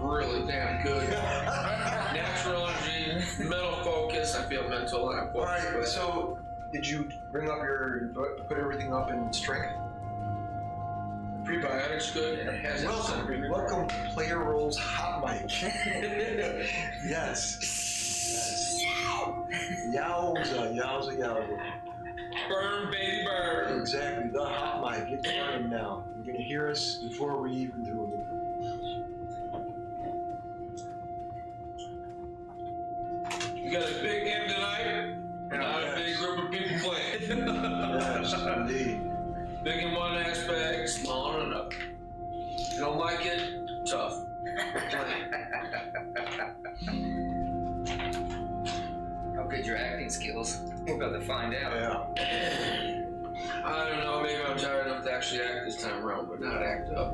really damn good. Natural energy, mental focus. I feel mental and I'm focused. All right, so did you bring up put everything up in strength? Prebiotics good, and it has Welcome to Playerole's hot mic. Yes. Yowza. Burn, baby, burn. Exactly, the hot mic. It's burning now. You're going to hear us before we even do it. We got a big game tonight. Not a big group of people playing. Yes, indeed. Big in one aspect, small in another. If you don't like it, tough. How good your acting skills? We're about to find out. Yeah. I don't know, maybe I'm tired enough to actually act this time around, but not act up.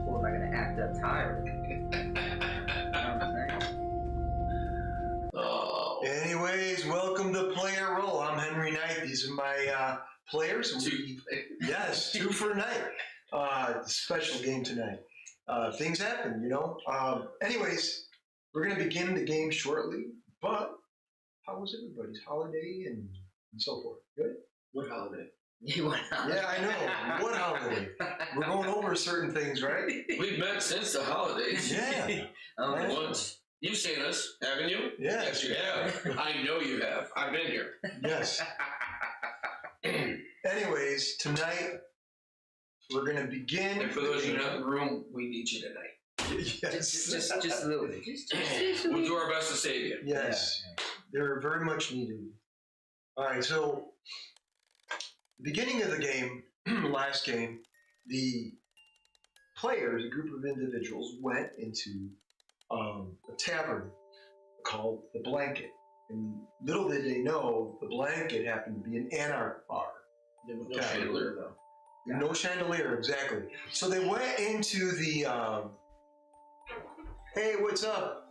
Or am I going to act up tired? Oh. Anyways, welcome to Playerole. I'm Henry Knight. These are my players. Yes, 2 for a night. Special game tonight. Things happen, you know. Anyways, we're going to begin the game shortly, but how was everybody's holiday and so forth? Good? What holiday? Yeah, I know. What holiday? We're going over certain things, right? We've met since the holidays. Yeah. Once. You've seen us, haven't you? Yes. Yes, you have. I know you have. I've been here. Yes. Anyways, tonight we're going to begin. And for those of you not in the room, we need you tonight. Yes. Just a little bit. We'll do our best to save you. Yes. They're very much needed. All right, so the beginning of the game, last game, the players, a group of individuals, went into a tavern called the Blanket. And little did they know, the Blanket happened to be an anarch bar. There was no chandelier, though. No chandelier, exactly. So they went into the, hey, what's up?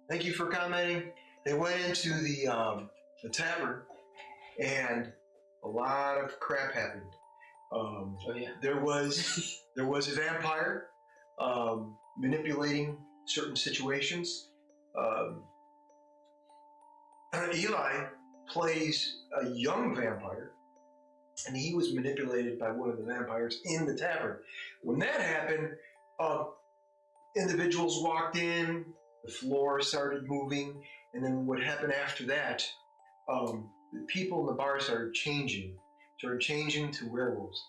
Thank you for commenting. They went into the tavern, and a lot of crap happened. There was a vampire manipulating certain situations. Eli plays a young vampire, and he was manipulated by one of the vampires in the tavern. When that happened, individuals walked in, the floor started moving, and then what happened after that, the people in the bar started changing to werewolves.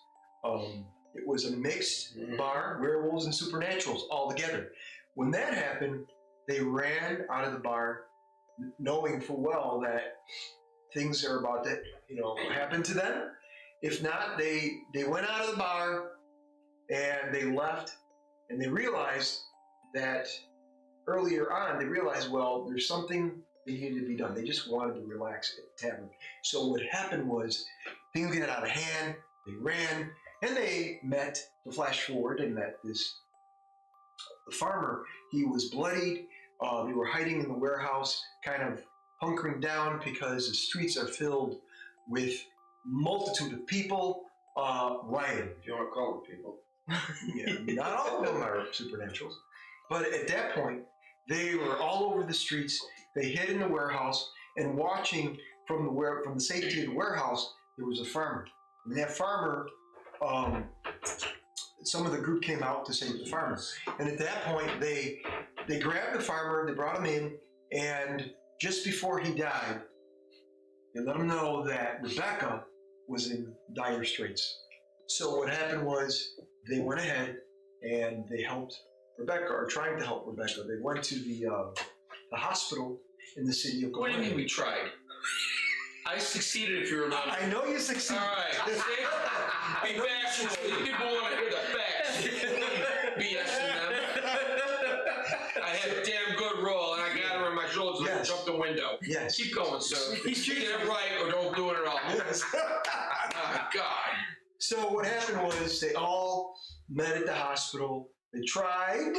It was a mixed bar, werewolves and supernaturals all together. When that happened, they ran out of the bar, knowing full well that things are about to, happen to them. If not, they went out of the bar and they left, and they realized that earlier on, well, there's something that needed to be done. They just wanted to relax at the tavern. So what happened was things got out of hand, they ran, and they met, to flash forward, they met the farmer. He was bloodied. They were hiding in the warehouse, kind of hunkering down because the streets are filled with multitude of people rioting. If you want to call them people. Yeah, not all of them are supernaturals. But at that point, they were all over the streets. They hid in the warehouse, and watching from the safety of the warehouse, there was a farmer. And that farmer, some of the group came out to save the farmer. And at that point, they grabbed the farmer, they brought him in, and just before he died, they let him know that Rebecca was in dire straits. So what happened was they went ahead and they helped Rebecca, or trying to help Rebecca. They went to the hospital in the city of What do you mean we tried? I succeeded, if you remember. I know you succeeded. All right. Be facts. People want to hear the facts. BSing them. I had a damn good roll, and I got her on my shoulders and Yes. jumped the window. Yes. Keep going, sir. Get it right or don't do it at all. Yes. Oh, God. So what happened was they all met at the hospital. They tried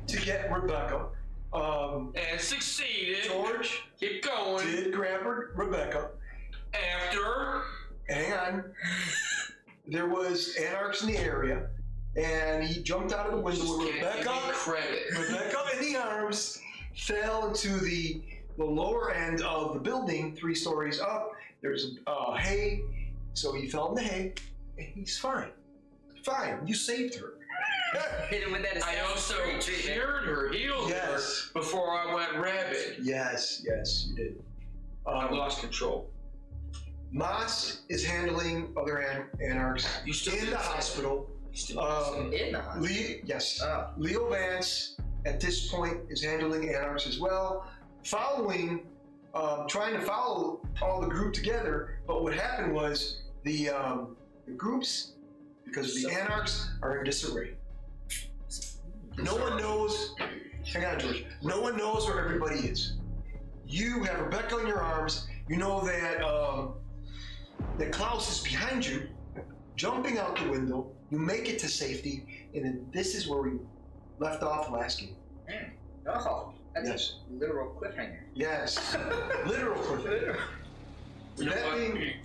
to get Rebecca. And succeeded. George Keep going. did grab Rebecca. After. Hang on. There was anarchs in the area, and he jumped out of the window with Credit. Rebecca in the arms, fell into the lower end of the building, 3 stories up. There's hay, so he fell in the hay, and he's fine. Fine, you saved her. Hit him with that. I also cured her, healed her before I went rabid. Yes, you did. I lost control. Moss is handling other anarchs in the hospital. In the hospital? Leo Vance, at this point, is handling anarchs as well, trying to follow all the group together. But what happened was the groups, because the anarchs are in disarray. No one knows. Hang on, George. No one knows where everybody is. You have Rebecca in your arms. You know that Klaus is behind you, jumping out the window. You make it to safety, and then this is where we left off last game. Oh, that's a literal cliffhanger. Yes, literal cliffhanger. I don't know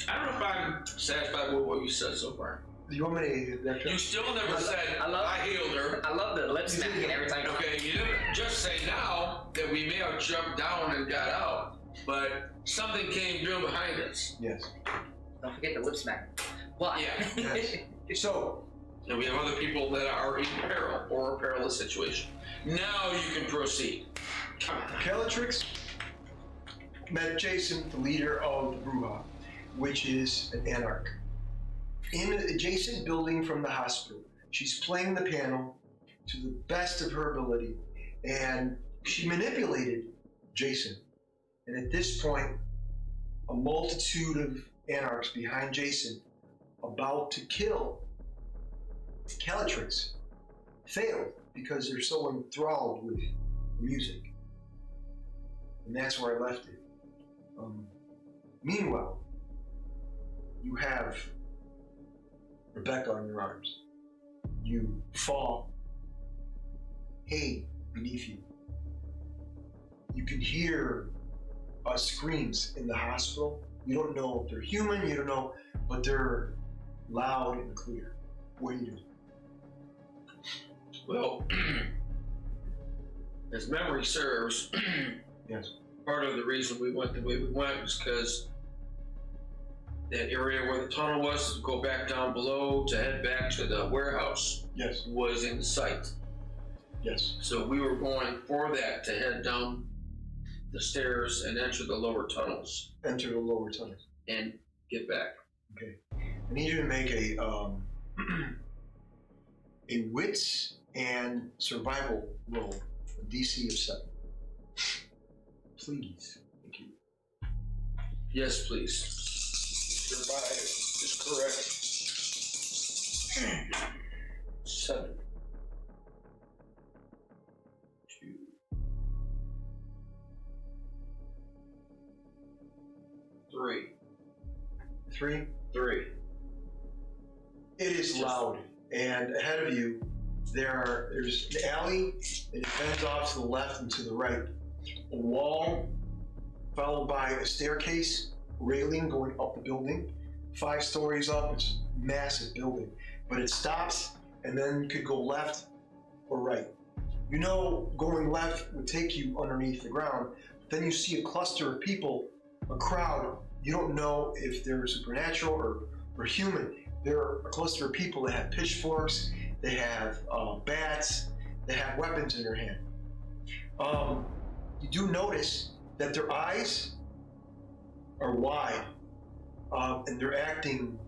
if I'm satisfied with what you said so far. Do you want me to? You still never said I healed her. I love the lip smacking every time. Okay, you didn't just say now that we may have jumped down and got out, but something came down behind us. Yes. Don't forget the lip smacking. Why? Yeah. Yes. So, and we have other people that are in peril or a perilous situation. Now you can proceed. Calatrix met Jason, the leader of the Bruja, which is an anarch. In an adjacent building from the hospital, she's playing the piano to the best of her ability, and she manipulated Jason. And at this point, a multitude of anarchs behind Jason, about to kill Calatrix, failed because they're so enthralled with music. And that's where I left it. Meanwhile, you have Rebecca in your arms. You fall, hay beneath you. You can hear screams in the hospital. You don't know if they're human, you don't know, but they're loud and clear. What do you do? Well, as memory serves, Yes. part of the reason we went the way we went was because that area where the tunnel was to go back down below to head back to the warehouse Yes. was in sight. Yes. So we were going for that to head down the stairs and enter the lower tunnels Enter the lower tunnels. and get back. Okay. I need you to make a a wits and survival roll, a DC of 7. Please. Thank you. Yes, please. Survive is correct. 7. 2. 3. 3. 3. It is loud, and ahead of you, there's an alley, and it bends off to the left and to the right. A wall, followed by a staircase, railing going up the building. 5 stories up, it's a massive building. But it stops, and then you could go left or right. You know going left would take you underneath the ground, but then you see a cluster of people, a crowd. You don't know if they're supernatural or human. They're a cluster of people that have pitchforks, they have bats, they have weapons in their hand. You do notice that their eyes are wide, and they're acting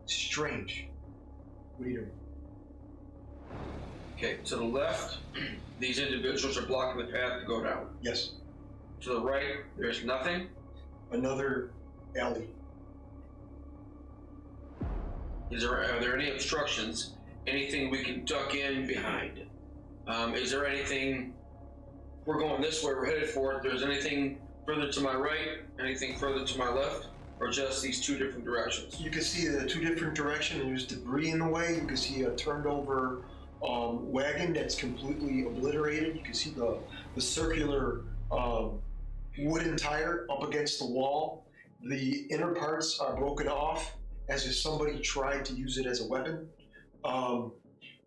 strange. What are you doing? Okay, to the left, these individuals are blocking the path to go down. Yes. To the right, there's nothing. Another alley. Are there any obstructions? Anything we can duck in behind? Is there anything? We're going this way. We're headed for it. There's anything further to my right? Anything further to my left? Or just these 2 different directions? You can see the 2 different directions. There's debris in the way. You can see a turned over wagon that's completely obliterated. You can see the circular wooden tire up against the wall. The inner parts are broken off, as if somebody tried to use it as a weapon.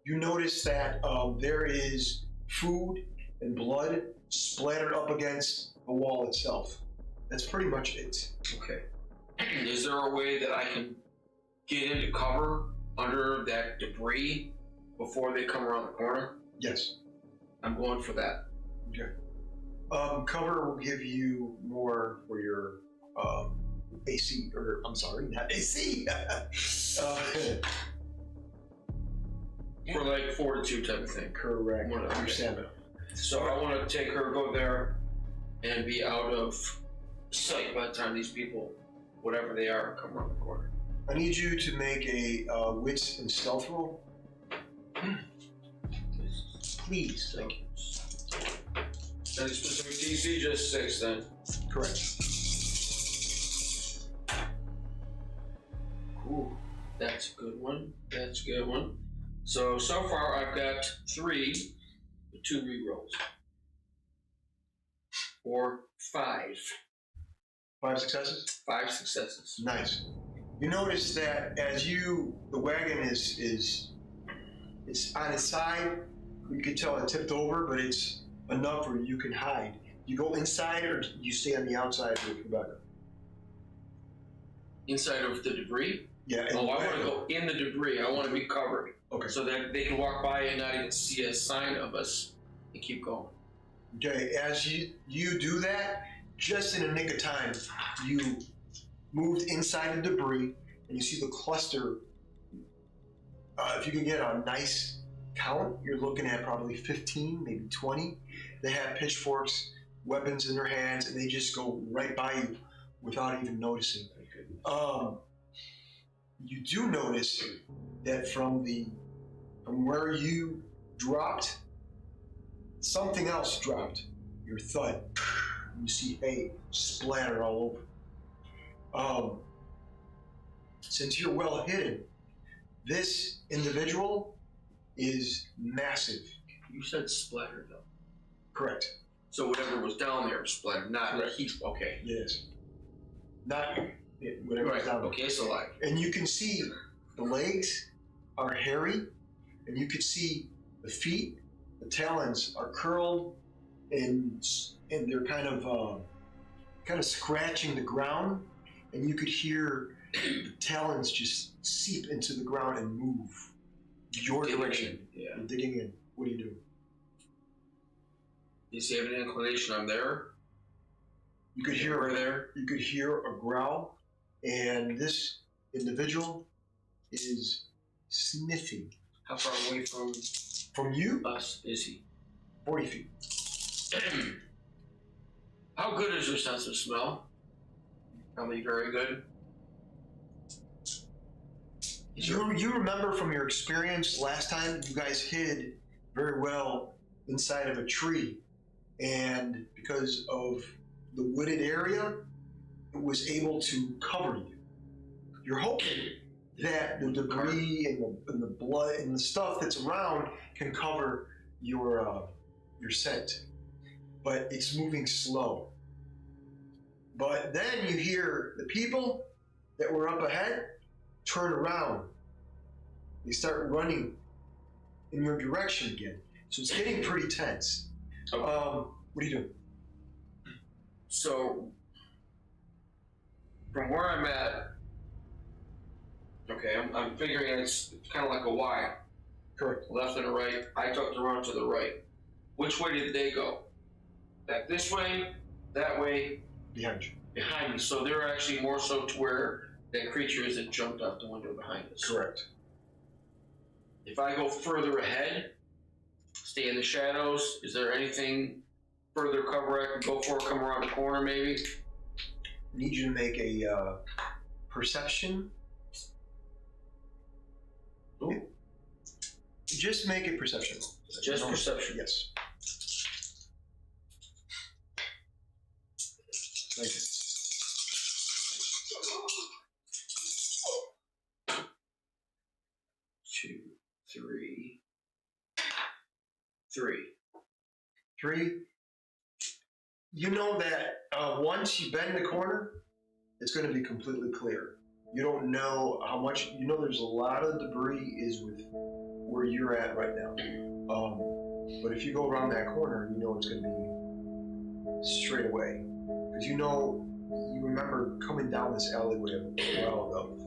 You notice that there is food and blood splattered up against the wall itself. That's pretty much it. Okay. Is there a way that I can get into cover under that debris before they come around the corner? Yes. I'm going for that. Okay. Cover will give you more for your AC, or I'm sorry, not AC. For like fortitude type of thing. Correct. Your stamina. So I want to take her, go there, and be out of sight by the time these people, whatever they are, come around the corner. I need you to make a wits and stealth roll. Please. Thank you. Any specific DC? Just 6 then. Correct. Cool. That's a good one. That's a good one. So far I've got 3 with 2 rerolls. Or 5. 5 successes? 5 successes. Nice. You notice that as the wagon is on its side, you can tell it tipped over, but it's enough where you can hide. You go inside or you stay on the outside with Rebecca? Inside of the debris? Yeah. Oh, I want to go in the debris. I want to be covered. Okay. So that they can walk by and not even see a sign of us and keep going. Okay, as you do that, just in a nick of time, you moved inside the debris and you see the cluster. If you can get a nice count, you're looking at probably 15, maybe 20. They have pitchforks, weapons in their hands, and they just go right by you without even noticing. You do notice that from where you dropped, something else dropped. Your thud. You see hay splatter all over. Since you're well hidden, this individual is massive. You said splatter though. Correct. So whatever was down there splattered, not Correct. heat. Okay. Yes. Not whatever Right. is down there. Okay, so like. And you can see the legs are hairy, and you can see the feet, the talons are curled, and they're kind of scratching the ground, and you could hear the talons just seep into the ground and move your direction. Yeah. You're digging in. What do you do? You see, have an inclination I'm there. You could hear We're there. You could hear a growl, and this individual is sniffing. How far away From you? us is he? 40 feet. How good is your sense of smell? Probably very good. You remember from your experience last time, you guys hid very well inside of a tree, and because of the wooded area, it was able to cover you. You're hoping that the debris and the blood and the stuff that's around can cover your scent, but it's moving slow. But then you hear the people that were up ahead turn around. They start running in your direction again. So it's getting pretty tense. Okay. What are you doing? So, from where I'm at, okay, I'm figuring it's kind of like a Y. Correct. Left and a right. I took the run to the right. Which way did they go? Back this way, that way, Behind you. behind me. So they're actually more so to where that creature is that jumped out the window behind us. Correct. If I go further ahead, stay in the shadows, is there anything further cover I can go for? Come around the corner maybe? I need you to make a perception. Ooh. Just make a perception. Just perception. Yes. Thank you. Two, three. 3. 3. You know that once you bend the corner, it's going to be completely clear. You don't know how much. You know there's a lot of debris is with where you're at right now. But if you go around that corner, you know it's going to be straight away. Because you remember coming down this alleyway a while ago.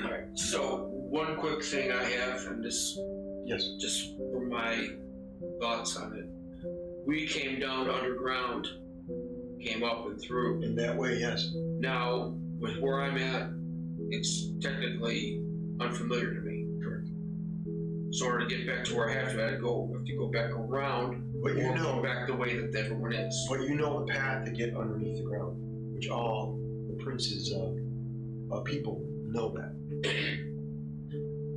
Alright, so one quick thing I have, and this, Yes. just for my thoughts on it. We came down underground, came up and through. In that way, yes. Now, with where I'm at, it's technically unfamiliar to me. Correct. So in order to get back to where I have to go back around, But you or know, go back the way that everyone is. but you know the path to get underneath the ground, which all the prince's people know that.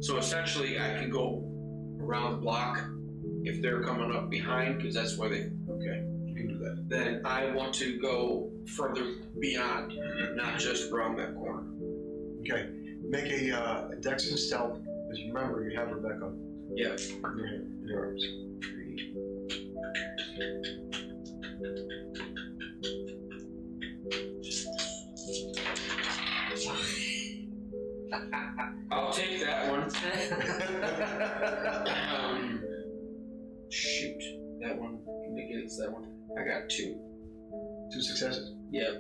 So essentially, I can go around the block if they're coming up behind, because that's where they. Okay. You can do that. Then I want to go further beyond, not just around that corner. Okay. Make a dex and stealth, because you remember you have Rebecca. Yeah. In your arms. I'll take that one. Shoot, that one negates that one. I got 2. 2 successes. Yeah.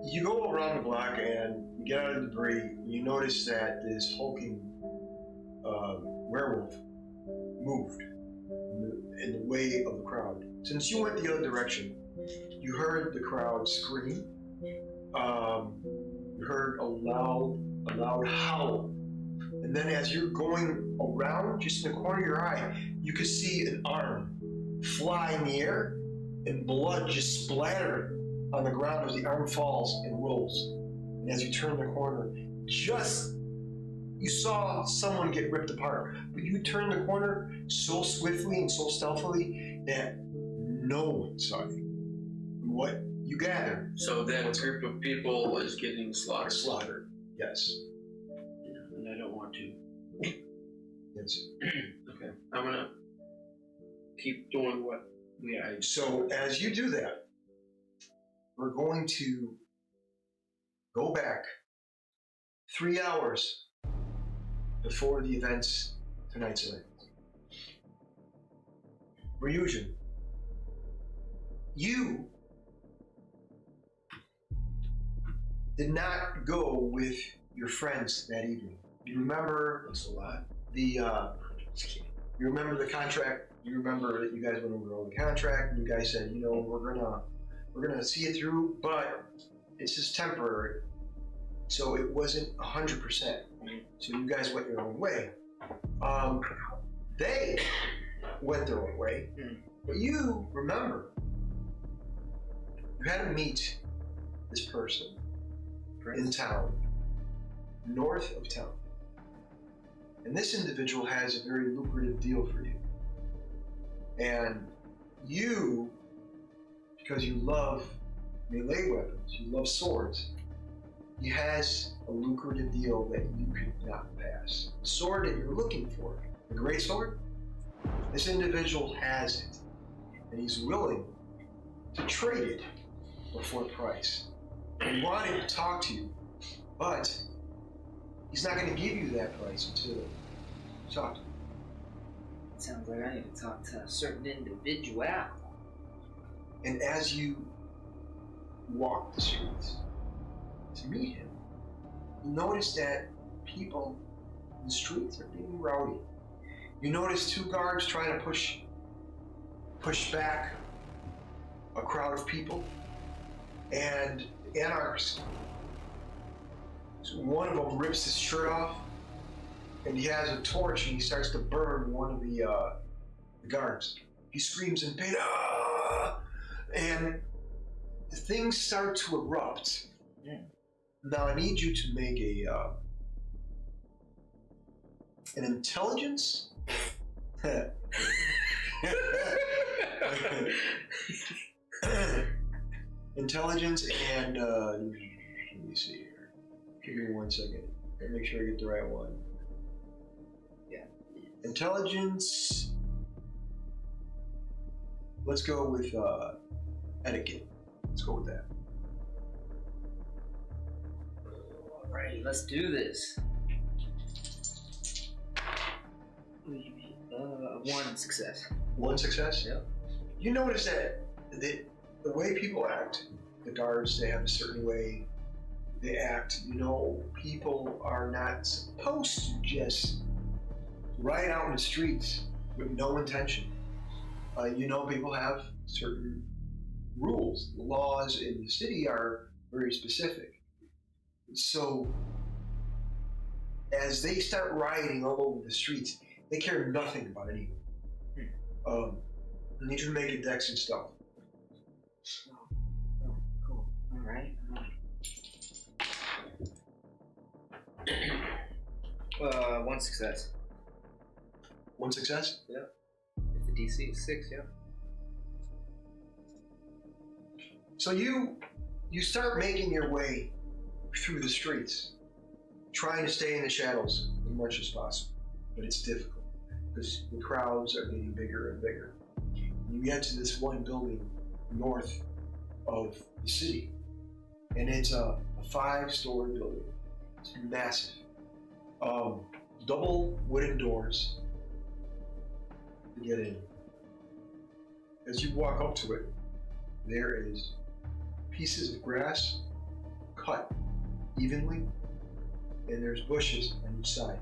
You go around the block and you get out of the debris. And you notice that this hulking werewolf moved in the way of the crowd. Since you went the other direction, you heard the crowd scream. You heard a loud howl. And then as you're going around, just in the corner of your eye, you could see an arm fly in the air and blood just splatter on the ground as the arm falls and rolls. And as you turn the corner, you saw someone get ripped apart, but you turned the corner so swiftly and so stealthily that no one saw you. What you gather? So that group of people is getting slaughtered. Slaughtered, yes. And I don't want to. Yes. Okay. I'm gonna keep doing what I. So as you do that, we're going to go back 3 hours before the events tonight's event. Ryujin, you did not go with your friends that evening. You remember? That's a lot. You remember the contract. You remember that you guys went over the contract, and you guys said, we're gonna see it through, but it's just temporary. So it wasn't 100%. So you guys went your own way. They went their own way, but you remember you had to meet this person in town, north of town. And this individual has a very lucrative deal for you. And you, because you love melee weapons, you love swords, he has a lucrative deal that you could not pass. The sword that you're looking for, the great sword, this individual has it. And he's willing to trade it for a full price. He wanted to talk to you, but he's not going to give you that price until you talk to him. Sounds like I need to talk to a certain individual. And as you walk the streets to meet him, you notice that people in the streets are getting rowdy. You notice 2 guards trying to push back a crowd of people, and anarchist. So one of them rips his shirt off, and he has a torch, and he starts to burn one of the guards. He screams in pain, "Ah!" And things start to erupt. Yeah. Now I need you to make an intelligence. Intelligence and let me see here. Give me 1 second. Gotta make sure I get the right one. Yeah. Intelligence. Let's go with etiquette. Let's go with that. Alrighty, let's do this. One success. One success? Yep. You notice that the way people act, the guards, they have a certain way they act. You know, people are not supposed to just ride out in the streets with no intention. You know, people have certain rules. The laws in the city are very specific. So, as they start rioting all over the streets, they care nothing about anyone. I need you to make a dex and stuff. Oh, cool. All right. One success. One success? Yep. If the DC is 6, yeah. So you start making your way through the streets, trying to stay in the shadows as much as possible, but it's difficult because the crowds are getting bigger and bigger. You get to this one building north of the city, and it's a 5-story building. It's massive. Double wooden doors to get in. As you walk up to it, there is pieces of grass cut evenly, and there's bushes on each side.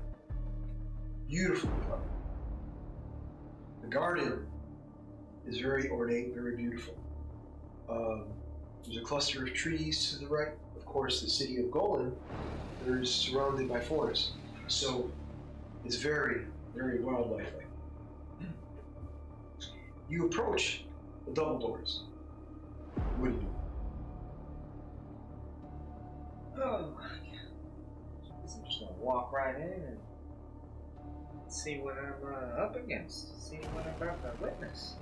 Beautifully cut. The garden is very ornate, very beautiful. There's a cluster of trees to the right. Of course, the city of Golan is surrounded by forests, so it's very, very wildlife-like. You approach the double doors. What do you do? Oh, guess I'm just gonna walk right in and see what I'm up against. See what I'm about to witness.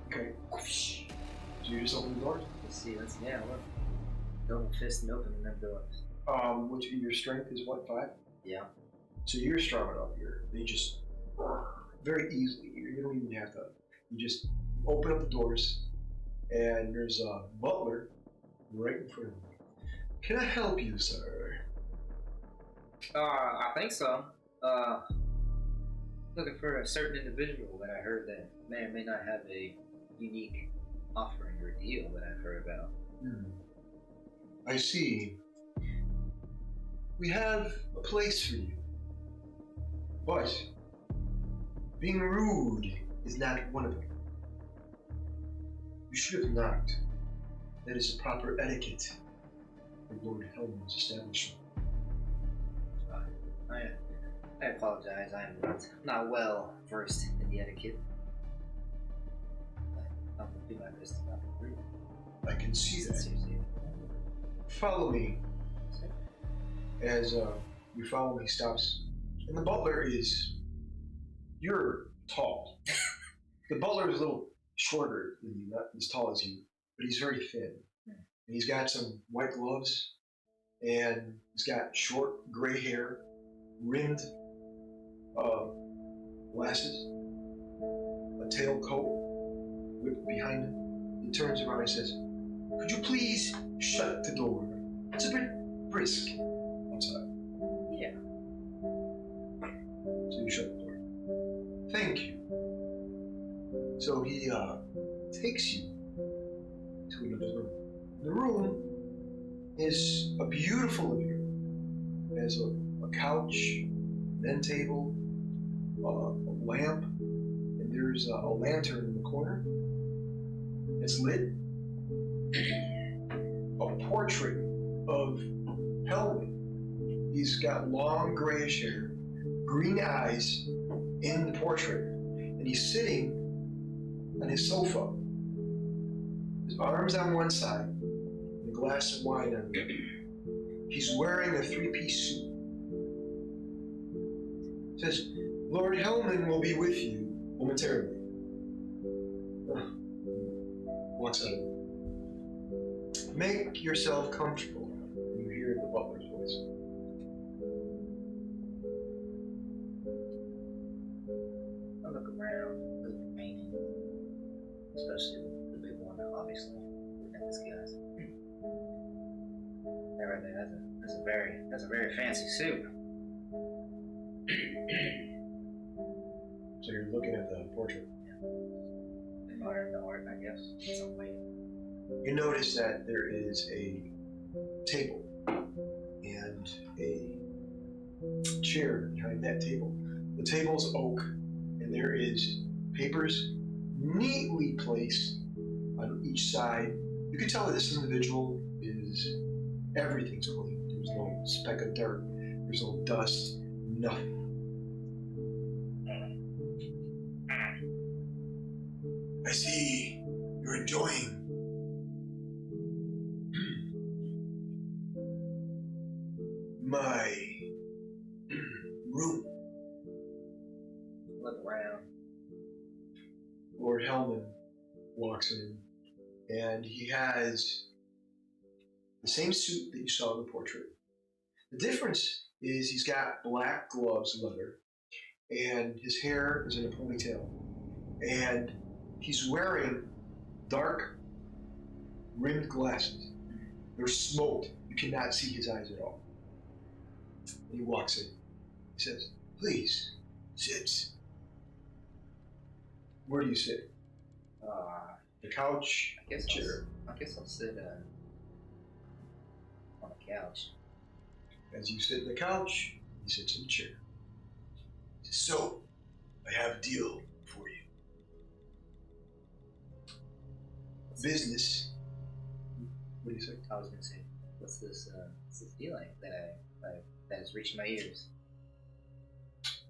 Okay. So you just open the doors? Let's see. Look. Double fist and opening them doors. Which your strength is what, 5? Yeah. So you're strong enough here. They just very easily. You don't even have to. You just open up the doors, and there's a butler right in front of you. Can I help you, sir? I think so. Looking for a certain individual that I heard that may or may not have a unique offering or deal that I've heard about. I see. We have a place for you. But being rude is not one of them. You should have knocked. That is the proper etiquette for Lord Helm's establishment. I apologize. I am not well versed in the etiquette. But I'll do my best to not be rude. I can see that. Seriously. Follow me. As you follow me, stops. And the butler is... You're tall. The butler is a little shorter than you, not as tall as you, but he's very thin. And he's got some white gloves, and he's got short gray hair, rimmed glasses, a tailcoat whipped behind him. He turns around and says, "Could you please shut the door? It's a bit brisk outside." Yeah. So you shut the door. Thank you. So he takes you to another room. The room is a beautiful living room. It has a couch, an end table, a lamp, and there's a lantern in the corner. It's lit. A portrait of Hellman. He's got long grayish hair, green eyes in the portrait, and he's sitting on his sofa. His arms on one side, and a glass of wine on the other. He's wearing a 3-piece suit. It says, "Lord Hellman will be with you momentarily." Walks out. Make yourself comfortable when you hear the butler's voice. I look around, look at the paintings, especially the big one, obviously. Looking at this guy's. That right there, that's That's a very fancy suit. So you're looking at the portrait. Admire the art, I guess, in some way. You notice that there is a table and a chair behind that table. The table's oak, and there is papers neatly placed on each side. You can tell that this individual everything's clean. There's no speck of dirt, there's no dust, nothing. I see you're enjoying my room. Look around. Lord Hellman walks in, and he has the same suit that you saw in the portrait. The difference is he's got black gloves, leather, and his hair is in a ponytail. And he's wearing dark rimmed glasses. They're smoked. You cannot see his eyes at all. And he walks in. He says, "Please, sit." Where do you sit? The couch? I guess chair? I guess I'll sit on the couch. As you sit in the couch, he sits in the chair. He says, "So, I have a deal for you. Business." What do you say? I was gonna say, what's this deal that has reached my ears?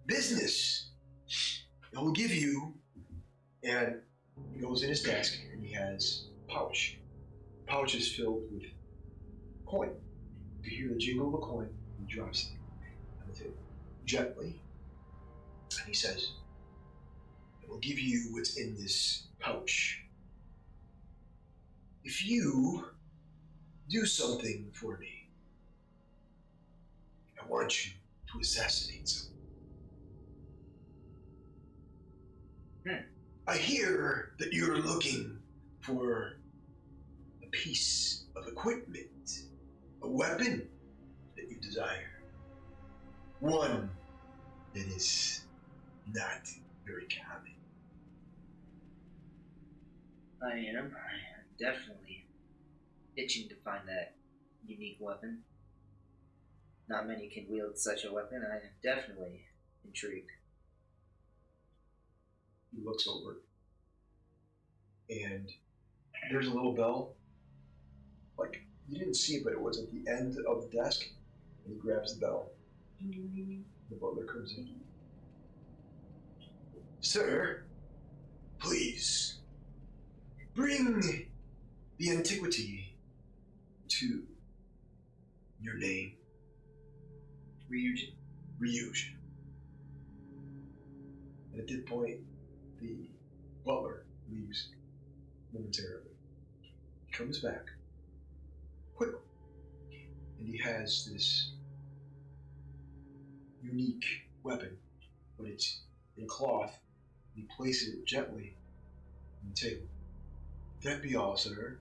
Business. I will give you, and he goes in his desk and he has a pouch. The pouch is filled with coin. You hear the jingle of the coin, and he drops it on the table gently, and he says, "I will give you what's in this pouch if you do something for me. I want you to assassinate someone. I hear that you're looking for a piece of equipment, a weapon that you desire. One that is not very common." I am definitely itching to find that unique weapon. Not many can wield such a weapon. I am definitely intrigued. He looks over, and there's a little bell. Like, you didn't see it, but it was at the end of the desk, and he grabs the bell. The butler comes in. "Sir, please, bring the antiquity to your name." Ryujin. And at this point, the butler leaves momentarily. He comes back quickly, and he has this unique weapon, but it's in cloth, and he places it gently on the table. "That be all, sir?"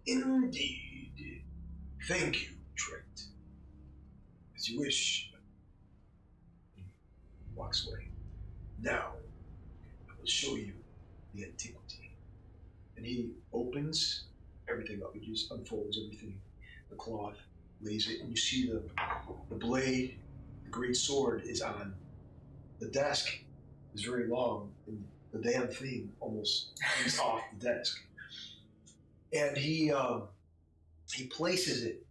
"Indeed. Thank you, Trent. As you wish." He walks away. "Now, I will show you the antiquity." And he opens everything up. He just unfolds everything. The cloth, lays it, and you see the blade, the great sword is on the desk. Is very long, and the damn thing almost comes off the desk. And he places it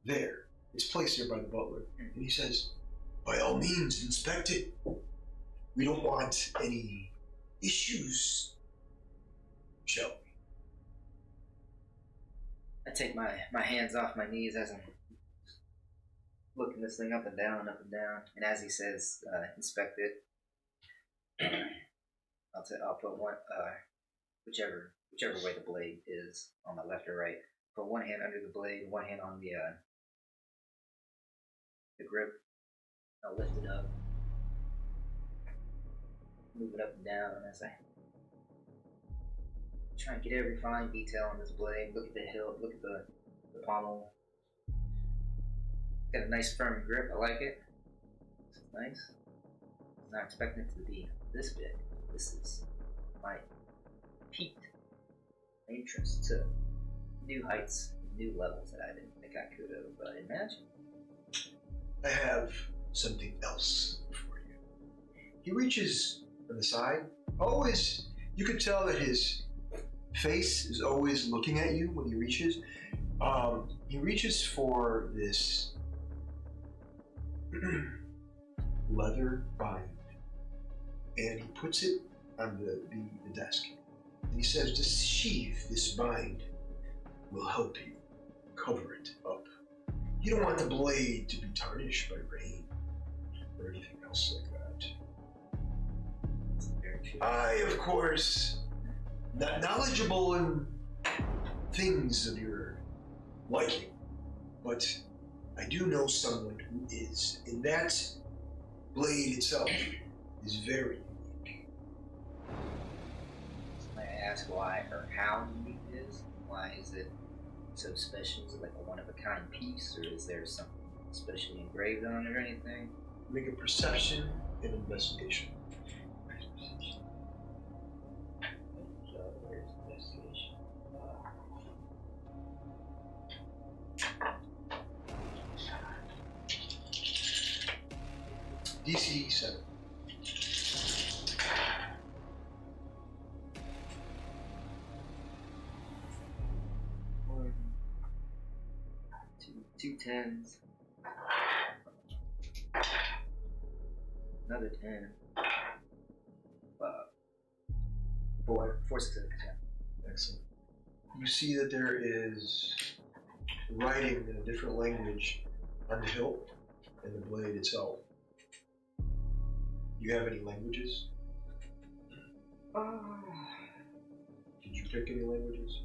there. It's placed there by the butler. And he says, "By all means, inspect it. We don't want any issues, shall we?" I take my hands off my knees as I'm looking this thing up and down, and as he says, inspect it. I'll put one, whichever way the blade is, on my left or right. Put one hand under the blade, one hand on the grip. I'll lift it up, move it up and down, and as I try and get every fine detail on this blade, look at the hilt, look at the pommel, Got a nice firm grip. I like it. It's nice. Not expecting it to be this big. This is my peaked interest to new heights, new levels that I didn't think I could have imagined. I have something else for you. He reaches on the side. Always, you could tell that his face is always looking at you when he reaches. He reaches for this leather bind, and he puts it on the desk. And he says, "This sheath, this bind, will help you cover it up. You don't want the blade to be tarnished by rain or anything else like that." I, of course, not knowledgeable in things of your liking, but I do know someone who is, and that blade itself is very unique. May I ask why or how unique it is? Why is it so special? Is it like a one-of-a-kind piece, or is there something specially engraved on it or anything? Make a perception and investigation. Where's investigation? DC 7. Two tens. Another 10. Four successes, yeah. Excellent. You see that there is writing in a different language on the hilt and the blade itself. Do you have any languages? Did you pick any languages?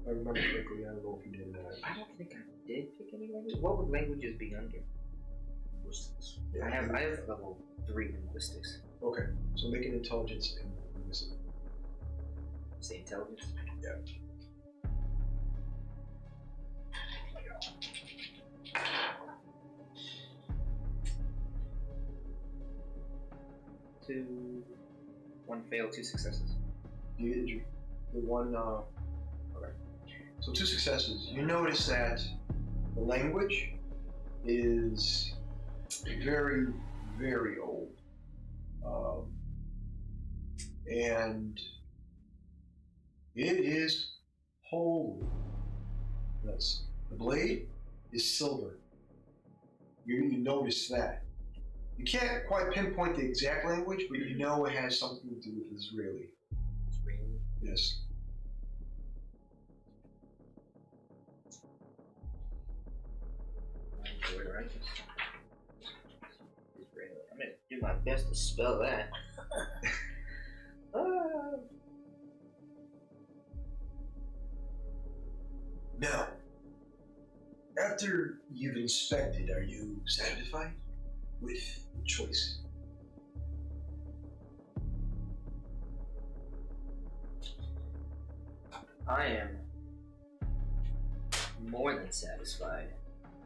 If I remember correctly, I don't know if you did or not. I don't think I did pick any language. What would languages be under? Linguistics. Yeah, I have level 3 linguistics. Okay, so make an intelligence and linguistics. Say intelligence? Yeah. One fail, 2 successes. The one, okay. So 2 successes. You notice that the language is very, very old. And it is holy. Yes. The blade is silver. You notice that. You can't quite pinpoint the exact language, but you know it has something to do with Israeli. Israeli? Yes. Israeli. I'm gonna do my best to spell that. Now, after you've inspected, are you satisfied with the choice? I am more than satisfied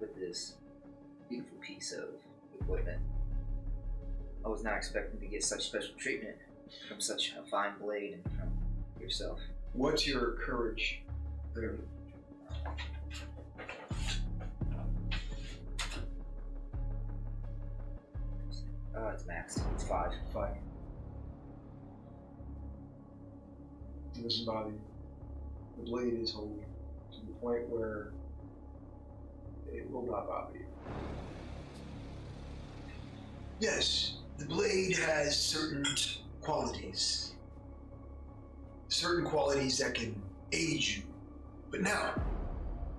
with this beautiful piece of equipment. I was not expecting to get such special treatment from such a fine blade and from yourself. What's your courage? It's maxed. It's 5. 5. It doesn't bother you. The blade is holy to the point where it will not bother you. Yes, the blade has certain qualities. Certain qualities that can aid you. But now,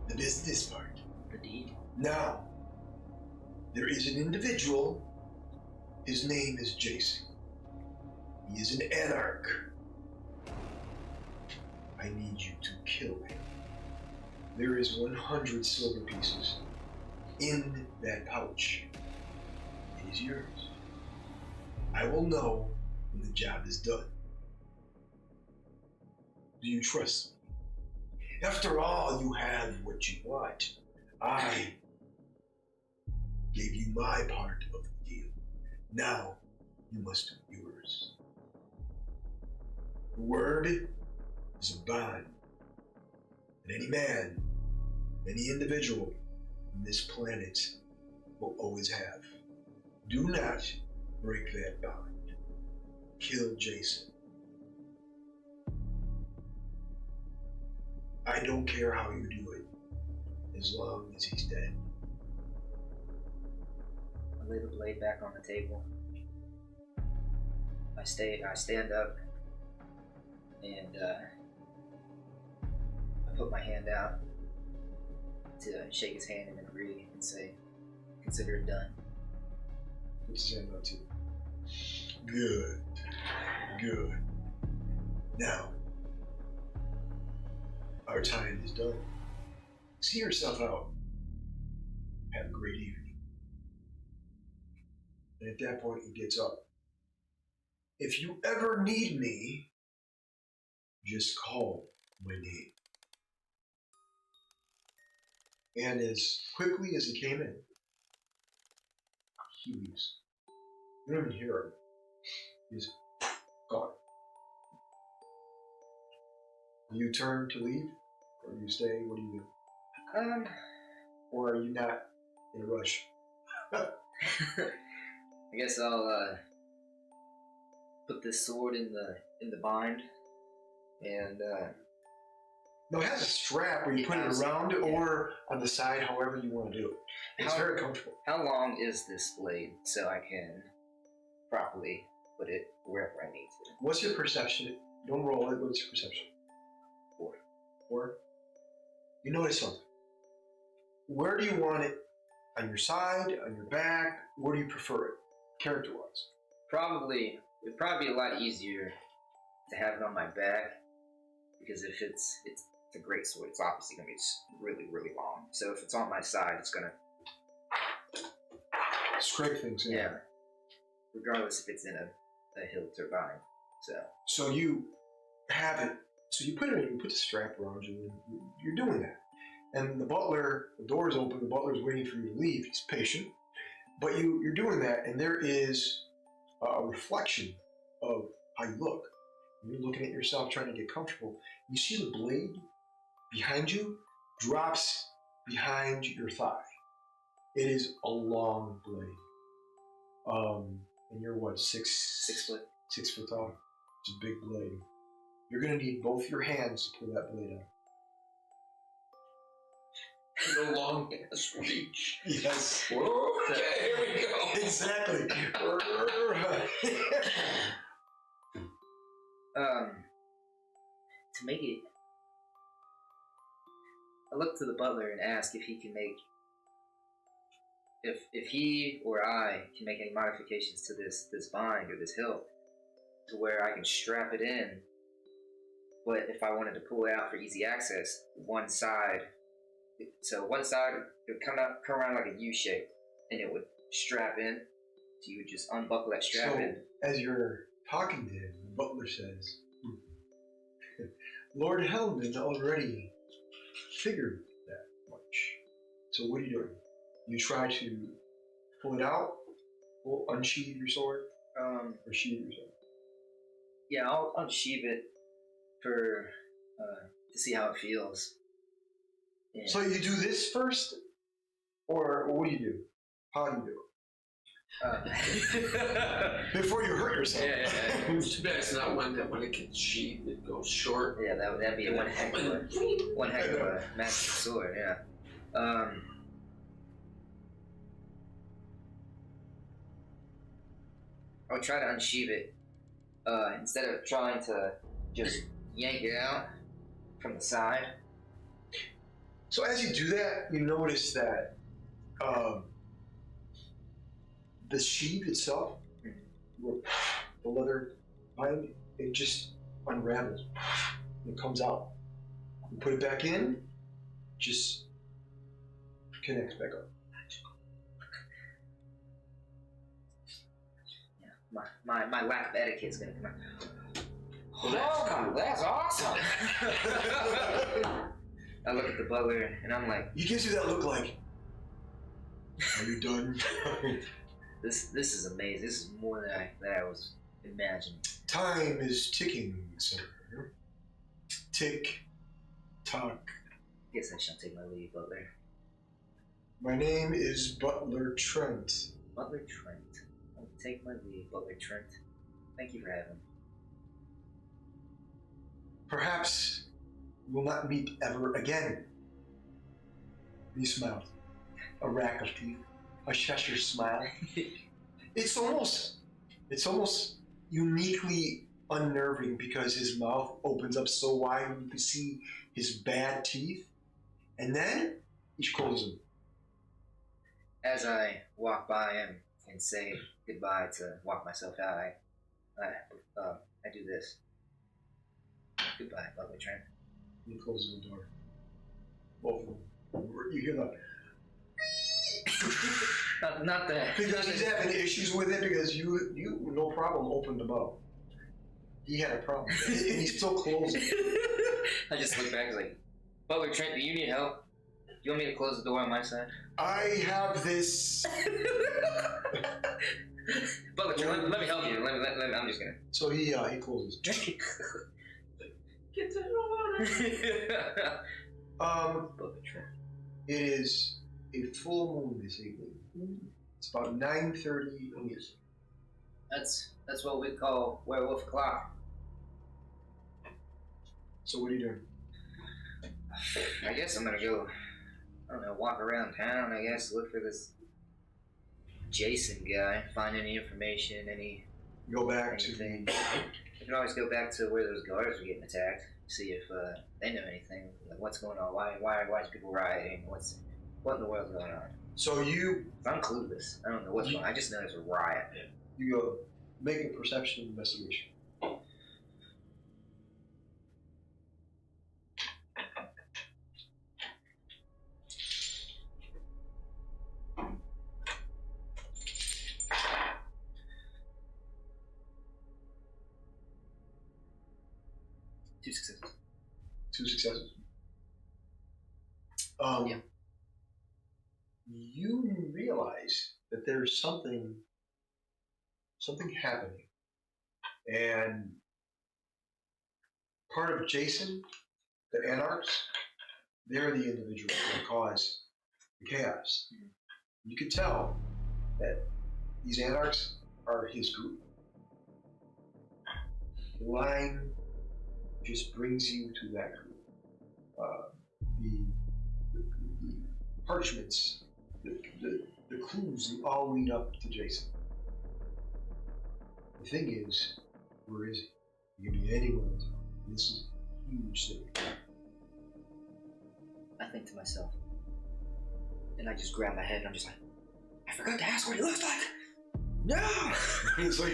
the business part. The deed. Now, there is an individual. His name is Jason. He is an anarch. I need you to kill him. There is 100 silver pieces in that pouch. It is yours. I will know when the job is done. Do you trust me? After all, you have what you want. I gave you my part of the deal. Now, you must do yours. The word is a bond that any man, any individual on this planet will always have. Do not break that bond. Kill Jason. I don't care how you do it, as long as he's dead. I lay the blade back on the table. I stand up, and I put my hand out to shake his hand and agree and say, consider it done. Puts his hand out too. Good. Good. Now, our time is done. See yourself out. Have a great evening. And at that point, he gets up. If you ever need me, just call my name. And as quickly as he came in, he leaves. You don't even hear him. He's gone. Do you turn to leave? Or do you stay? What do you do? Or are you not in a rush? I guess I'll put this sword in the bind, and No, it has a strap where you put it around or on the side, however you want to do it. It's very comfortable. How long is this blade so I can properly put it wherever I need to? What's your perception? Don't roll it. What's your perception? 4. 4? You notice something. Where do you want it? On your side? On your back? Where do you prefer it, character-wise? It'd probably be a lot easier to have it on my back, because if it's a great sword, it's obviously going to be really, really long. So if it's on my side, it's going to scrape things in. Yeah. Regardless if it's in a hilt or bind. So you have it. So you put it in. You put the strap around you. And you're doing that. And the door is open. The butler's waiting for you to leave. He's patient. But you're doing that, and there is a reflection of how you look. You're looking at yourself, trying to get comfortable. You see the blade behind you drops behind your thigh. It is a long blade. And you're what, 6 foot? 6 foot tall. It's a big blade. You're gonna need both your hands to pull that blade out. No long ass reach. Yes. Okay, here we go. Exactly. To make it, I look to the butler and ask if he can make, if he or I can make any modifications to this bind or this hilt, to where I can strap it in. But if I wanted to pull it out for easy access, one side it would come around like a U shape, and it would strap in. So you would just unbuckle that strap in. As you're talking to him, the butler says, Lord Helmond already figured that much. So what are you doing? You try to pull it out, or unsheathe your sword, or sheathe your sword? Yeah, I'll unsheathe it to see how it feels. Yeah. So you do this first, or what do you do? How do you do it? Before you hurt yourself. Yeah. Too bad it's not one that when it gets sheathed, it goes short. Yeah, that'd be one heck of a magic sword. Yeah. I would try to unsheathe it instead of trying to just yank it out from the side. So as you do that, you notice that the sheath itself, the leather bind, it just unravels. It comes out. You put it back in, just connects back up. Yeah, my lack of etiquette is gonna come out. That's awesome. I look at the butler and I'm like, He gives you that look like, Are you done? This is amazing. This is more than I was imagining. Time is ticking, sir. Tick, tock. Guess I shall take my leave, Butler. My name is Butler Trent. Butler Trent. I'll take my leave, Butler Trent. Thank you for having me. Perhaps we will not meet ever again. He smiled. A rack of teeth. A Cheshire smile. It's almost uniquely unnerving because his mouth opens up so wide and you can see his bad teeth. And then he closes them. As I walk by him and say goodbye to walk myself out, I do this. Goodbye, Butler Trent. He closes the door. Both of them. You hear the... Not that. Because he's having issues with it because you no problem opened them up. He had a problem. And he's still closing. I just look back and like, Butler Trent, do you need help? Do you want me to close the door on my side? I have this... Butler Trent, let me help you. Let me, I'm just gonna... So he closes. Get the door. Butler Trent. It is a full moon this evening. It's about 9:30 in the evening. That's what we call werewolf clock. So what are you doing? I guess I'm gonna go, I don't know, walk around town, I guess, look for this Jason guy, find any information, Go back anything. I can always go back to where those guards were getting attacked, see if they know anything, like what's going on, why is people rioting, what in the world's going on. So I'm clueless. I don't know what's going on. I just know there's a riot. you go make a perception investigation. Two successes. Yeah. You realize that there's something happening, and part of Jason, the anarchs, they're the individuals that cause the chaos. You could tell that these anarchs are his group. The line just brings you to that group. The parchments, the clues all lead up to Jason. The thing is, where is he? He can be anywhere in town. This is a huge city. I think to myself, and I just grab my head and I'm just like, I forgot to ask what he looks like. No! It's like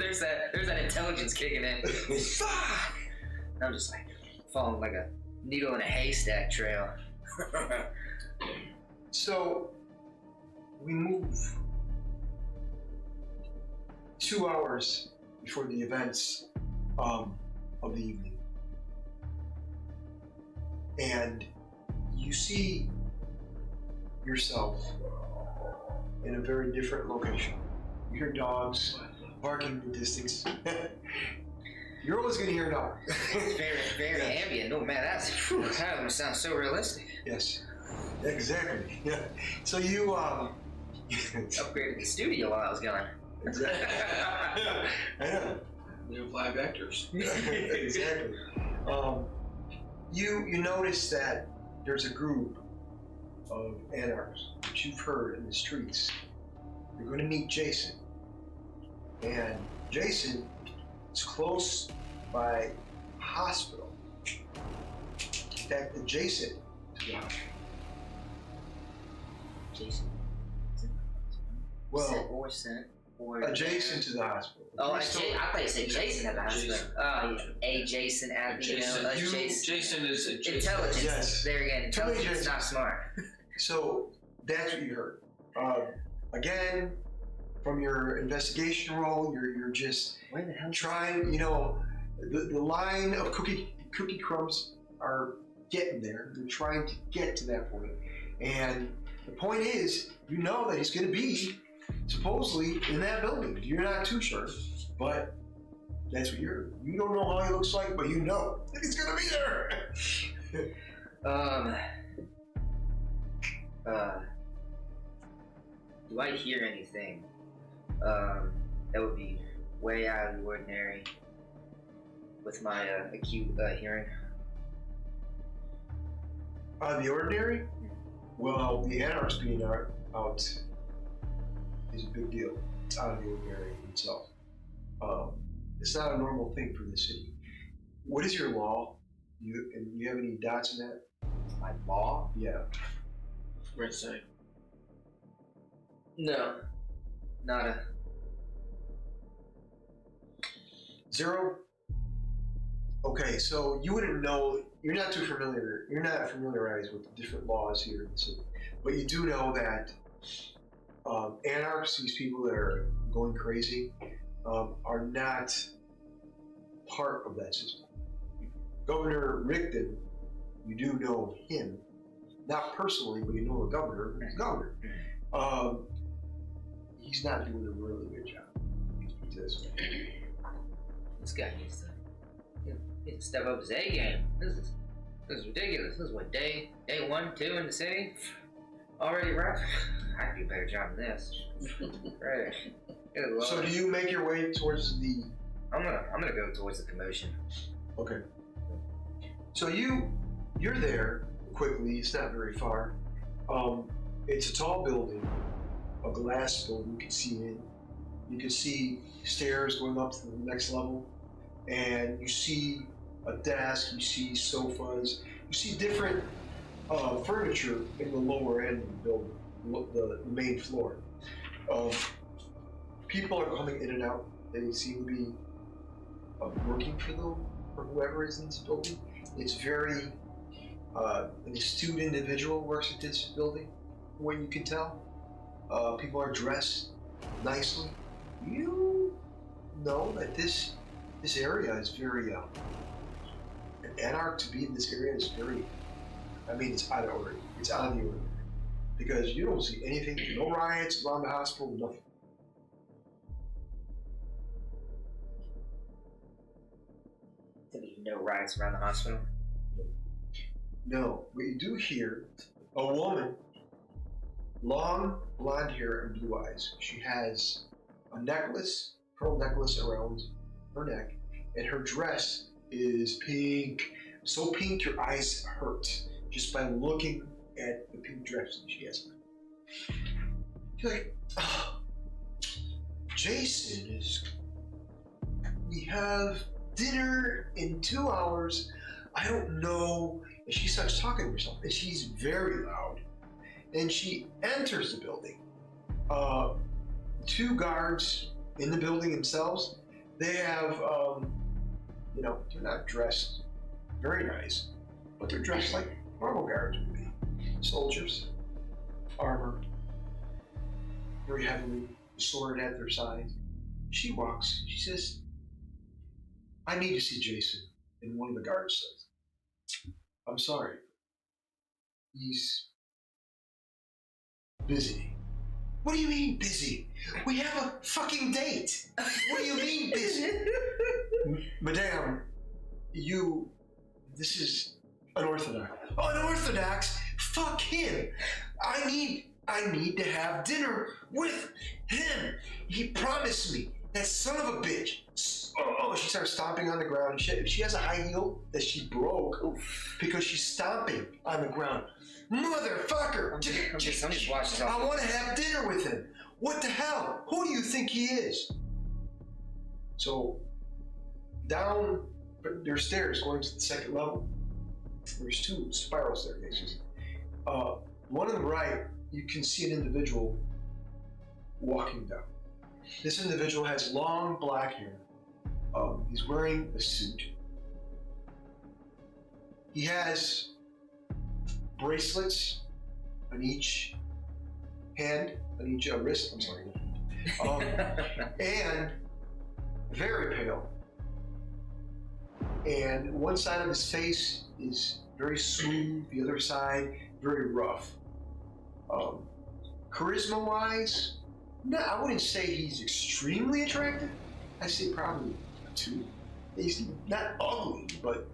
there's that intelligence kicking in. Fuck! And I'm just like following like a needle in a haystack trail. So we move 2 hours before the events of the evening, and you see yourself in a very different location. You hear dogs barking in the distance. You're always going to hear a dog. It's very ambient. No man, that sounds so realistic. Yes, exactly. Yeah. So you upgraded the studio while I was gone. Exactly. I know. We apply vectors. Exactly. You notice that there's a group of anarchs that you've heard in the streets. You're going to meet Jason, and Jason is close by a hospital. In fact, adjacent to the hospital. Jason. Well, Sent. Adjacent to the hospital. Oh, I thought you said Jason at the hospital. Oh, yeah. A Jason at Jason, Jason is adjacent. Intelligence. Yes. There again, intelligence, not smart. So that's what you heard. Again, from your investigation roll, you're just Where the hell? trying. You know, the line of cookie crumbs are getting there. They're trying to get to that point. And the point is, you know that he's going to be supposedly in that building. You're not too sure, but that's what you don't know how he looks like, but you know that he's going to be there. Do I hear anything that would be way out of the ordinary with my acute hearing? Out of the ordinary? Well, the anarchist being out is a big deal. It's out of the ordinary in itself. It's not a normal thing for the city. What is your law? You have any dots in that? My law? Yeah. Red side. No. Nada. 0? Okay, so you wouldn't know, you're not familiarized with the different laws here in the city, but you do know that anarchists, these people that are going crazy, are not part of that system. Governor Rigdon, you do know him, not personally, but you know the governor. He's governor. He's not doing a really good job. This guy needs to step up his A game. This is ridiculous. This is what day 1, 2 in the city. Already rough. I can do a better job than this. Right. So do you make your way towards the? I'm gonna go towards the commotion. Okay. So you're there quickly. It's not very far. It's a tall building, a glass building. You can see in. You can see stairs going up to the next level, and you see a desk. You see sofas. You see different furniture in the lower end of the building, the main floor. People are coming in and out. They seem to be working for whoever is in this building. It's very an astute individual works at this building, from what you can tell. People are dressed nicely. You know that this area is very an anarch to be in this area is very. I mean, it's out of order. It's out of the ordinary because you don't see anything. No riots around the hospital. Nothing. There's no riots around the hospital? No. What you do hear, a woman, long blonde hair and blue eyes. She has a necklace, pearl necklace around her neck, and her dress is pink. So pink your eyes hurt just by looking at the pink dress that she has. You're like, oh, Jason we have dinner in 2 hours. I don't know. And she starts talking to herself, and she's very loud. And she enters the building. 2 guards in the building themselves. They have, they're not dressed very nice, but they're dressed like normal guards would be. Soldiers, armor, very heavily, sword at their side. She walks. She says, "I need to see Jason." And one of the guards says, "I'm sorry. He's busy." "What do you mean busy? We have a fucking date. What do you mean busy?" "Madame, this is unorthodox." "Unorthodox? Fuck him. I need to have dinner with him. He promised me. That son of a bitch." Oh, she starts stomping on the ground. She has a high heel that she broke because she's stomping on the ground. "Motherfucker! I'm just watching. I want to have dinner with him. What the hell? Who do you think he is?" So, down there's stairs going to the second level. There's 2 spiral staircases. One on the right, you can see an individual walking down. This individual has long black hair. He's wearing a suit. He has bracelets on each hand, on each wrist. I'm sorry. And very pale. And one side of his face is very smooth. The other side, very rough. Charisma-wise, no, I wouldn't say he's extremely attractive. I'd say probably a 2. He's not ugly, but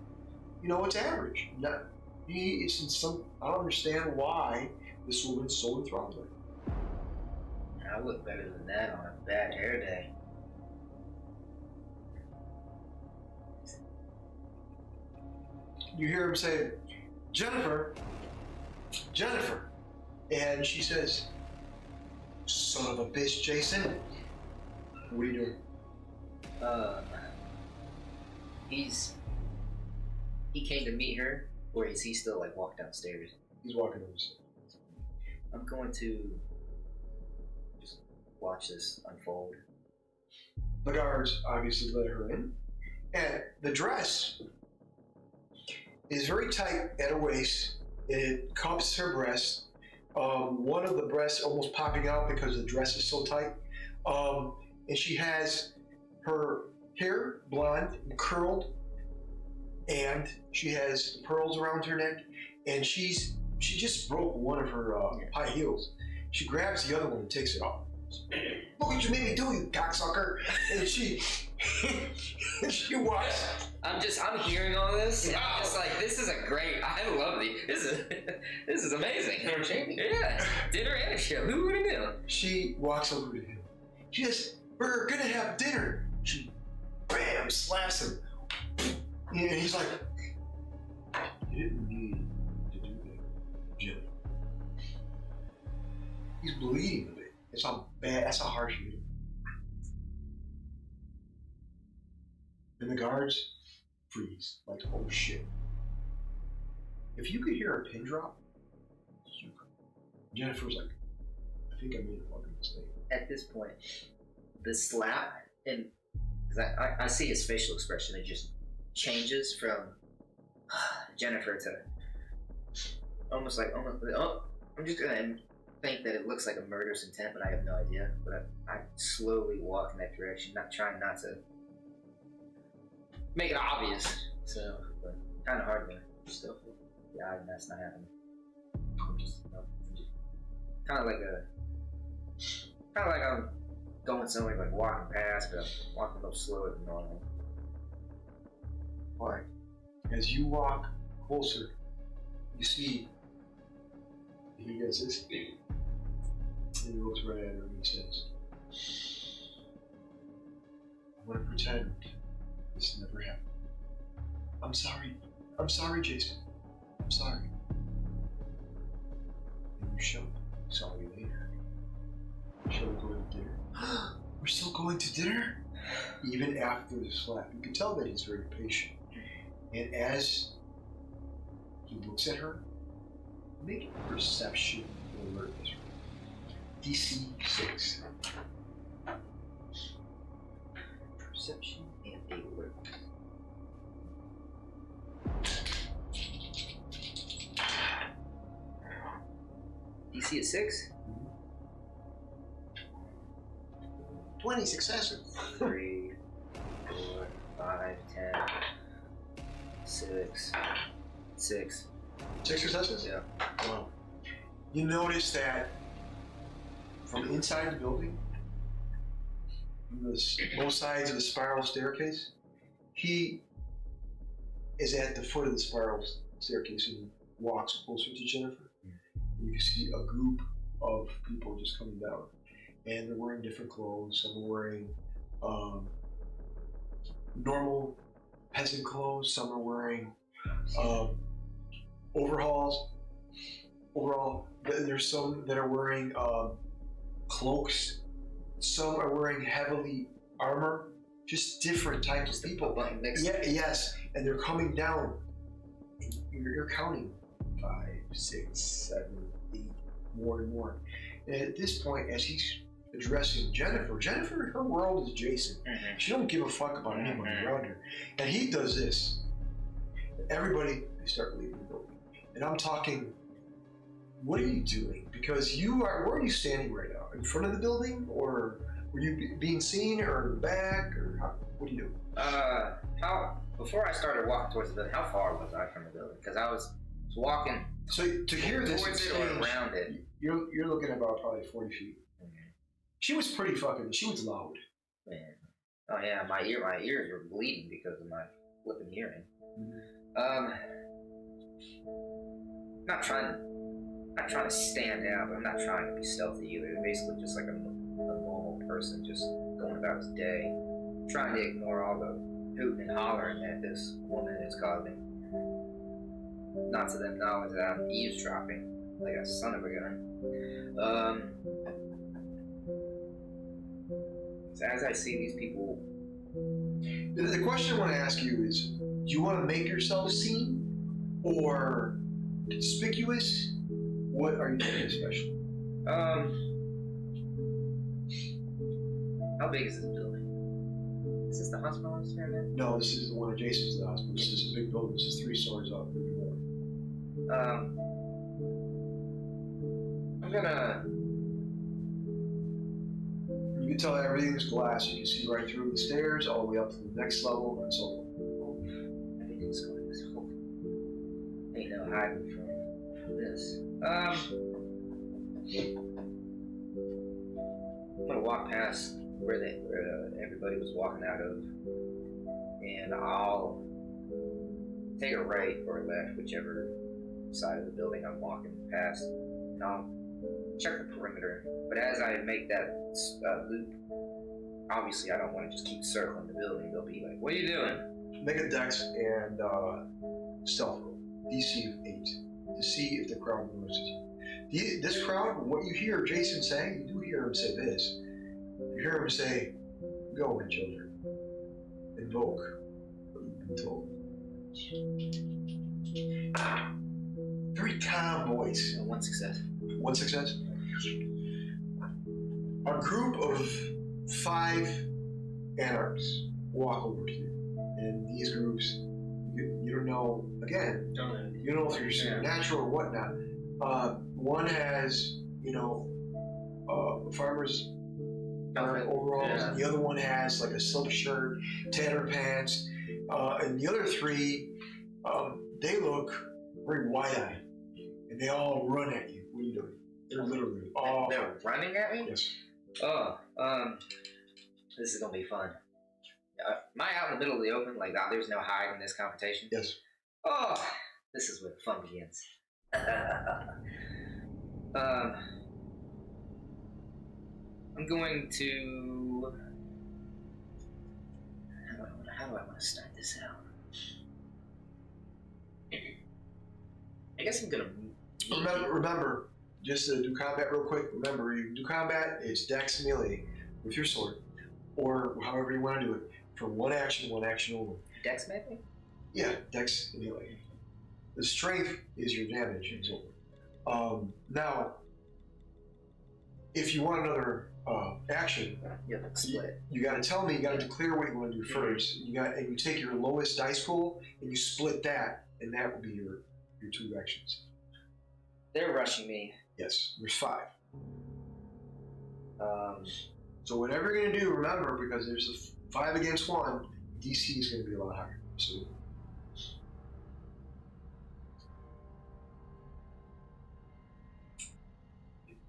it's average. I don't understand why this woman's so enthralled with him. I look better than that on a bad hair day. You hear him say, Jennifer, and she says, son of a bitch, Jason. What are you doing? He came to meet her, or is he still like walk downstairs? He's walking upstairs. I'm going to just watch this unfold. The guards obviously let her in, and the dress is very tight at her waist. It cups her breast. One of the breasts almost popping out because the dress is so tight. And she has her hair blonde and curled, and she has pearls around her neck, and she just broke one of her high heels. She grabs the other one and takes it off. Look what you made me do, you cocksucker! And she walks. I'm hearing all this. And I'm just like, this is I love this is amazing. Entertaining. Yeah, dinner and a show. Who would have known? She walks over to him. She says, we're gonna have dinner. She, bam, slaps him. And he's like, you didn't need to do that, Jim. He's bleeding a bit. That's how harsh he is. And the guards freeze, like, oh shit. If you could hear a pin drop, you could. Jennifer's like, I think I made a fucking mistake. At this point, the slap, and because I see his facial expression, it just changes from Jennifer to almost I'm just gonna think that it looks like a murderous intent, but I have no idea. But I slowly walk in that direction, trying not to make it obvious. So, but kind of hard to still. Yeah, that's not happening. I'm just kind of like I'm going somewhere, like walking past, but I'm walking a little slower than normal. All right. As you walk closer, you see he does this, and he looks right at her and he says, I'm going to pretend this never happened. I'm sorry, Jason. I'm sorry. And you shall be sorry later. Shall we go to dinner? We're still going to dinner? Even after the slap. You can tell that he's very patient. And as he looks at her, make a perception alertness. DC 6. Perception and alert. DC is 6? 20 successes. 3, 4, 5, 10, 6. 6 successes? Yeah. Wow. You notice that from inside the building, from both sides of the spiral staircase, he is at the foot of the spiral staircase and walks closer to Jennifer. You can see a group of people just coming down, and they're wearing different clothes. Some are wearing normal peasant clothes. Some are wearing overall. There's some that are wearing cloaks. Some are wearing heavily armor. Just different types of people. Yeah, yes, and they're coming down. And you're counting 5, 6, 7, 8, more and more. And at this point, as he's addressing Jennifer, her world is Jason. Mm-hmm. She don't give a fuck about anyone around her. And he does this. Everybody, they start leaving the building. And I'm talking, what are you doing? Because where are you standing right now? In front of the building or Were you being seen or in the back or what do you do? Before I started walking towards the building, how far was I from the building? Because I was walking. So to hear this towards it or around it. You're looking at about probably 40 feet. Okay. She was pretty fucking. She was loud. Man. Oh yeah, my ears were bleeding because of my flipping hearing. Not trying to stand out, but I'm not trying to be stealthy either. It's basically just like a normal person just going about his day, trying to ignore all the hooting and hollering that this woman is causing. Not to them knowledge that I'm eavesdropping like a son of a gun. As I see these people, the question I want to ask you is: do you want to make yourself seen or conspicuous? What are you doing special? How big is this building? Is this the hospital I'm staring at? No, this is the one adjacent to the hospital. This is a big building. This is 3 stories up, maybe more. I'm gonna. You can tell everything's glass. You can see right through the stairs, all the way up to the next level, and so forth. Everything's going this whole. Ain't no hiding from this. I'm gonna walk past where everybody was walking out of, and I'll take a right or a left, whichever side of the building I'm walking past, and I'll check the perimeter. But as I make that loop, obviously I don't want to just keep circling the building. They'll be like, "What are you doing?" Make a dex and stealth roll, DC of 8, to see if the crowd notices you. This crowd, what you hear Jason say, you do hear him say this. You hear him say, "Go, my children. Invoke what you've been told." 3 calm voice. One success. 1 success. A group of 5 anarchists walk over to you. And these groups, you don't know, again, you don't know if you're supernatural or whatnot. One has, farmer's overalls. Yeah. The other one has like a silk shirt, tattered pants. And the other 3, they look very wide-eyed. And they all run at you. What are you doing? They're literally all... They're running at me? Yes. Oh, this is gonna be fun. Am I out in the middle of the open? Like, there's no hide in this confrontation? Yes. Oh, this is where the fun begins. I'm going to... How do I want to start this out? I guess I'm gonna... Remember, just to do combat real quick, remember, you do combat, it's dex melee with your sword, or however you want to do it, for one action only. Dex melee? Yeah, dex melee. The strength is your damage and so forth. Now, if you want another action, split. You got to tell me. You got to declare what you want to do first. And you take your lowest dice pool and you split that, and that will be your 2 actions. They're rushing me. Yes, there's 5. So whatever you're gonna do, remember, because there's a 5 against 1, DC is gonna be a lot higher. So.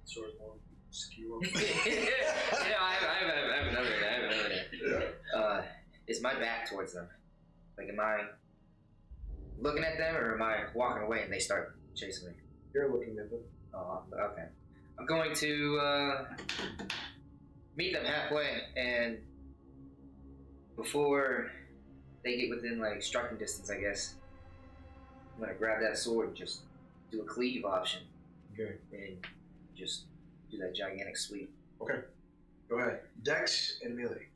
Sort of more skew. I have another idea. Yeah. Is my back towards them? Like, am I looking at them, or am I walking away and they start chasing me? You're looking at them. Oh, okay. I'm going to meet them halfway, and before they get within like striking distance, I guess, I'm gonna grab that sword and just do a cleave option. Okay. And just do that gigantic sweep. Okay. Go ahead. Dex and melee.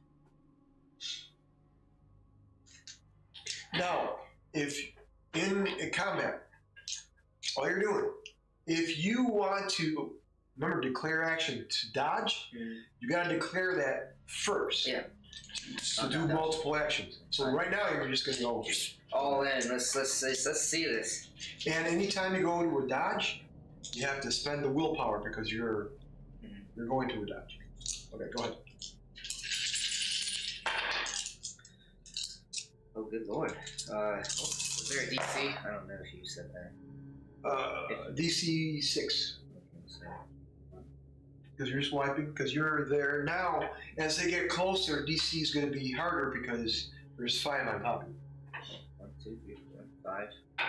Now, if in a combat, all you're doing, if you want to, remember, declare action to dodge, you got to declare that first. Yeah. So do multiple actions. So right now you're just going to go all in. Let's see this. And anytime you go into a dodge, you have to spend the willpower because you're going to a dodge. Okay, go ahead. Oh, good lord. Was there a DC? I don't know if you said that. DC 6. Because you're swiping, because you're there now. As they get closer, DC is going to be harder because there's 5 on top of you. 1, 2, 3, 4, 5,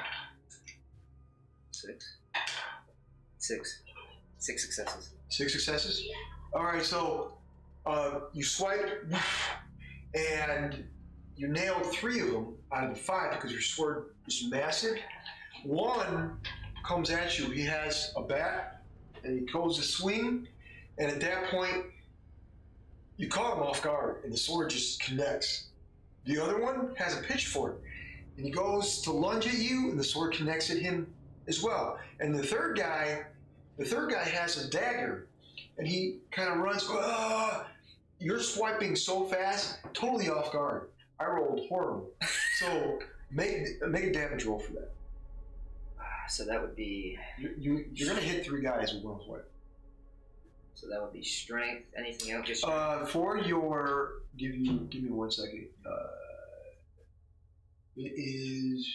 6. 6. 6 successes. 6 successes? Alright, so you swipe, and you nailed 3 of them out of the 5 because your sword is massive. One comes at you. He has a bat, and he goes to swing, and at that point, you caught him off guard, and the sword just connects. The other one has a pitchfork, and he goes to lunge at you, and the sword connects at him as well. And the third guy has a dagger, and he kind of runs. You're swiping so fast, totally off guard. I rolled horrible. So make a damage roll for that. So that would be... You're going to hit 3 guys with 1 swipe. So that would be strength. Anything else? Just for your... Give me 1 second. It is...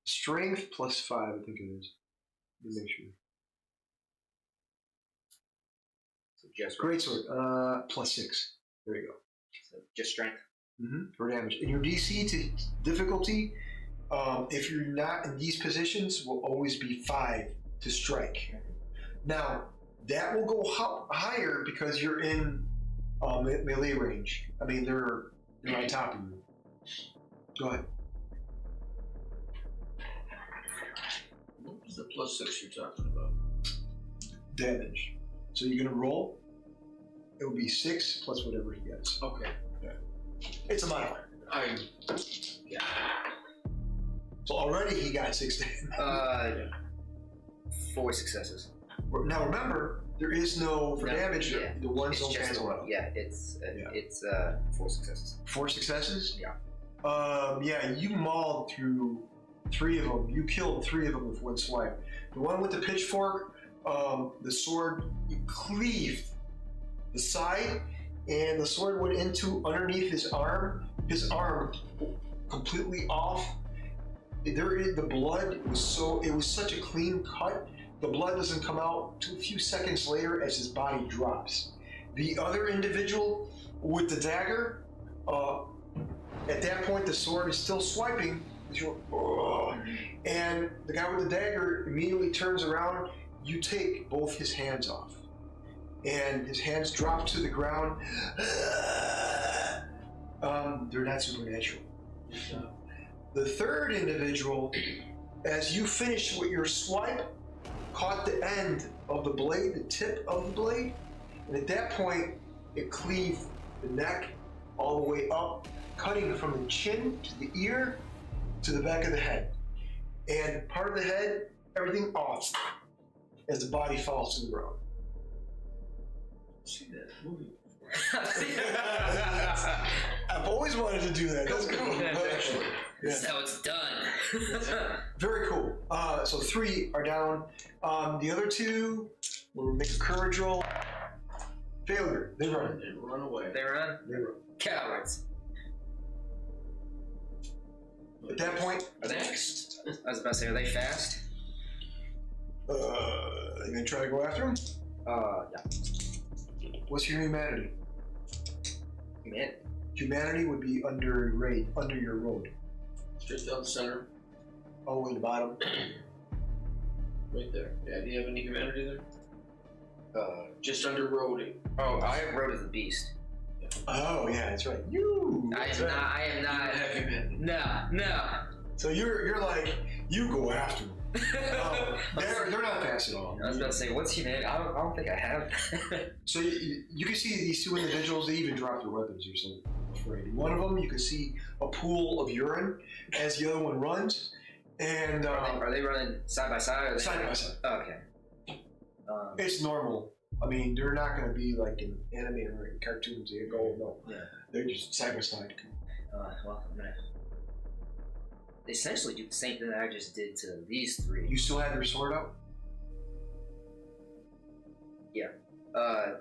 Strength plus 5, I think it is. Let me make sure. So just Greatsword, plus 6. There you go. So just strength. For damage. And your DC to difficulty, if you're not in these positions, will always be 5 to strike. Now, that will go higher because you're in melee range. I mean, they're on top of you. Go ahead. What was the plus 6 you're talking about? Damage. So you're going to roll. It will be 6 plus whatever he gets. Okay. Yeah. It's a modifier. Yeah. So already he got 6 damage. 4 successes. Now remember, there is no damage. Yeah. The ones It's don't just cancel one. out. Yeah, it's 4 successes. 4 successes? Yeah. Yeah, you mauled through 3 of them. You killed 3 of them with 1 swipe. The one with the pitchfork, the sword, you cleaved the side, and the sword went into underneath his arm. His arm completely off. The blood was such a clean cut. The blood doesn't come out till a few seconds later as his body drops. The other individual with the dagger, at that point the sword is still swiping, and the guy with the dagger immediately turns around. You take both his hands off, and his hands drop to the ground. They're not supernatural. The third individual, as you finished with your swipe, caught the end of the blade, the tip of the blade, and at that point, it cleaved the neck all the way up, cutting from the chin to the ear to the back of the head. And part of the head, everything off, as the body falls to the ground. I've seen that movie before. I've always wanted to do that. That's cool. Actually. That's how it's done. Very cool. So 3 are down. The other 2 will make a courage roll. Failure. They run. They run away. They run? They run. Cowards. At that point, Next. I was about to say, are they fast? you gonna try to go after him? Yeah. What's your humanity? Humanity. Humanity would be under your road. Straight down the center. All the way to the bottom. Right there. Yeah, do you have any humanity there? Just under roading. Oh, I have Road of the Beast. Oh yeah, that's right. I am not. You don't have humanity. No. So you're like, you go after them. They're not fast at all. I was about to say, what's humanity? I don't think I have. So you can see these 2 individuals, they even drop their weapons. You're so afraid. One of them, you can see a pool of urine as the other one runs. And Are they running side by side? Or side by side. Oh, okay. It's normal. I mean, they're not going to be like in anime or in cartoons. They go, no. Yeah. They're just side by side. Well, I'm gonna essentially do the same thing that I just did to these 3. You still have your sword out? Yeah.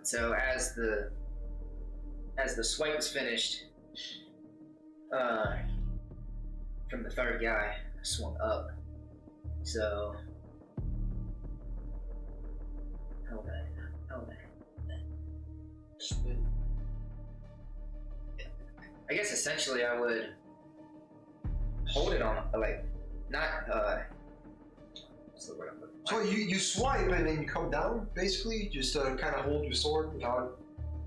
So as the as the swipe was finished, from the third guy, I swung up. So, how would I? I guess essentially I would hold it on, like, not, what's the word I'm looking for? So you swipe and then you come down, basically, just kind of hold your sword without.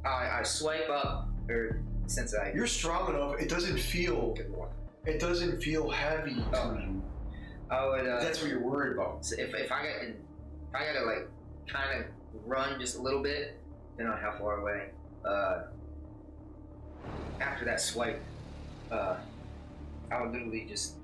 I swipe up, or since You're strong enough. It doesn't feel. It doesn't feel heavy to you. I would. That's what you're worried about. So if I gotta like kind of run just a little bit, depending on how far away. After that swipe, I would literally just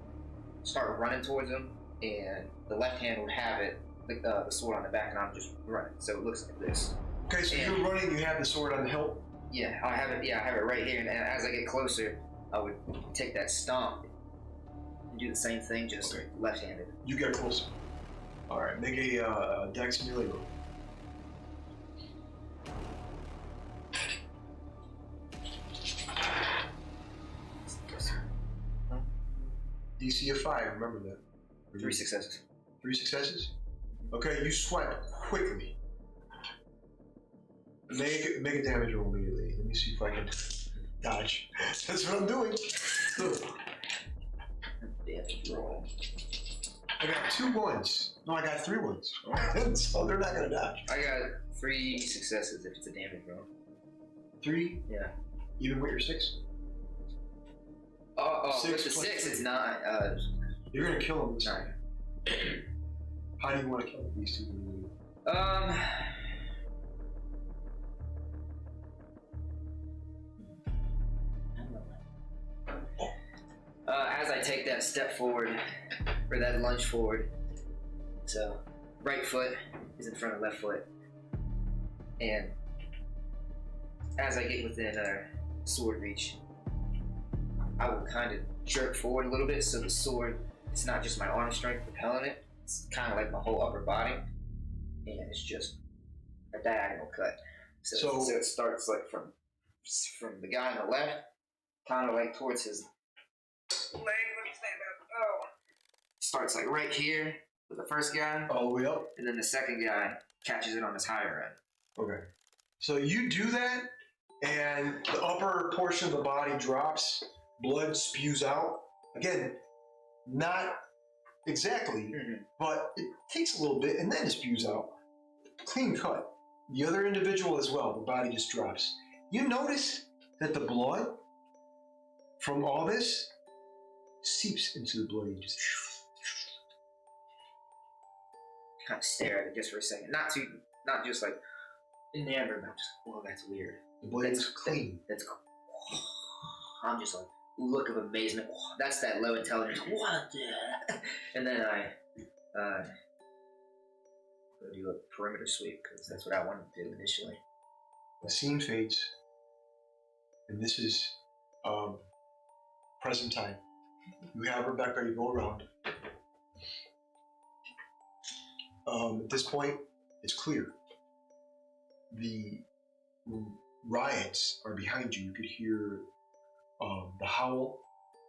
start running towards him, and the left hand would have it, the sword on the back, and I'm just running. So it looks like this. Okay, so you're running. You have the sword on the hilt. Yeah, I have it. Yeah, I have it right here. And as I get closer, I would take that stomp and do the same thing, just left-handed. You get closer. All right, make a dex melee roll. DC of 5. Remember that. 3 successes. 3 successes. Okay, you swipe quickly. Make a damage roll immediately. Let me see if I can dodge. That's what I'm doing. Damage roll. I got 2 1s. No, I got 3 1s. So they're not gonna dodge. I got 3 successes if it's a damage roll. 3? Yeah. Even with your 6? Oh, 6 with the plus 6, 3. it's not. You're gonna kill them this 9. time. How do you want to kill these 2? As I take that step forward, or that lunge forward, so right foot is in front of left foot, and as I get within sword reach, I will kind of jerk forward a little bit, so the sword, it's not just my arm strength propelling it, it's kind of like my whole upper body, and it's just a diagonal cut. So it starts like from the guy on the left, kind of like towards his leg. Let me stand up. Oh. Starts like right here with the first guy. All the way up? And then the second guy catches it on his higher end. Okay. So you do that, and the upper portion of the body drops, blood spews out. Again, not exactly, but it takes a little bit, and then it spews out. Clean cut. The other individual as well, the body just drops. You notice that the blood from all this seeps into the blade. Just kind of stare at it just for a second. Not just like enamored, but just, whoa, that's weird. the blade's clean. That's I'm just like, look of amazement. That's that low intelligence. What the? And then I do a perimeter sweep because that's what I wanted to do initially. The scene fades, and this is present time. You have Rebecca, you go around. At this point, it's clear. The riots are behind you. You could hear the howl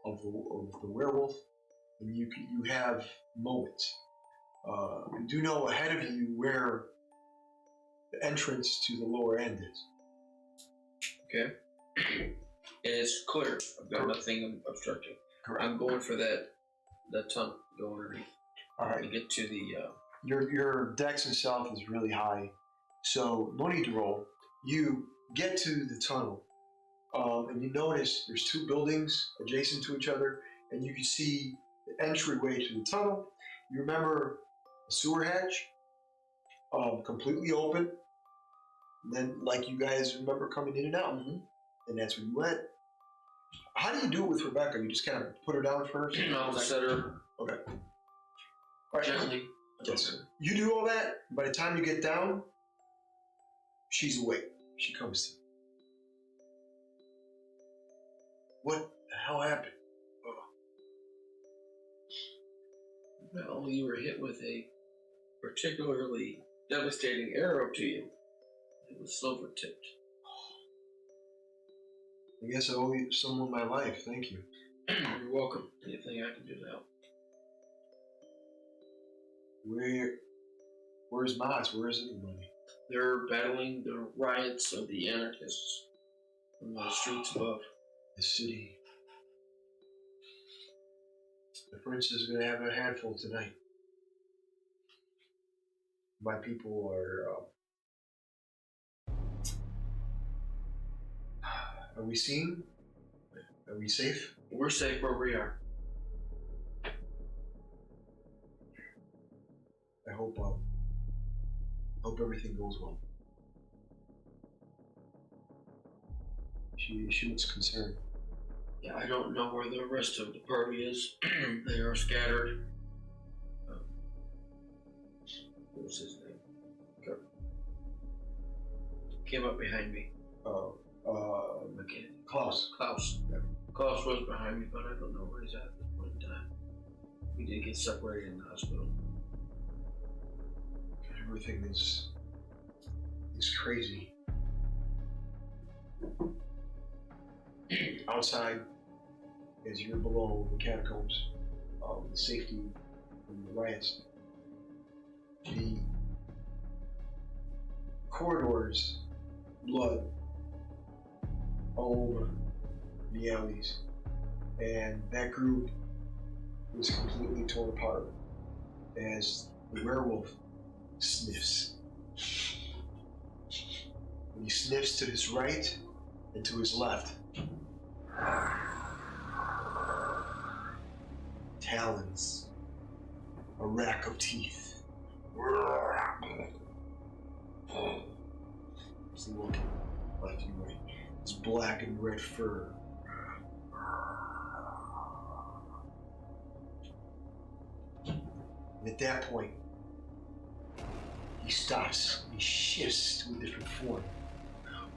of the werewolf, and you have moments. You do know ahead of you where the entrance to the lower end is. Okay. And it's clear. I've got nothing obstructing. Correct. I'm going for that tunnel. Go underneath. All right. To get to the. Your dex itself is really high, so no need to roll. You get to the tunnel, and you notice there's 2 buildings adjacent to each other, and you can see the entryway to the tunnel. You remember the sewer hatch, completely open. And then, like you guys remember coming in and out, and that's where you went. How do you do it with Rebecca? You just kind of put her down first? I'll set her. Okay. All right. Gently. Yes. You do all that. By the time you get down, she's awake. She comes to. What the hell happened? Well, you were hit with a particularly devastating arrow to you. It was silver tipped. I guess I owe someone my life. Thank you. You're welcome. Anything I can do to help. Where's Moz? Where is everybody? They're battling the riots of the anarchists on the streets above. The city. The prince is going to have a handful tonight. My people are we seen? Are we safe? We're safe where we are. I hope everything goes well. She looks concerned. Yeah, I don't know where the rest of the party is. They are scattered. What was his name? Came up behind me. Okay. Klaus. Yeah. Klaus was behind me, but I don't know where he's at this point in time. We did get separated in the hospital. Everything is crazy. Outside, as you're below the catacombs, the safety from the riots, the corridors, blood all over the alleys, and that group was completely torn apart as the werewolf sniffs. When he sniffs to his right and to his left, talons, a rack of teeth. He's looking left and right. His black and red fur. And at that point, he stops. He shifts to a different form.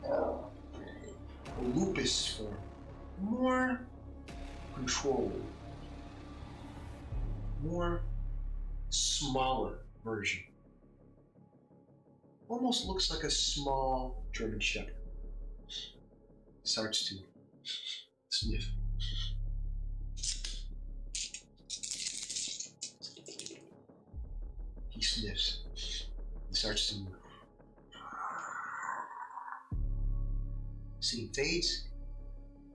A lupus form. More controlled. More smaller version. Almost looks like a small German Shepherd. Starts to sniff. He sniffs. He starts to move. Scene fades.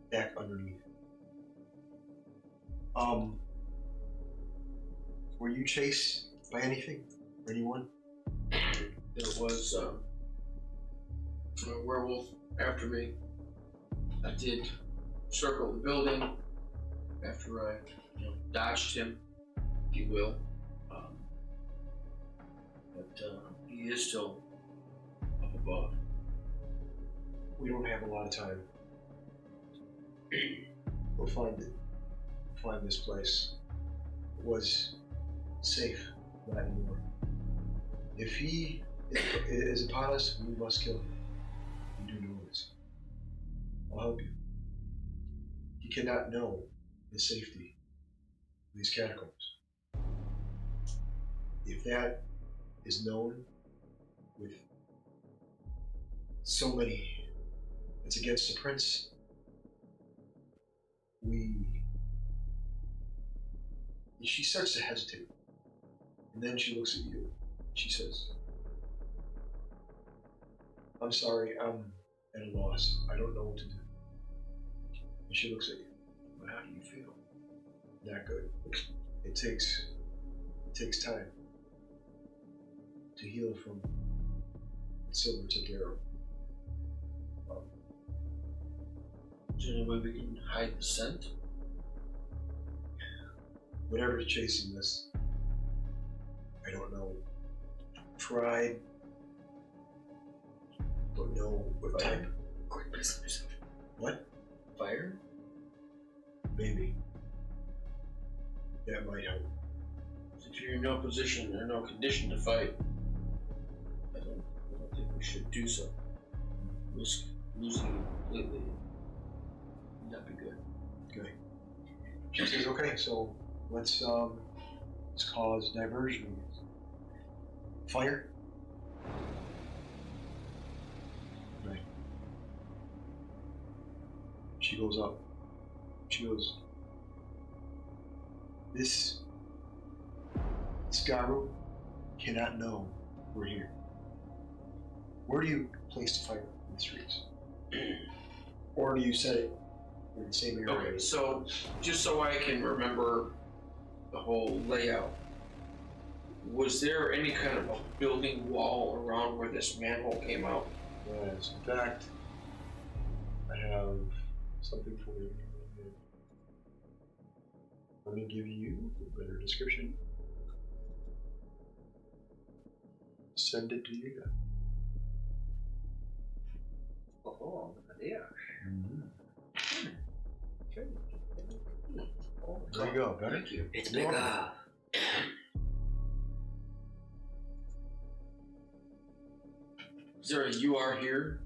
Back underneath. Were you chased by anything? Or anyone? There was a werewolf after me. I did circle the building after I dodged him, if you will. But he is still up above. We don't have a lot of time. We'll find it. We'll find this place. It was safe, not anymore. If he is upon us, we must kill him. You do know this. I'll help you. He cannot know the safety of these catacombs. If that is known with so many, it's against the prince. She starts to hesitate. And then she looks at you. She says, I'm sorry, I'm at a loss. I don't know what to do. And she looks at you. Well, how do you feel? Not good. It takes time to heal from the silver-tipped arrow. Is there any way we can hide the scent? Whatever's chasing us, I don't know. Tried, don't know what type. Quick, listen. What? Fire? Maybe. That might help. If you're in no position or no condition to fight, I don't think we should do so. Risk losing you completely would not be good. Okay. She says, okay, so let's cause diversion. Fire? Right. She goes up. She goes, this Garu cannot know we're here. Where do you place the fire in the streets? Or do you set it in the same area? Okay, so just so I can remember the whole layout, was there any kind of a building wall around where this manhole came out? Yes, in fact, I have something for you. Let me give you a better description. Send it to you guys. Oh, there. There you go, better? Thank you. It's bigger. Is there a "you are here"?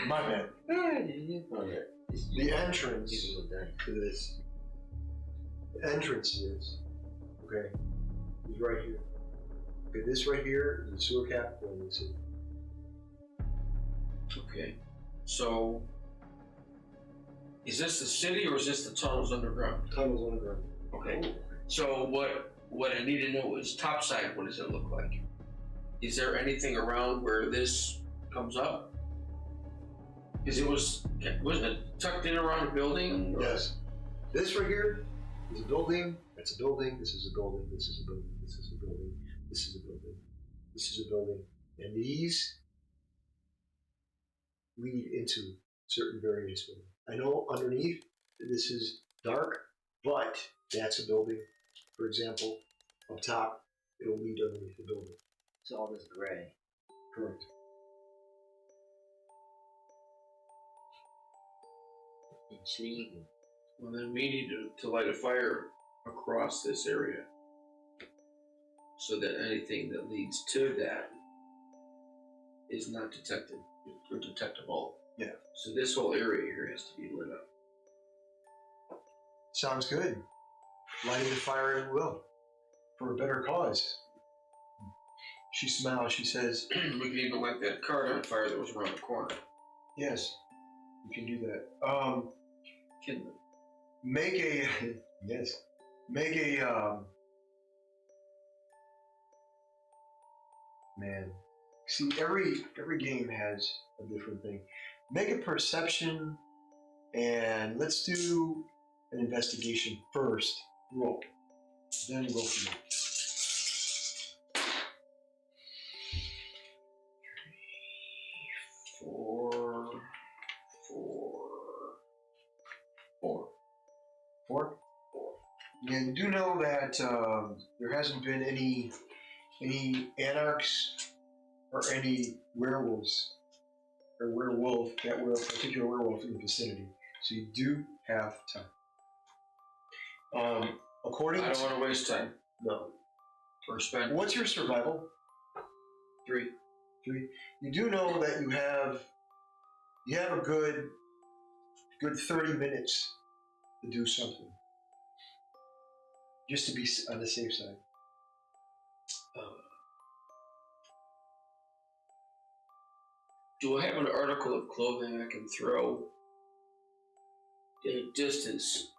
My bad. The entrance to this. The entrance is, okay, is right here. Okay, this right here is the sewer cap going to the city. Okay, so is this the city or is this the tunnels underground? Tunnels underground. Okay, so what I need to know is topside. What does it look like? Is there anything around where this comes up? Because wasn't it tucked in around a building? Or? Yes. This right here is a building. That's a building. This is a building. This is a building. This is a building. This is a building. This is a building. And these lead into certain various buildings. I know underneath this is dark, but that's a building. For example, up top, it'll lead underneath the building. It's all this gray. Correct. Intriguing. Well, then we need to light a fire across this area so that anything that leads to that is not detected or detectable. Yeah. So this whole area here has to be lit up. Sounds good. Lighting the fire at will for a better cause. She smiles. She says, We can even light that card on fire that was around the corner. yes, you can do that. Kindred. Make a yes. Make a man. See, every game has a different thing. Make a perception, and let's do an investigation first. Roll, then roll for me. 4. Yeah, you do know that there hasn't been any anarchs or any werewolves or werewolf, that were a particular werewolf in the vicinity. So you do have time. According I don't want to waste time. No. Or spend. What's your survival? 3. 3. You do know that you have a good 30 minutes to do something, just to be on the safe side. Do I have an article of clothing I can throw at a distance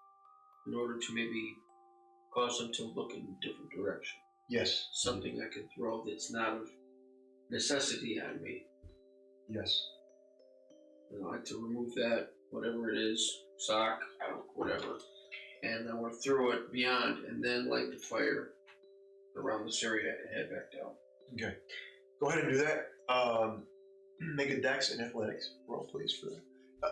in order to maybe cause them to look in a different direction? Yes. Something I can throw that's not of necessity on me. Yes. And I like to remove that, whatever it is, sock, whatever, and I want to throw it beyond and then light the fire around this area and head back down. Okay. Go ahead and do that. Make a dex and athletics roll, please, for that.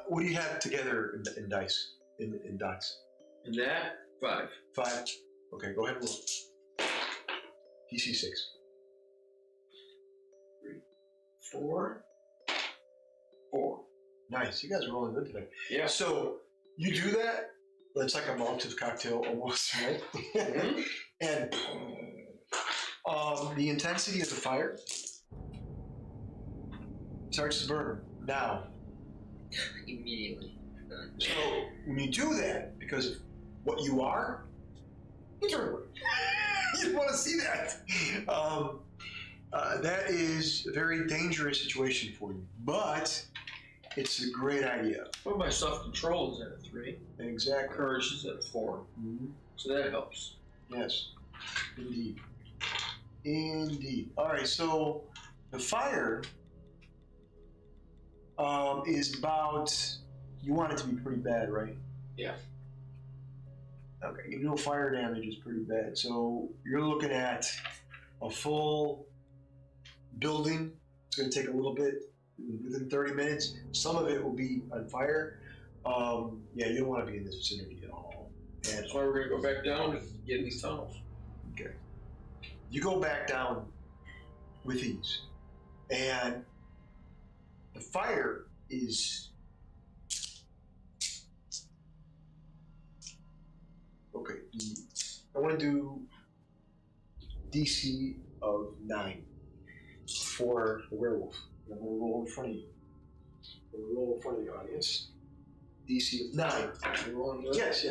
What do you have together in dice? In dice? And that, 5. 5. Okay, go ahead and roll. DC 6. 3, 4, 4. Nice. You guys are rolling good today. Yeah. So you do that. It's like a Molotov cocktail almost, right? Mm-hmm. And the intensity of the fire starts to burn. Now, Immediately. so when you do that, because of what you are, you turn away. You don't want to see that. That is a very dangerous situation for you. But it's a great idea. Well, my self-control is at a 3. Exactly. Courage is at a 4. Mm-hmm. So that helps. Yes, indeed. Indeed. All right, so the fire is about, you want it to be pretty bad, right? Yeah. Okay, you know fire damage is pretty bad. So you're looking at a full building. It's going to take a little bit, within 30 minutes. Some of it will be on fire. Yeah, you don't want to be in this vicinity at all. And That's why we're going to go back down and get in these tunnels. okay. You go back down with ease. And the fire is... Okay, I want to do DC of 9 for the werewolf. I'm going to roll in front of you. I'm going to roll in front of the audience. DC of 9. You're rolling good? Yes.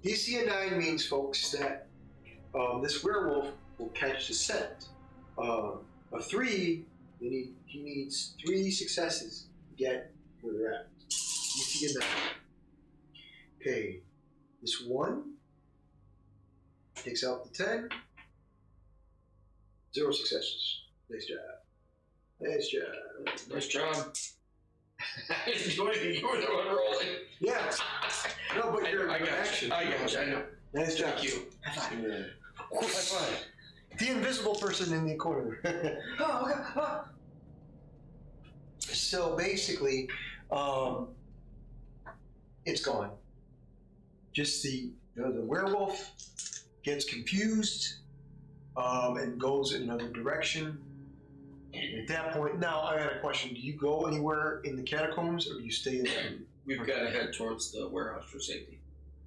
DC of 9 means, folks, that this werewolf will catch the scent. A 3, he needs 3 successes to get where they're at. DC of 9. Okay, this 1 takes out the 10. 0 successes. Nice job. Nice job. I didn't do anything. You were the one rolling. Yeah. No, but you're I got action. I know. Nice job. Thank you. Yeah. High five. The invisible person in the corner. Oh, okay. Oh. So basically, it's gone. Just the werewolf gets confused and goes in another direction. And at that point, now I got a question. Do you go anywhere in the catacombs, or do you stay in We've got to head towards the warehouse for safety.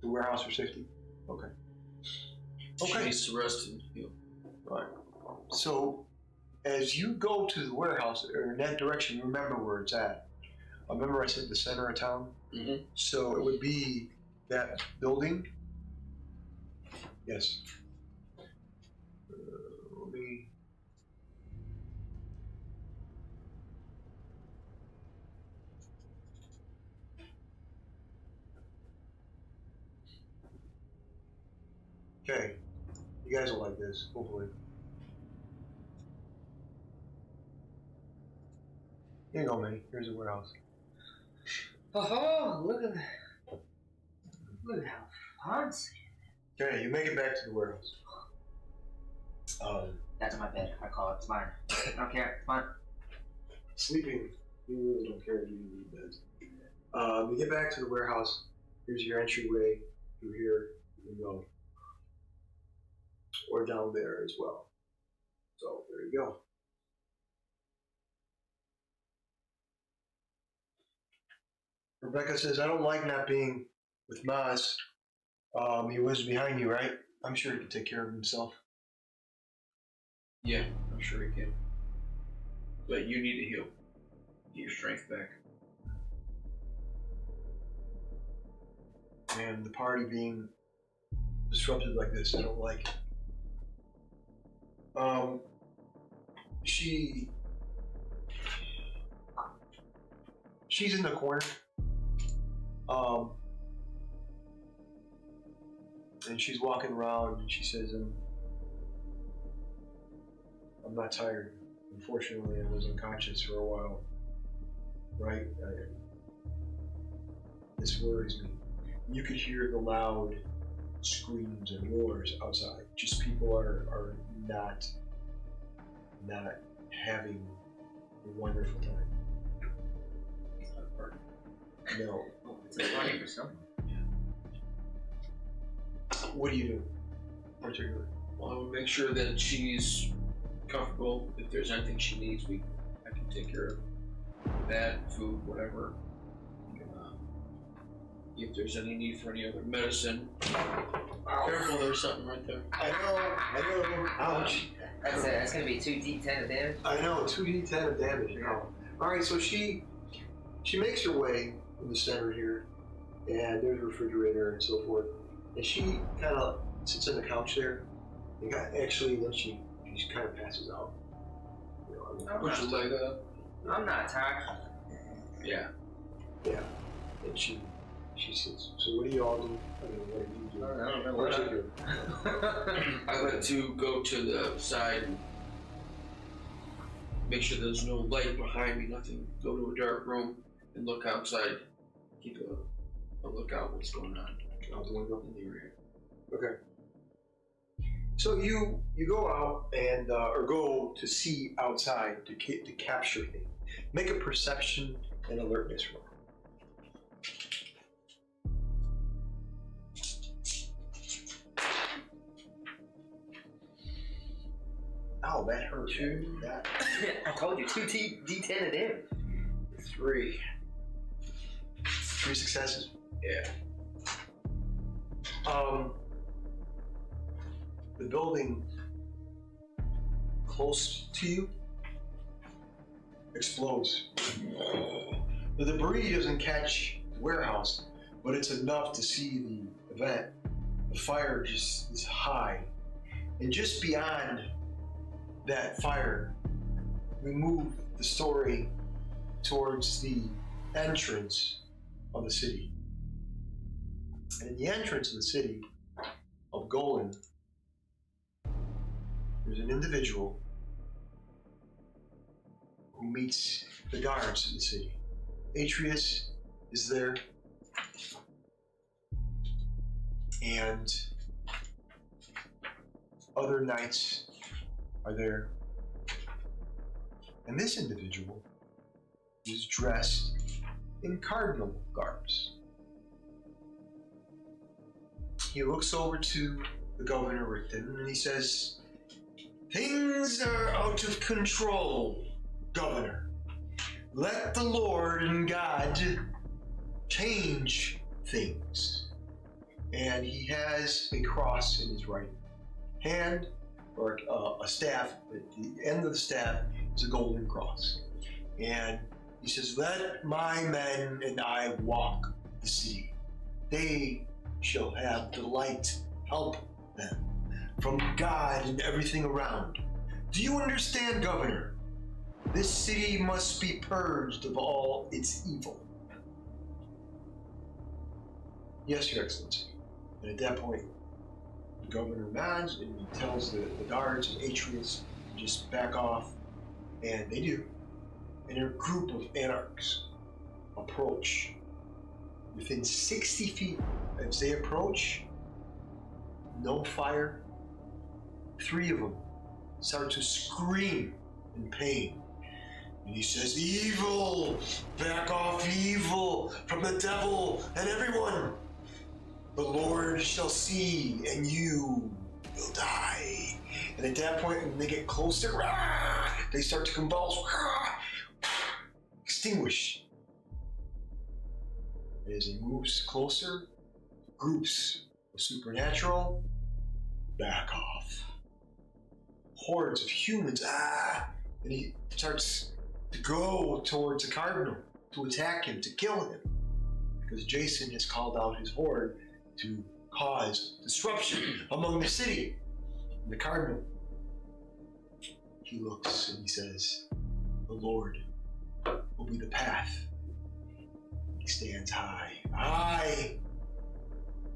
the warehouse for safety? Okay. She needs to rest and heal. Right. So, as you go to the warehouse, or in that direction, remember where it's at. Remember I said the center of town? Mm-hmm. So it would be that building. Yes. Let me... Okay. You guys will like this, hopefully. Here you go, Minnie. Here's the warehouse. Oh, look at how fancy. Okay, you make it back to the warehouse. That's my bed. I call it. It's mine. I don't care. It's mine. Sleeping, you really don't care if you need beds. You get back to the warehouse. Here's your entryway. Through here, you can go. Or down there as well. So there you go. Rebecca says, I don't like not being with Maz. He was behind you, right? I'm sure he can take care of himself. Yeah, I'm sure he can. But you need to heal. Get your strength back. And the party being disrupted like this, I don't like it. She's in the corner. And she's walking around and she says, I'm not tired. Unfortunately, I was unconscious for a while. Right? This worries me. You could hear the loud screams and roars outside. Just people are not having a wonderful time. It's not a party. No. Oh, it's a party for someone. What do you do, particularly? Well, I would make sure that she's comfortable. If there's anything she needs, I can take care of that, food, whatever. If there's any need for any other medicine. Careful, there's something right there. I know. Ouch. That's gonna be 2d10 of damage. I know, 2d10 of damage. Yeah. All right, so she makes her way in the center here, and there's a refrigerator and so forth. And she kind of sits on the couch there. And actually, then she kind of passes out. Push your leg up. I'm not tired. Yeah. Yeah. And she says, so what do you all do? I mean, what do you do? I don't know What what you do? I like to go to the side and make sure there's no light behind me, nothing. Go to a dark room and look outside. Keep a lookout what's going on Out the window? in the area. Okay. So you go out and or go to see outside to capture things. Make a perception and alertness roll. Oh, that hurt. 2. That I told you, 2 D10 it in. 3. 3 successes. Yeah. The building close to you explodes. The debris doesn't catch the warehouse, but it's enough to see the event. The fire just is high. And just beyond that fire, we move the story towards the entrance of the city. And in the entrance of the city of Golan, there's an individual who meets the guards of the city. Atreus is there, and other knights are there. And this individual is dressed in Cardinal garbs. He looks over to the governor Rickton and he says, "Things are out of control, Governor. Let the Lord and God change things." And he has a cross in his right hand, or a staff. At the end of the staff is a golden cross. And he says, "Let my men and I walk the city. They shall have delight. Help them from God and everything around. Do you understand, Governor? This city must be purged of all its evil." "Yes, Your Excellency." And at that point, the governor nods and he tells the guards and Atreus to just back off, and they do. And a group of anarchs approach within 60 feet. As they approach, no fire, 3 of them start to scream in pain. And he says, "Evil! Back off, evil from the devil and everyone! The Lord shall see, and you will die." And at that point, when they get closer, they start to convulse, extinguish. And as he moves closer, groups of supernatural back off. Hordes of humans, and he starts to go towards the Cardinal to attack him, to kill him, because Jason has called out his horde to cause disruption among the city. And the Cardinal, he looks and he says, "The Lord will be the path." He stands high. "I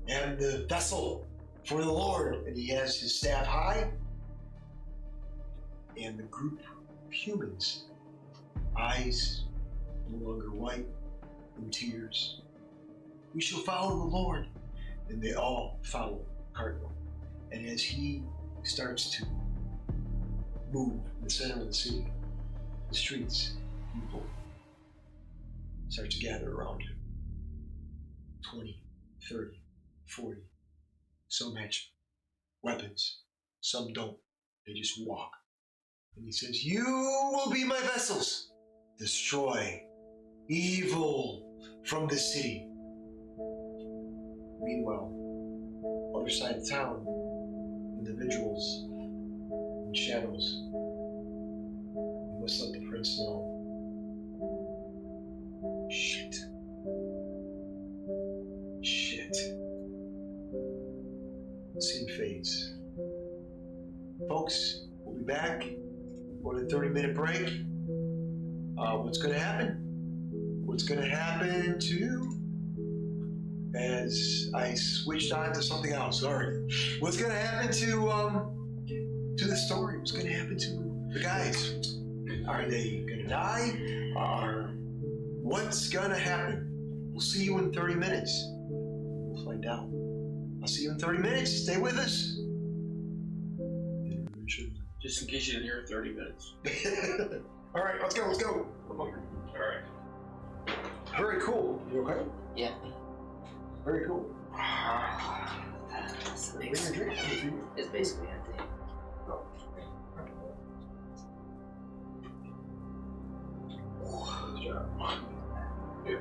am the vessel for the Lord." And he has his staff high. And the group of humans, eyes no longer white, in tears, "We shall follow the Lord." And they all follow Cardinal. And as he starts to move in the center of the city, the streets, people start to gather around him. 20, 30, 40. Some have weapons, some don't. They just walk. And he says, "You will be my vessels. Destroy evil from the city." Meanwhile, other side of town, individuals in shadows. You must let the prince know. Shit. The scene fades. Folks, we'll be back. We're on a 30-minute break. What's going to happen? what's going to happen to, as I switched on to something else, sorry. What's going to happen to the story? What's going to happen to the guys? Are they going to die? What's going to happen? We'll see you in 30 minutes. We'll find out. I'll see you in 30 minutes. Stay with us. Just in case you didn't hear 30 minutes. All right, let's go. All right. Very cool. You okay? Yeah. Very cool. It's Bring your drink. it's basically empty. Oh. Good job. Yeah.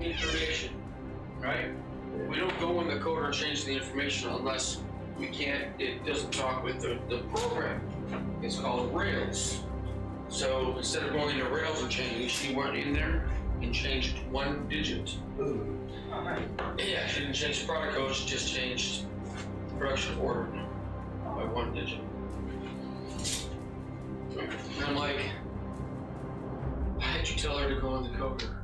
information, right? We don't go in the code and change the information unless we can't, it doesn't talk with the program. It's called Rails. So instead of going into Rails and changing, she went in there and changed one digit. Ooh. Oh, right. Yeah, she didn't change the product code, she just changed the production order by one digit. And I'm like, why did you tell her to go in the coder?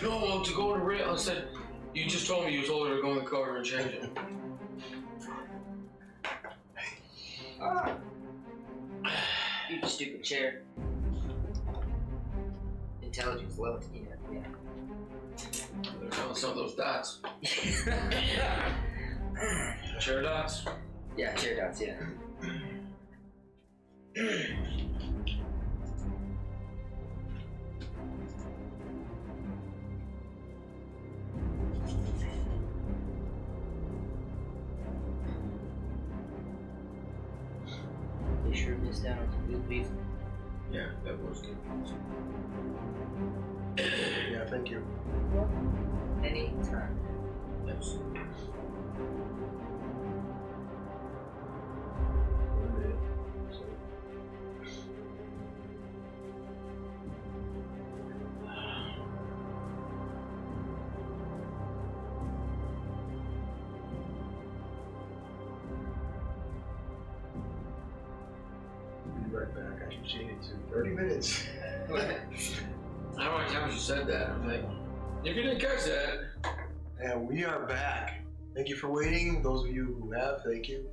No, to go in Rails. I said, you just told me you told her to go in the coder and change it. You stupid chair. Intelligence level. Yeah. They're telling some of those dots. Chair dots? Yeah, chair dots, yeah. They sure missed out on some good beef. Yeah, that was good. Yeah, thank you. Anytime. Yes. Be right back. I should change it to 30 minutes. How many times you said that? I'm like, if you didn't catch that. And we are back. Thank you for waiting. Those of you who have, thank you.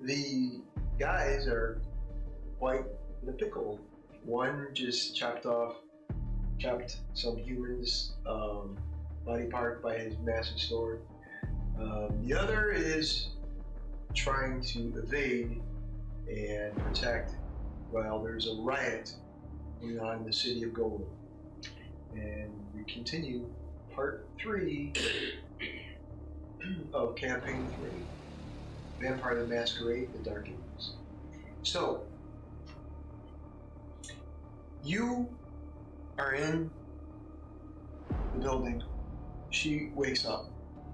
The guys are quite in a pickle. One just chopped some humans' body part by his massive sword. The other is trying to evade and protect while there's a riot going on in the city of Golem. And we continue part 3 of campaign 3, Vampire the Masquerade, The Dark Ages. So, you are in the building. She wakes up.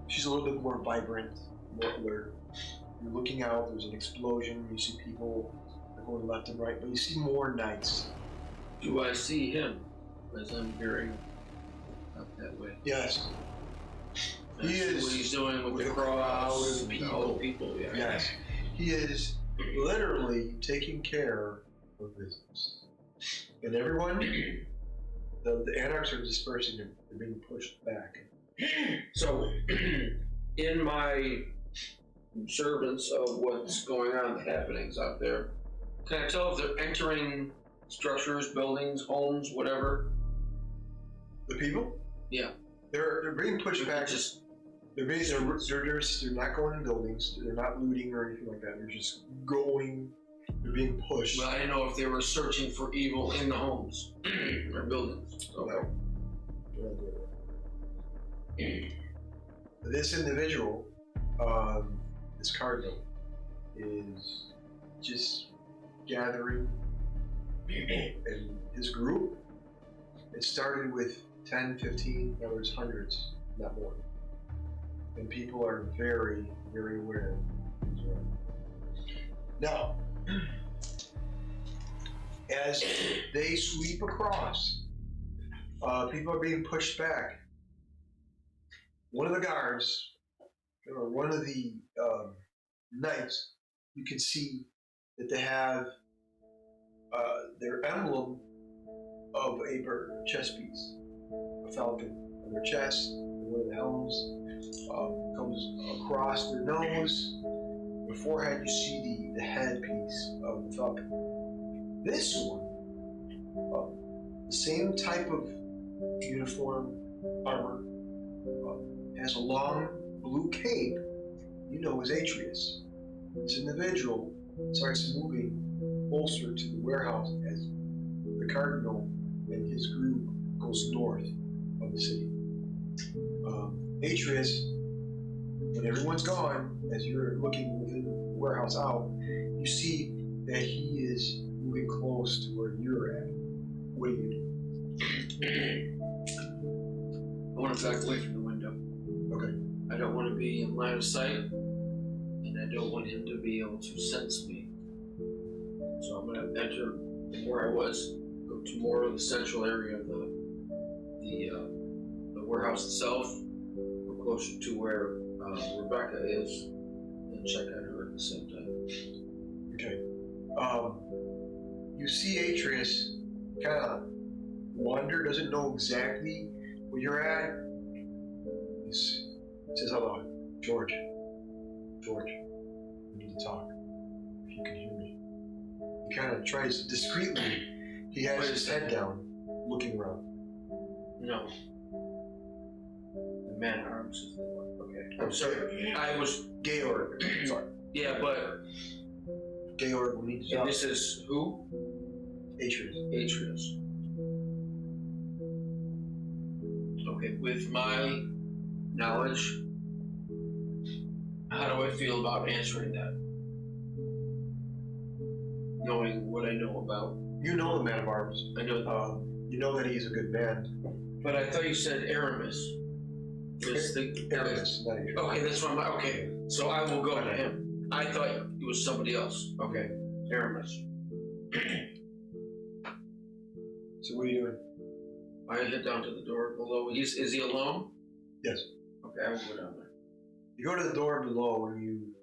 She's a little bit more vibrant, more alert. You're looking out, there's an explosion, you see people going left and right, but you see more knights. Do I see him as I'm hearing up that way? Yes. I He see is what he's doing with the crowds and all the people. Yeah. Yes. He is literally taking care of business. And everyone, the anarchs are dispersing, they're being pushed back. So, in my observance of what's going on, the happenings out there, can I tell if they're entering structures, buildings, homes, whatever? The people? Yeah. They're being pushed back. Just They're not going in buildings. They're not looting or anything like that. They're just going. They're being pushed. Well, I didn't know if they were searching for evil in the homes or buildings. Okay. This individual, this Cardinal, is just gathering people. And his group, it started with 10, 15, now there's hundreds, not more. And people are very, very aware of who's around. Now, as they sweep across, people are being pushed back. One of the guards, or one of the knights, you can see that they have their emblem of a bird, a chess piece, a falcon on their chest, and one of the helms comes across their nose. The forehead, you see the headpiece of the falcon. This one, the same type of uniform, armor, has a long blue cape, you know, is Atreus. This individual starts moving closer to the warehouse as the Cardinal and his group goes north of the city. Atreus, when everyone's gone, as you're looking within the warehouse out, you see that he is moving close to where you're at. What do you do? to back away from the window. Okay. I don't want to be in line of sight, and I don't want him to be able to sense me. So I'm going to enter from where I was, go to more of the central area of the warehouse itself, or closer to where Rebecca is, and check on her at the same time. Okay. You see Atreus kind of wander, doesn't know exactly where you're at. He says out loud, George, we need to talk, if you can hear me. He kind of tries discreetly, he has his head down, looking around. No. The man at arms is the one. Okay. I'm sorry. I was... Georg. Sorry. Yeah, but... Georg, we need to And talk. this is who? Atreus. Atreus. Okay, with my knowledge, how do I feel about answering that? Knowing what I know about. You know the man of arms. I know. You know that he's a good man. But I thought you said Aramis. Aramis, not Atreus. Okay, that's what I'm. Okay, so I will go to him. I thought it was somebody else. Okay, Aramis. So what are you doing? I head down to the door below. Is he alone? Yes. Okay, I will go down there. You go to the door below and you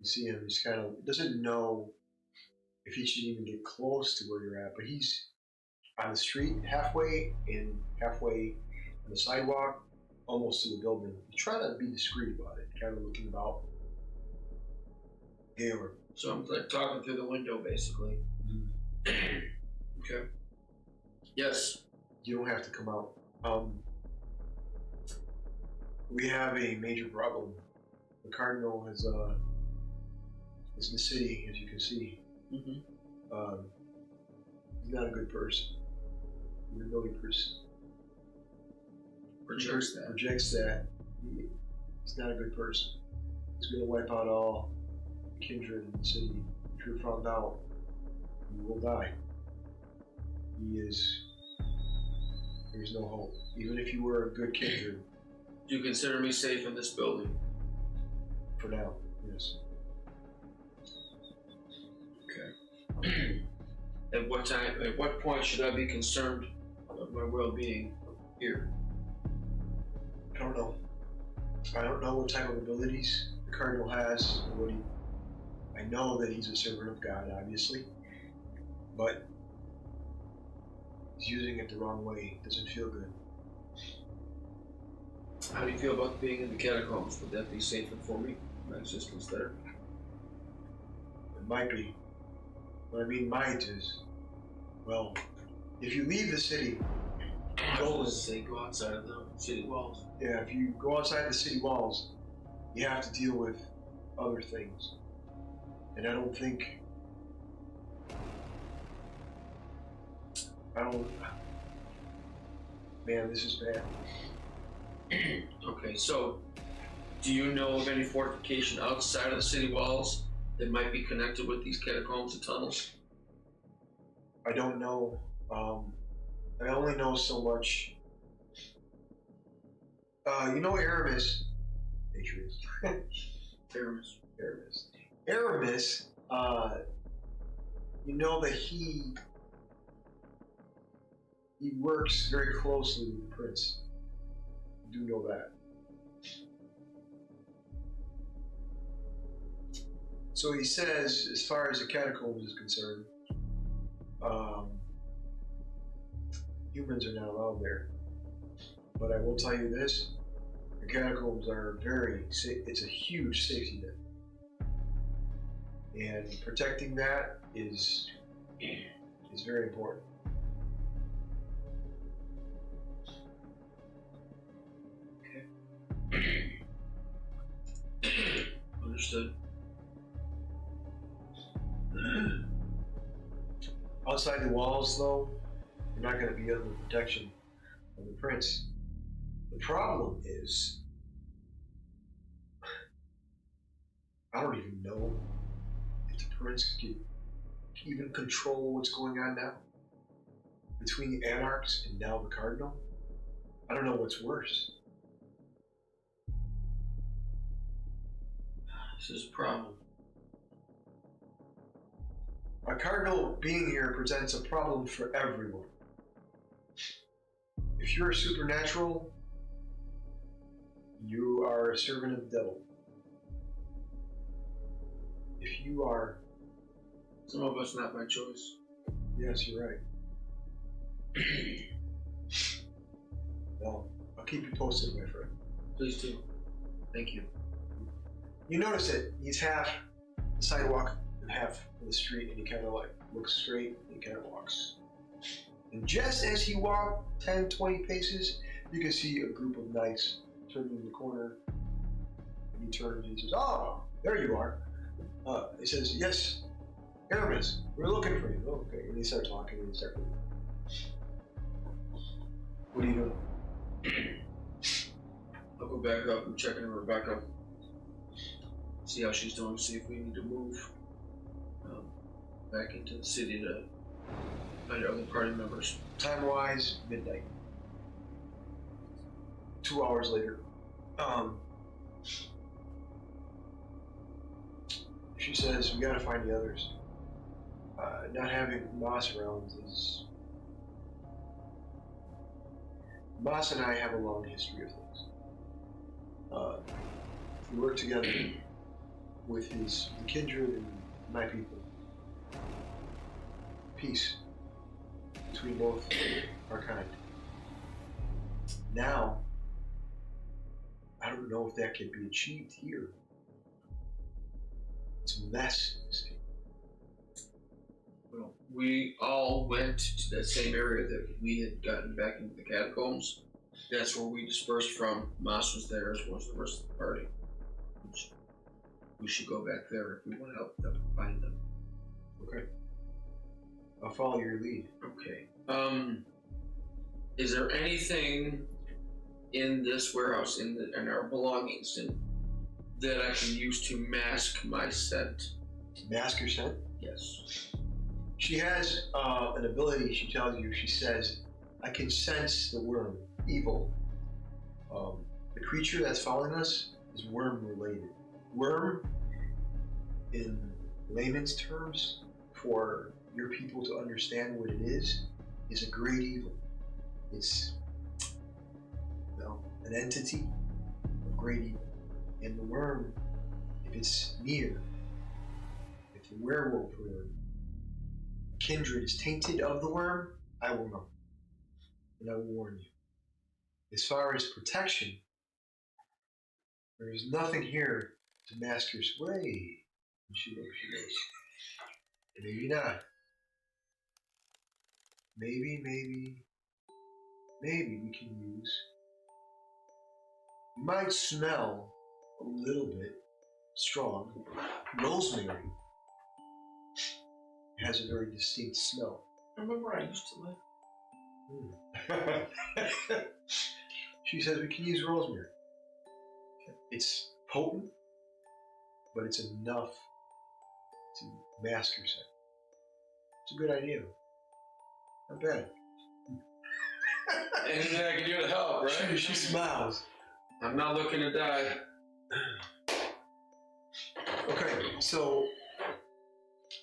see him. He's kind of doesn't know if he should even get close to where you're at, but he's on the street halfway on the sidewalk, almost to the building. He's trying to be discreet about it, kind of looking about. Georg. So I'm like talking through the window, basically. Okay. Yes. You don't have to come out. We have a major problem. The Cardinal is in the city, as you can see. Mm-hmm. He's not a good person. He's a really person. Projects that. Projects that. He's not a good person. He's going to wipe out all the Kindred in the city. If you're found out, you will die. There's no hope. Even if you were a good Kindred. Do you consider me safe in this building? For now, yes. Okay. At what point should I be concerned of my well-being here? I don't know. I don't know what type of abilities the Cardinal has. I know that he's a servant of God, obviously, but he's using it the wrong way. It doesn't feel good. How do you feel about being in the catacombs? Would that be safer for me? My existence there? It might be. What I mean might is, well, if you leave the city, I was to say go outside of the city walls. Yeah, if you go outside the city walls, you have to deal with other things. And I don't, man, this is bad. Okay, so do you know of any fortification outside of the city walls that might be connected with these catacombs and tunnels? I don't know. I only know so much. You know Aramis. Atreus. Aramis. You know that he works very closely with the prince. You do know that. So he says, as far as the catacombs is concerned, humans are not allowed there. But I will tell you this, the catacombs are it's a huge safety net. And protecting that is very important. Understood. Outside the walls, though, you're not going to be under the protection of the prince. The problem is, I don't even know if the prince can even control what's going on now between the anarchs and now the Cardinal. I don't know what's worse. This is a problem. A Cardinal being here presents a problem for everyone. If you're a supernatural, you are a servant of the devil. If you are... Some of us, not by choice. Yes, you're right. Well, I'll keep you posted, my friend. Please do. Thank you. You notice that he's half the sidewalk and half of the street, and he kind of like looks straight and he kind of walks. And just as he walked 10, 20 paces, you can see a group of knights turning the corner. And he turns and he says, "Oh, there you are." He says, "Yes, Aramis, we're looking for you." "Oh, okay." And they start talking and they start moving. What are you doing? I'll go back up and check on Rebecca. See how she's doing, see if we need to move back into the city to find other party members. Time-wise, midnight. 2 hours later. She says, "We gotta find the others. Not having Moss around is... Moss and I have a long history of things. We work together with the Kindred and my people. Peace between both our kind. Now, I don't know if that can be achieved here. It's a mess in this city." Well, we all went to that same area that we had gotten back into the catacombs. That's where we dispersed from. Moss was there, as was the rest of the party. We should go back there if we want to help them find them. Okay. I'll follow your lead. Okay. Is there anything in this warehouse, in our belongings, that I can use to mask my scent? Mask your scent? Yes. She has an ability, she tells you, she says, "I can sense the worm, evil. The creature that's following us is worm related." Worm, in layman's terms, for your people to understand what it is a great evil. It's, an entity of great evil. And the worm, if it's near, if the werewolf or Kindred is tainted of the worm, I will know. And I will warn you. As far as protection, there is nothing here to mask your sway. And she goes, "Maybe not. Maybe we can use... You might smell a little bit strong. Rosemary has a very distinct smell." Remember where I used to live? She says we can use rosemary. It's potent, but it's enough to mask your scent. It's a good idea. Not bad. Anything I can do to help, right? She smiles. I'm not looking to die. Okay, so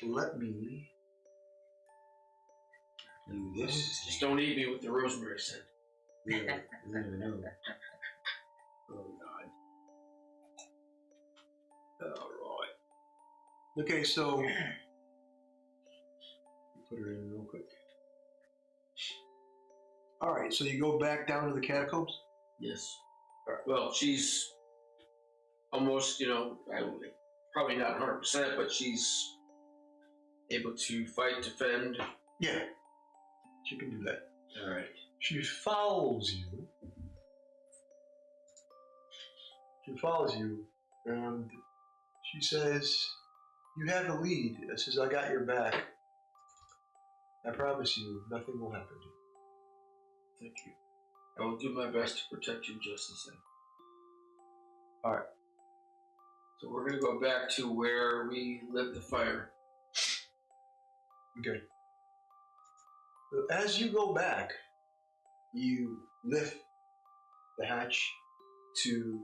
let me do this. Just don't eat me with the rosemary scent. Yeah, no. Oh God. All right. Okay, so put her in real quick. All right, so you go back down to the catacombs? Yes. Well, she's almost, probably not 100%, but she's able to fight, defend. Yeah, she can do that. All right. She follows you. And she says, "You have the lead." It says, "I got your back. I promise you, nothing will happen to you." Thank you. I will do my best to protect you just the same. All right. So we're going to go back to where we lit the fire. Okay. So as you go back, you lift the hatch to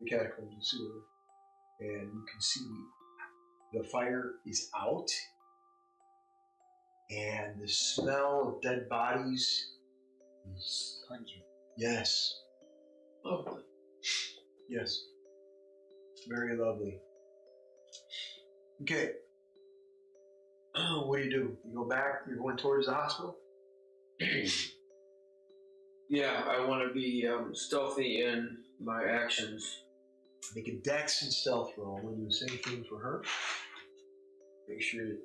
the catacombs and sewer, and you can see the fire is out, and the smell of dead bodies is Pungent. yes, Lovely. yes, very lovely. Okay, what do? You go back. You're going towards the hospital. Yeah, I want to be stealthy in my actions. Make a dex and stealth roll. We'll do the same thing for her. Make sure that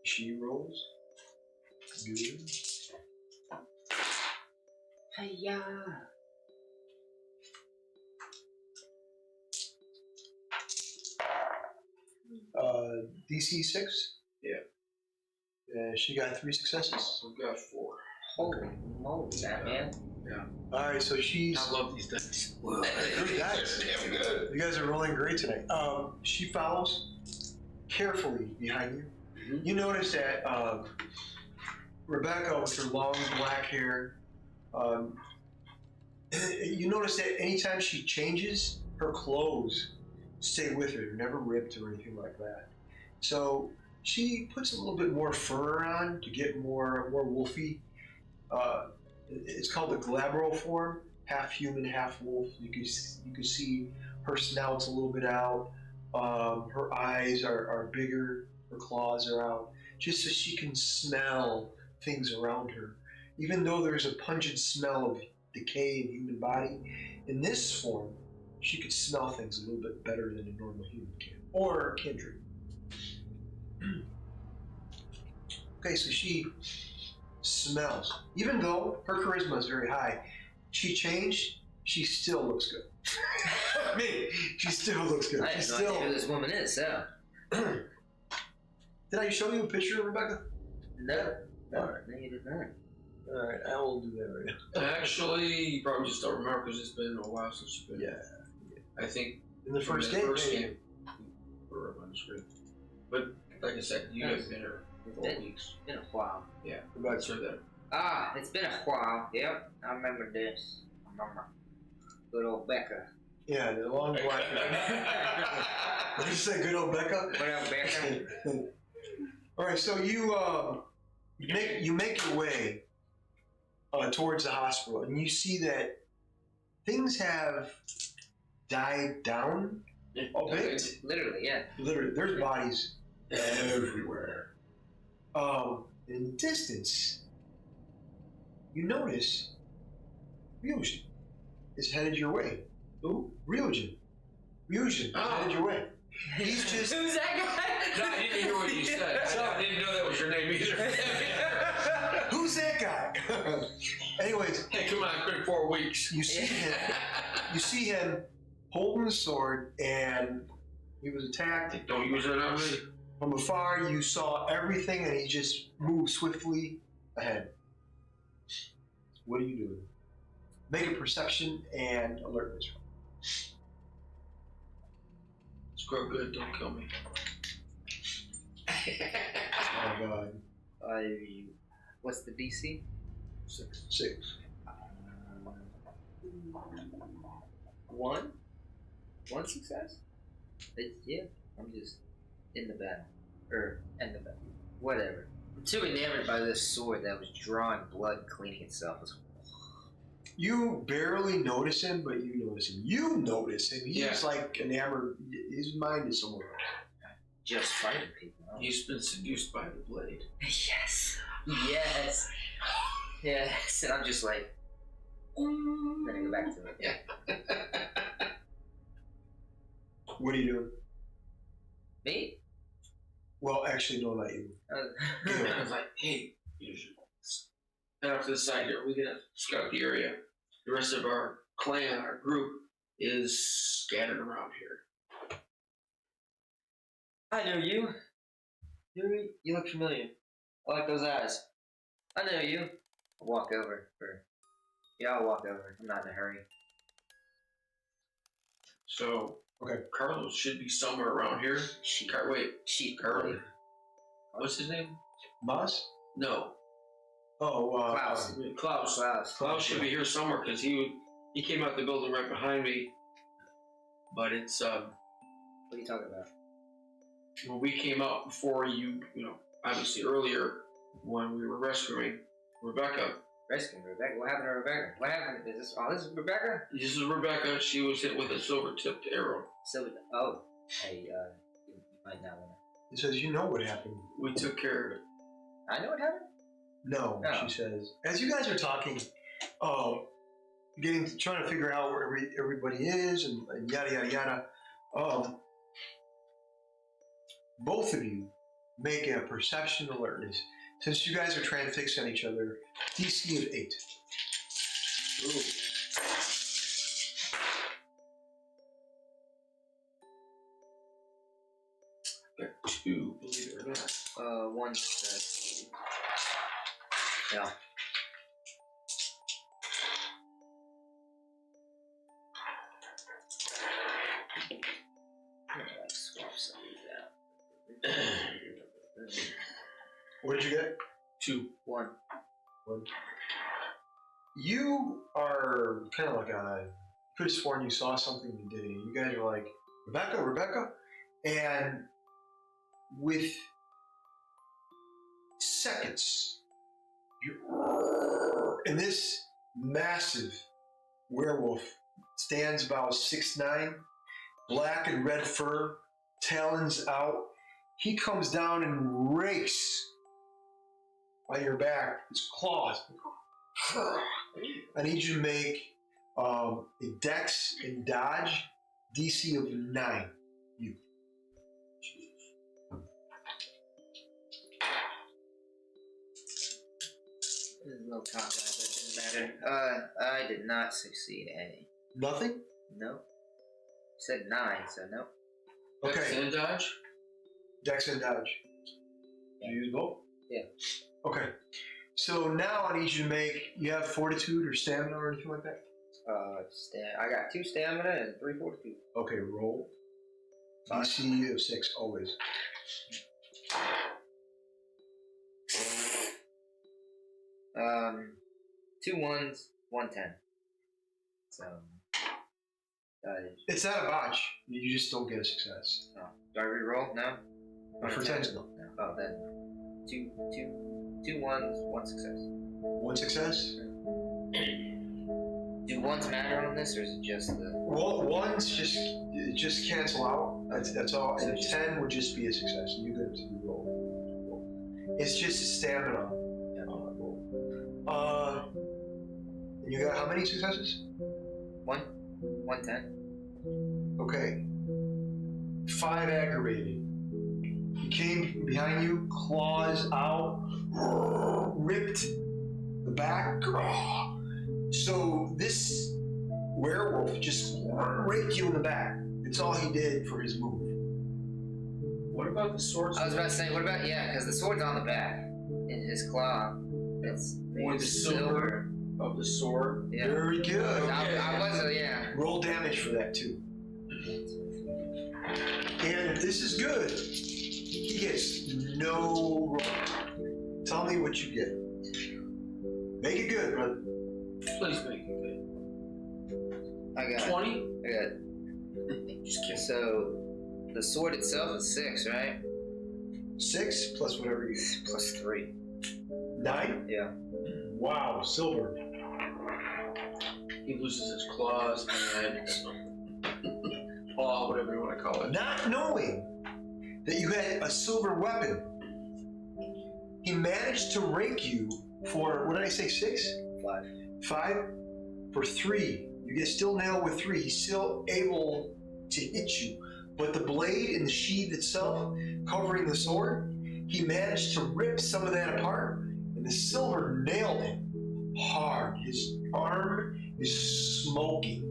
she rolls. Good. Hiya. DC 6. Yeah. She got 3 successes. I've got 4. Holy moly, Batman. Yeah. All right, so she's. I love these dice. Good dice. Damn good. You guys are rolling great tonight. She follows carefully behind you. Mm-hmm. You notice that Rebecca, with her long black hair, you notice that anytime she changes, her clothes stay with her. They're never ripped or anything like that. So she puts a little bit more fur on to get more wolfy. It's called the glabro form, half human, half wolf. You can see her snout's a little bit out. Her eyes are bigger. Her claws are out, just so she can smell things around her. Even though there's a pungent smell of decay in human body, in this form, she could smell things a little bit better than a normal human can, or Kindred. Okay, so she smells. Even though her charisma is very high, she changed. She still looks good. I mean, she still looks good. I have no idea who this woman is, so. Did I show you a picture of Rebecca? No. All right. No, you did not. All right, I will do that right now. Actually, you probably just don't remember because it's been a while since you've been. Yeah. I think In the first in game. the first game. Or on the screen. But like I said, you have been here for 4 weeks. It's been a while. Yeah. Rebecca. So that. Ah, it's been a while. Yep, I remember this. I remember. Good old Becca. Yeah, the long black hair. Did you say good old Becca? What up, Becca? All right, so you make your way towards the hospital, and you see that things have died down a bit. Literally, yeah. Literally, there's bodies everywhere. In the distance, you notice Ryujin is headed your way. Who? Ryujin is headed your way. He's just. Who's that guy? No, I didn't hear what you said. I didn't know that was your name either. Who's that guy? Anyways, Hey, come on, it's been 4 weeks. you see him holding the sword, and he was attacked. Don't use it on me. From afar, you saw everything, and he just moved swiftly ahead. What are you doing? Make a perception and alertness roll. Screw good, don't kill me. Oh my God. What's the DC? 6. One? One success? Yeah, I'm just in the battle. End the battle. Whatever. I'm too enamored by this sword that was drawing blood, cleaning itself. You barely notice him, but you notice him. You notice him. He's like enamored. His mind is somewhere else. Just fighting people. He's been seduced by the blade. Yes. Yes. Yes. And I'm just like, I'm gonna go back to it. Yeah. What are you doing? Me? Well, actually, no, not you. I was like, hey, you should head off to the side here. We're gonna scout the area. The rest of our clan, our group, is scattered around here. I know you. You look familiar. I like those eyes. I know you. I'll walk over. I'll walk over. I'm not in a hurry. So, Okay. Carlos should be somewhere around here. Carlos. What's his name? Moss? No. Oh, Klaus. Klaus. Klaus should be here somewhere because he He came out the building right behind me, but it's What are you talking about? when we came out before you know, obviously earlier when we were rescuing Rebecca. Rescuing Rebecca? What happened to Rebecca? What happened? This is Rebecca? This is Rebecca. She was hit with a silver-tipped arrow. Hey, you might not want to. It says, you know what happened. We took care of it. I know what happened? No, she says. As you guys are talking, trying to figure out where everybody is and yada, yada, yada, both of you make a perception alertness. Since you guys are transfixed on each other, DC of 8. Ooh. Got 2, believe it or not. 1 success. Yeah. Swap some of these out. What did you get? 2. 1. You are kind of like could have sworn you saw something you didn't. You guys are like, Rebecca, and with seconds, and this massive werewolf stands about 6'9", black and red fur, talons out. He comes down and rakes on your back, his claws. I need you to make a dex and dodge DC of 9. You. There's no combat, that didn't matter. I did not succeed any. Nothing? No. You said 9, so no. Okay. Dex and dodge? Dex and dodge. Yeah. You use both? Yeah. Okay. So now I need you to make, you have fortitude or stamina or anything like that? I got 2 stamina and 3 fortitude. Okay, roll. 5. DC of 6, always. 2 1s, 1 10. So, It's not a botch. You just don't get a success. oh, do I re-roll? No? For 10s, no. Oh, then 2 1s, 1 success. 1 success? Do 1s matter on this, or is it just the... Well, 1s just cancel out. That's all. And 10 would just be a success. You get to roll. It's just a stamina. Yeah. Roll. And you got how many successes? 1 10. Okay. 5 aggravated. He came behind you, claws out, ripped the back. So this werewolf just raked you in the back. It's all he did for his move. What about the swords? I was about to say, what about, because the sword's on the back, in his claw. It's With the silver of the sword. Yeah. Very good. Okay. I was, yeah. Roll damage for that too. And if this is good, he gets no roll. Tell me what you get. Make it good, brother. Please make it good. I got 20? I got. Just kidding. So, the sword itself is 6, right? 6 plus whatever you Plus 3. 9? Yeah. Wow, silver. He loses his claws and paw, whatever you want to call it. Not knowing that you had a silver weapon, he managed to rake you for, what did I say, 6? 5. 5 for 3. You get still nailed with 3. He's still able to hit you. But the blade and the sheath itself, covering the sword, he managed to rip some of that apart, and the silver nailed him hard. His arm is smoking.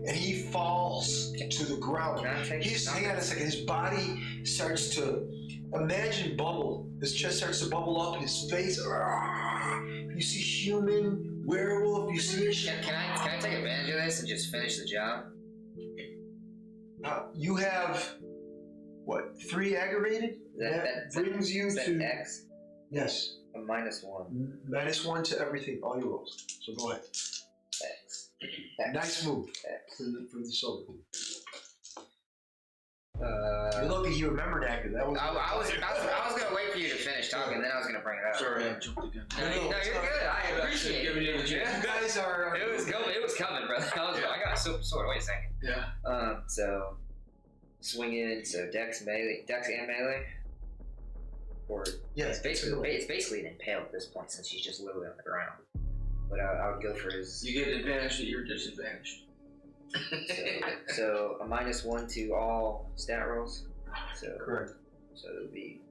And he falls to the ground. His hand, it's like his body starts to, imagine bubble. His chest starts to bubble up, his face. You see human, werewolf, you see... Can I take advantage of this and just finish the job? You have, what, 3 aggravated? That brings you is that to... X? Yes. A -1. -1 to everything, all your rolls. So go ahead. X. Nice move X. for the silver. You're lucky you remembered that, because that was. I was gonna wait for you to finish talking, then I was gonna bring it up. Sorry, I jumped again. No, you're good. I appreciate it. You guys are. It was coming, brother. I got a silver sword. Wait a second. Yeah. So swing in. So dex and melee. Or yeah, it's basically an impale at this point since she's just literally on the ground. But I would go for his. You get advantage that you're disadvantaged. So a -1 to all stat rolls. So correct. So it would be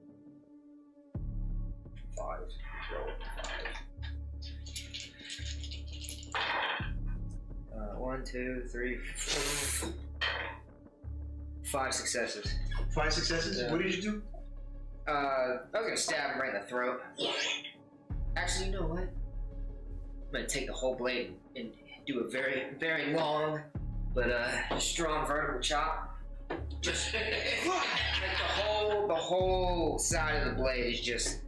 5. Roll 5. 1, 2, 3, 4. 5 successes. 5 successes. Yeah. What did you do? I was gonna stab him right in the throat. Actually, you know what? I'm gonna take the whole blade and do a very, very long, but strong vertical chop. Just like the whole side of the blade is just.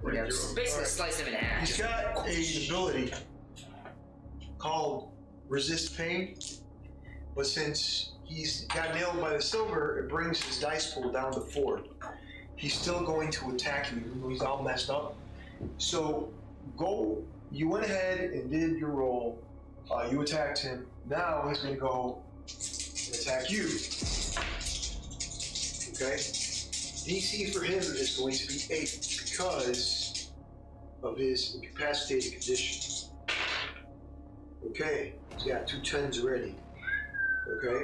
Basically slice him in half. He's got a ability called resist pain, but since he's got nailed by the silver, it brings his dice pool down to 4. He's still going to attack you, even though he's all messed up. So you went ahead and did your roll. You attacked him. Now he's going to go and attack you. Okay? DC for him is going to be 8 because of his incapacitated condition. Okay, he's got 2 10s already. Okay?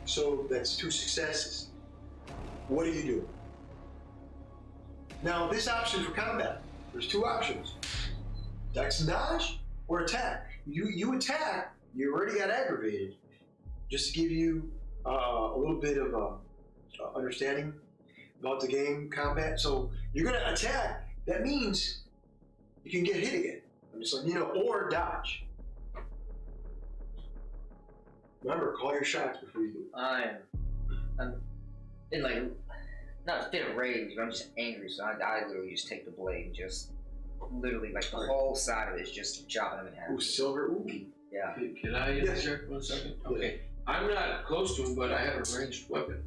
So that's 2 successes. What do you do? Now, this option for combat, there's 2 options. Dex and dodge or attack. You attack, you already got aggravated. Just to give you a little bit of understanding about the game combat. So you're gonna attack, that means you can get hit again. I'm just letting you know, or dodge. Remember, call your shots before you do it. I'm in like, not a fit of rage, but I'm just angry, so I literally just take the blade and just, literally like the whole side of it is just chopping him in half. Ooh, silver, ooh. Yeah. Can I interject 1 second? Okay. I'm not close to him, but I have a ranged weapon.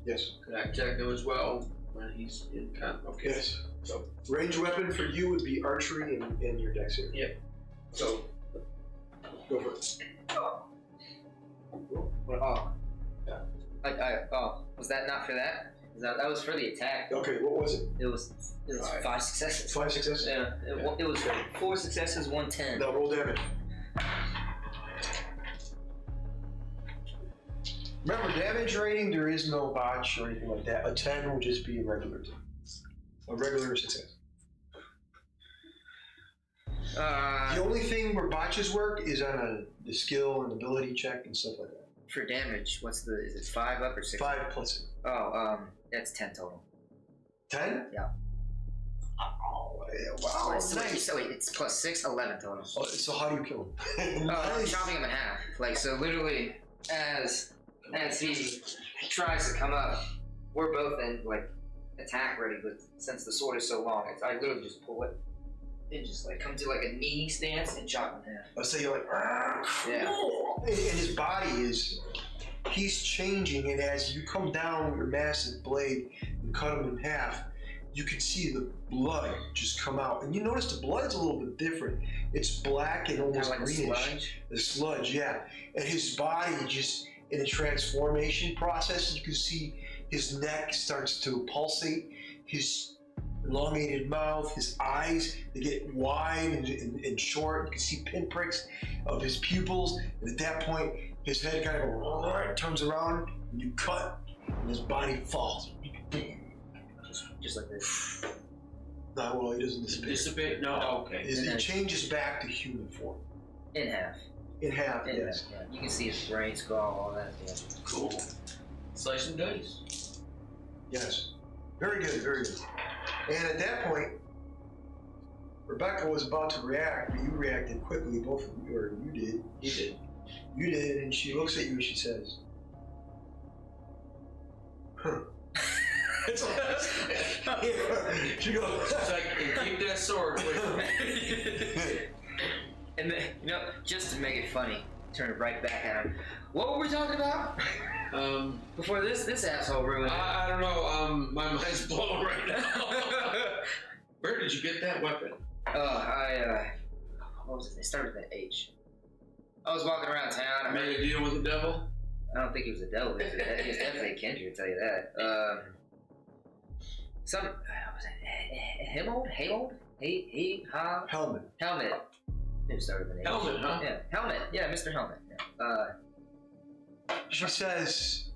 Yes. Can I attack him as well when he's in combat? Okay. Yes. So, Range weapon for you would be archery and your dexterity. yeah. So, Go for it. Oh. Yeah. Was that not for that? That was for the attack. Okay, what was it? It was 5 successes. 5 successes? Yeah. It was 4 successes, 1 10. Now roll damage. Remember, damage rating, there is no botch or anything like that. A 10 will just be a regular success. The only thing where botches work is on the skill and ability check and stuff like that. For damage, is it 5 up or 6? 5 plus it. Oh, that's 10 total. 10? Yeah. Oh, wow. So Nice. wait, it's plus 6, 11 total. So how do you kill him? I'm chopping him in half. Like, so literally, as he tries to come up, we're both in, like, attack ready, but since the sword is so long, I literally just pull it and just, like, come to, like, a knee stance and chop him in half. Let's say you're like, yeah. And his body he's changing, and as you come down with your massive blade and cut him in half, you can see the blood just come out. And you notice the blood's a little bit different. It's black and almost like greenish. A sludge? The sludge, yeah. And his body just, in a transformation process, you can see his neck starts to pulsate, his elongated mouth, his eyes, they get wide and short. You can see pinpricks of his pupils. And at that point, his head kind of turns around, and you cut, and his body falls. Just like this. No, well, he doesn't dissipate. No, okay. It changes back to human form. In half. In half, In yes. half, yeah. You can see his brain skull, all that. Yeah. Cool. Slice and dice. Yes. Very good, very good. And at that point, Rebecca was about to react, but you reacted quickly, both of you, or you did. He did. You did, and she looks at you and she says, huh. She goes, She's like, keep that sword away from me. And then, just to make it funny, turn it right back at him. What were we talking about? Before this asshole ruined it. I don't know. My mind's blown right now. Where did you get that weapon? What was it? It started with an H. I was walking around town. I Made a deal with the devil? I don't think he was a devil. He was definitely a Kindred, I'll tell you that. What was it? Helmet. Helmet. Who started with an H? Helmet, huh? Yeah, Helmet. Yeah, Mr. Helmet. Yeah. She says,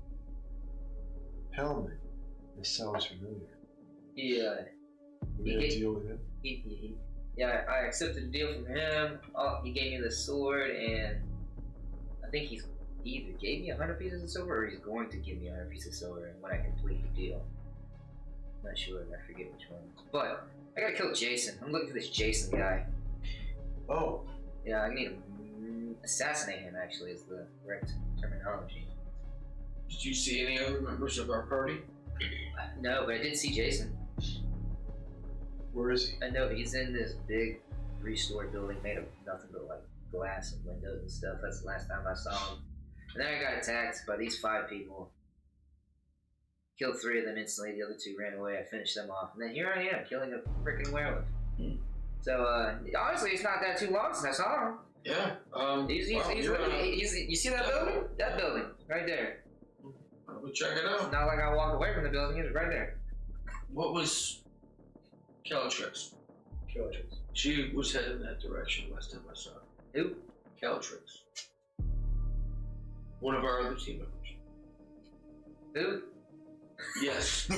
Helmet. This sounds familiar. Yeah. You made a deal with him? Yeah, I accepted a deal from him. He gave me the sword, and I think he either gave me 100 pieces of silver, or he's going to give me 100 pieces of silver when I complete the deal. Not sure, I forget which one. But I gotta kill Jason. I'm looking for this Jason guy. Oh. Yeah, I need to assassinate him, actually, is the correct terminology. Did you see any other members of our party? No, but I did see Jason. Where is he? I know he's in this big 3-story building made of nothing but like glass and windows and stuff. That's the last time I saw him. And then I got attacked by these 5 people. Killed 3 of them instantly. The other 2 ran away. I finished them off. And then here I am, killing a freaking werewolf. So honestly, it's not that too long since I saw him. Yeah. You see that building? That building right there. We'll check it out. It's not like I walked away from the building. It was right there. What was Calatrix? She was heading that direction last time I saw her. Who? Calatrix. One of our other team members. Who? Yes.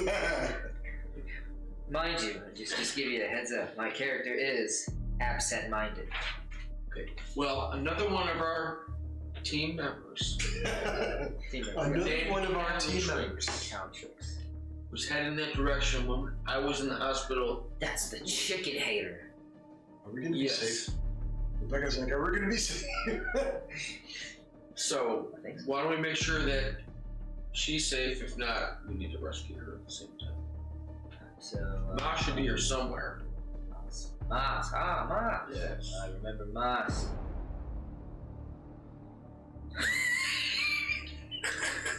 Mind you, just give you a heads up. My character is absent-minded. Okay. Well, another one of our team members. Another one of our team members. Calatrix. Was heading that direction when I was in the hospital. That's the chicken hater. Are we gonna be safe? Rebecca's like, are we gonna be safe? So, why don't we make sure that she's safe? If not, we need to rescue her at the same time. So, Ma should be here somewhere. Mas. Yes. I remember Mas.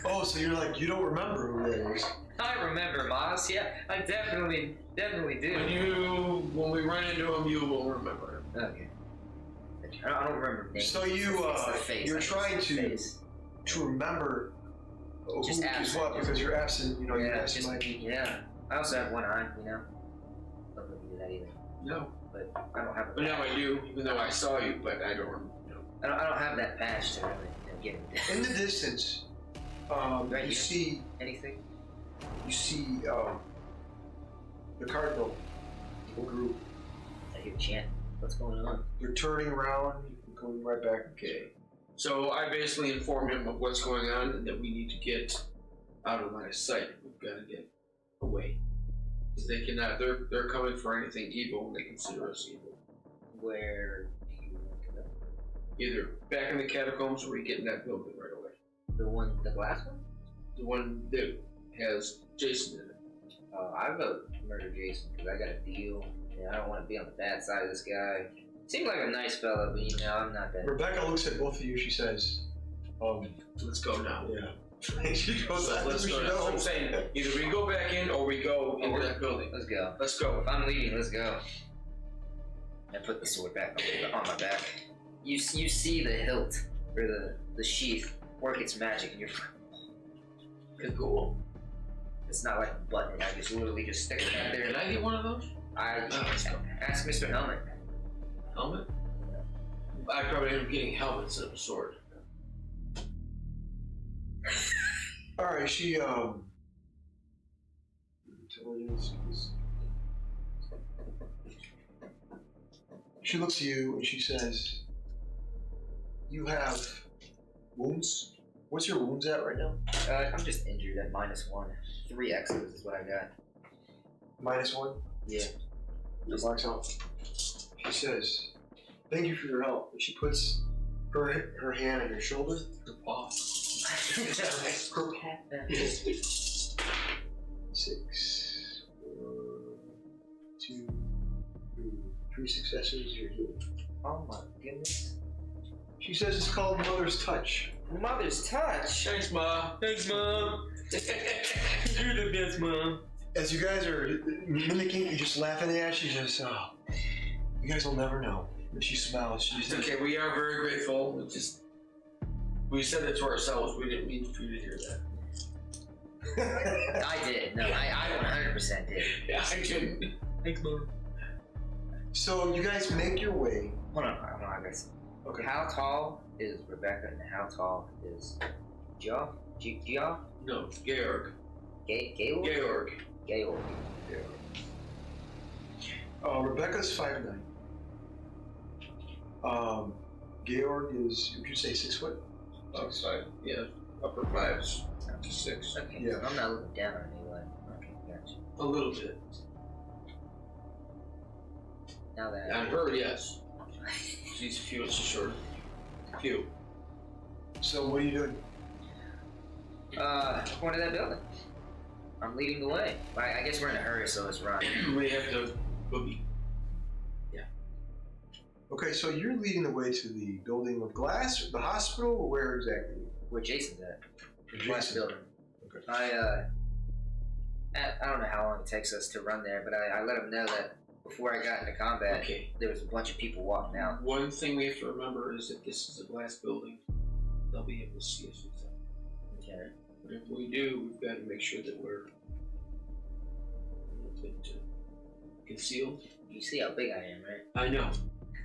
Oh, so you're like, you don't remember who that is? I remember Mas, yeah. I definitely do. When we run into him, you will remember him. Okay. I don't remember names. So you're trying to remember who is what because you're absent, you're absent-minded. Yeah. I also have one eye, Don't let me do that either. No. But I don't have. But now I do, even though I saw you, but I don't remember. I don't have that patch to really get it. In the distance, right you here? see Anything? You see the Cardinal, the whole group. I hear chant. What's going on? They're turning around, going right back. Okay. So I basically informed him of what's going on and that we need to get out of line of sight. We've got to get away. They cannot. They're coming for anything evil, and they consider us evil. Where do you want to go? Either back in the catacombs, or we get in that building right away. The glass one? The one that has Jason in it. I vote murder Jason because I got a deal. I don't want to be on the bad side of this guy. Seems like a nice fella, but I'm not that. Rebecca looks at both of you. She says, "Let's go now." Yeah. She goes, "Let's go now." So I'm saying either we go back in or we go into that building. Let's go. Let's go. If I'm leaving, let's go. I put the sword back on my back. You see the hilt or the sheath work its magic, and you're. Good cool. It's not like a button. I just literally just stick it back there. Can I get one of those? Ask Mr. Helmet. Helmet? I probably end up getting helmet instead of a sword. Alright, she intelligence. She looks at you and she says, "You have wounds? What's your wounds at right now?" I'm just injured at -1. 3 X's is what I got. -1? Yeah. Your marks out. She says, "Thank you for your help." And she puts her hand on your shoulder. Her paw. Her paw. 6. 1, 2, 3. 3 successes. You're good. Oh my goodness. She says it's called Mother's Touch. Mother's touch. Thanks, Ma. Thanks, Mom. You're the best, Mom. As you guys are mimicking, you're just laughing at her, she says, "Oh, you guys will never know." And she smiles. She It's says, okay. We are very grateful. We said it to ourselves. We didn't mean for you to hear that. I did. No, I 100% did. Yeah, I didn't. Thanks, Mom. So you guys make your way. Hold on, guys. Okay. How tall is Rebecca and how tall is Geoff? Geoff? No, Georg. Georg? Georg. Georg. Rebecca's 5'9". Georg is, would you say 6 foot? Outside, yeah. Upper 5s to 6. Okay, Yeah. so I'm not looking down on anyone. Okay, gotcha. A little bit. Now that On her, yes. She's a few inches short. Few. So what are you doing? going to that building. I'm leading the way. I guess we're in a hurry, so let's run. We have to boogie. Okay, so you're leading the way to the building of glass, or the hospital, or where exactly? Where Jason's at. Or Glass Jason? building. Okay. I don't know how long it takes us to run there, but I let him know that before I got into combat, Okay. there was a bunch of people walking out. One thing we have to remember is that this is a glass building. They'll be able to see us inside. Okay. But if we do, we've got to make sure that we're a little bit concealed. You see how big I am, right? I know.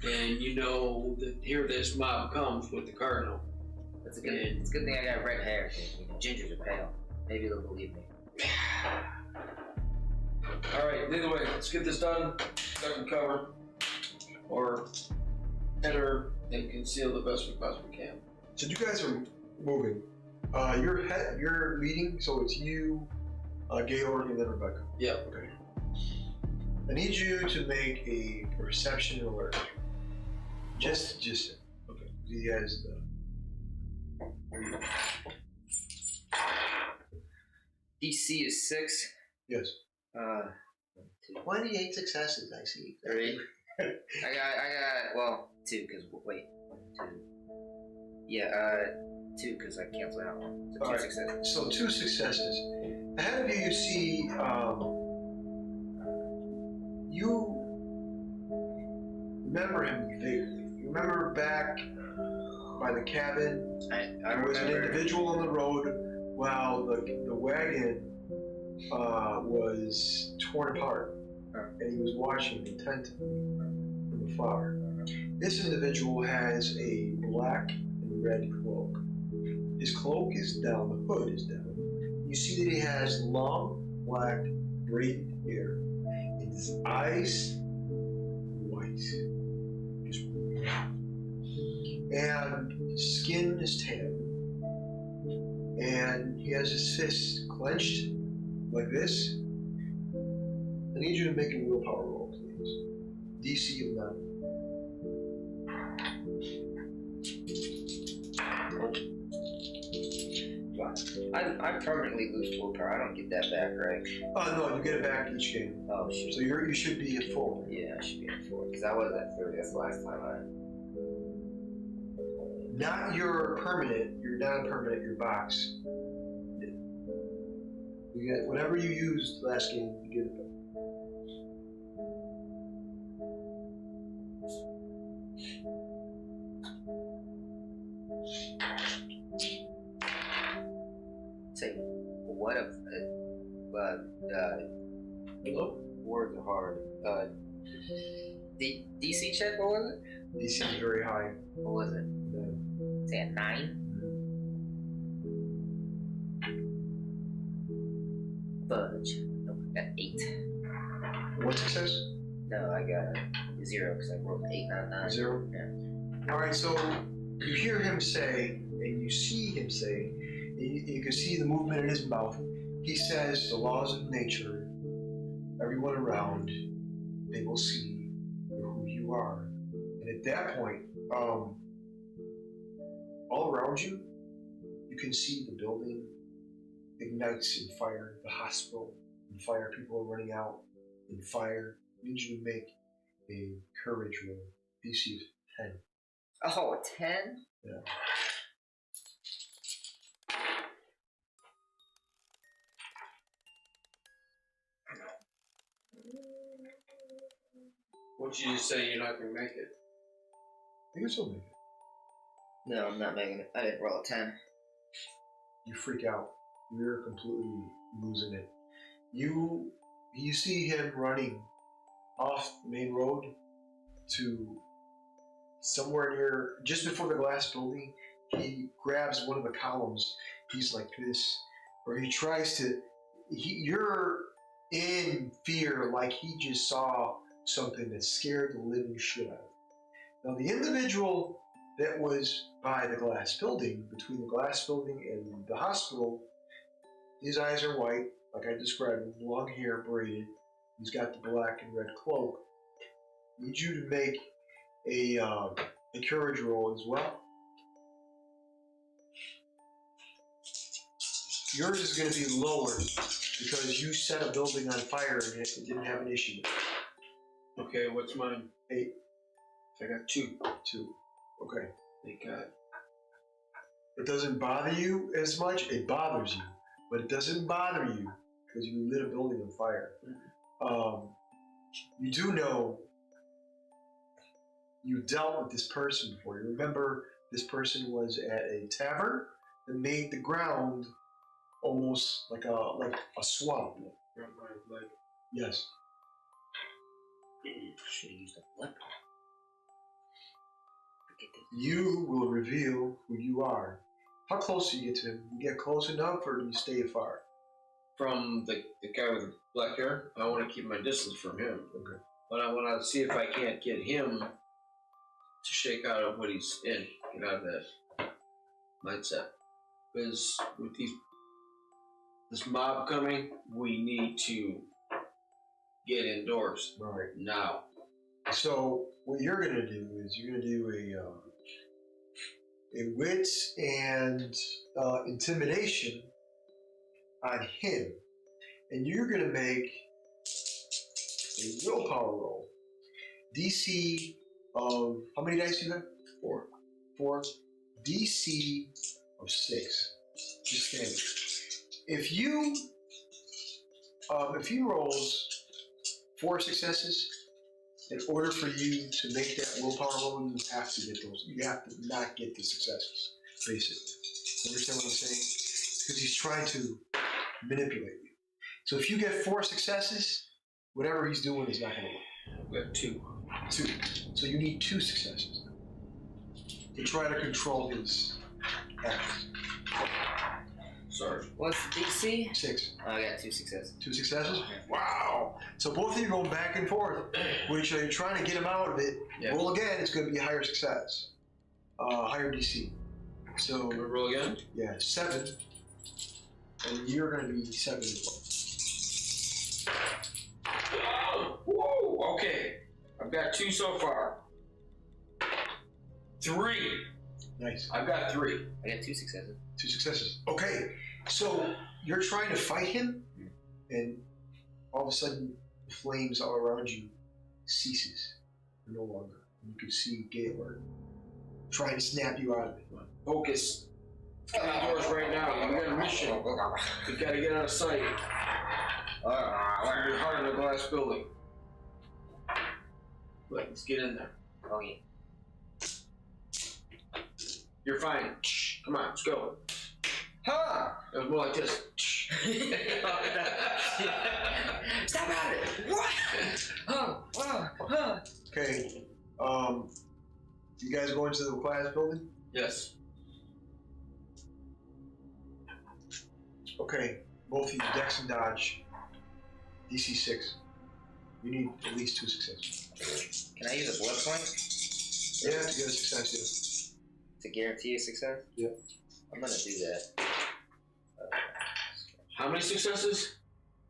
And you know that here this mob comes with the Cardinal. It's a good thing I got red hair. 'Cause, gingers are pale. Maybe they'll believe me. Alright, either way, let's get this done. Duck and cover. Or enter and conceal the best we possibly can. So you guys are moving. You're leading, so it's you, Georg, and then Rebecca. Yep. Okay. I need you to make a perception alert. Just okay. He has the. DC is 6. Yes. 28 successes, I see. 3. I got 2 because wait, 2. Yeah, 2 because I canceled out 1. So 2 Alright. successes. So 2 successes. Ahead of you, you see. You remember him vaguely. You remember back by the cabin. I There was an remember. individual on the road while the wagon was torn apart, and he was watching intently from afar. This individual has a black and red cloak. His cloak is down, the hood is down. You see that he has long, black, braided hair, and his eyes white. Just and his skin is tan. And he has his fists clenched like this. I need you to make a willpower roll, please. DC of 9. I permanently lose willpower. I don't get that back, right? No, you get it back each game. Oh shit. So you should be at 4. Yeah, I should be at 4 because I was at 30. That's the last time Not your permanent, your non-permanent, your box. You get whatever you used last game, you get it back. Say, what if words are hard. DC check, what was it? DC is very high. What was it? Say a 9? Fudge. Nope, I got 8. What success? No, I got 0 because I rolled 8, not 9. 0? Yeah. Alright, so you hear him say, and you see him say, and you can see the movement in his mouth. He says, the laws of nature, everyone around, they will see who you are. And at that point, all around you, you can see the building ignites in fire, the hospital, In fire, people are running out. In fire, I need you to make a courage roll. DC of 10. Oh, 10? Yeah. What'd you just say? You're not gonna make it. You can still make it. No, I'm not making it. I didn't roll a 10. You freak out. You're completely losing it. You see him running off the main road to somewhere near, just before the glass building. He grabs one of the columns. He's like this, or he tries to. You're in fear, like he just saw something that scared the living shit out of him. Now, the individual that was by the glass building, between the glass building and the hospital, his eyes are white, like I described, with long hair braided. He's got the black and red cloak. I need you to make a courage roll as well. Yours is going to be lower because you set a building on fire and it didn't have an issue. Okay, what's mine? 8. I got 2. 2. Okay. Thank God. It doesn't bother you as much. It bothers you, but it doesn't bother you because you lit a building on fire. You do know you dealt with this person before. You remember this person was at a tavern that made the ground almost like a swamp. Like, Yes. Should have used a flip. You will reveal who you are. How close do you get to him? You get close enough, or do you stay afar? from the guy with the black hair, I want to keep my distance from him. Okay. But I want to see if I can't get him to shake out of what he's in, get out of that mindset. Because with this mob coming, we need to get indoors Right. now. So what you're going to do is you're going to do a wits and intimidation on him, and you're going to make a willpower roll. DC of how many dice do you have? 4. 4. DC of 6. Just standard. If he rolls 4 successes, in order for you to make that willpower roll, you have to get those. You have to not get the successes, basically. Understand what I'm saying? Because he's trying to manipulate you. So if you get 4 successes, whatever he's doing is not going to work. We have 2. 2. So you need 2 successes to try to control his actions. Sorry. What's the DC? 6. I got 2 successes. 2 successes? Wow. So both of you going back and forth, which are you trying to get him out of it. Yeah. Roll again, it's going to be a higher success. Higher DC. So, Can we roll again? yeah, 7. And you're going to be 7 as well. Whoa, okay. I've got 2 so far. 3. Nice. I've got 3. I got 2 successes. 2 successes. Okay. So you're trying to fight him, and all of a sudden the flames all around you ceases. They're no longer. You can see Gaylord trying to snap you out of it. Focus. Get indoors right now. We got a mission. We got to get out of sight. We're hard in the glass building. But let's get in there. Oh, yeah. You're fine. Shh. Come on, let's go. Huh! It was more like this. Stop at it! What? Oh. Okay. You guys going to the class building? Yes. Okay. Both of you, Dex and Dodge. DC 6. You need at least 2 successes. Can I use a blood point Yeah, to get a success, yeah. to guarantee a success? Yeah. I'm gonna do that. How many successes?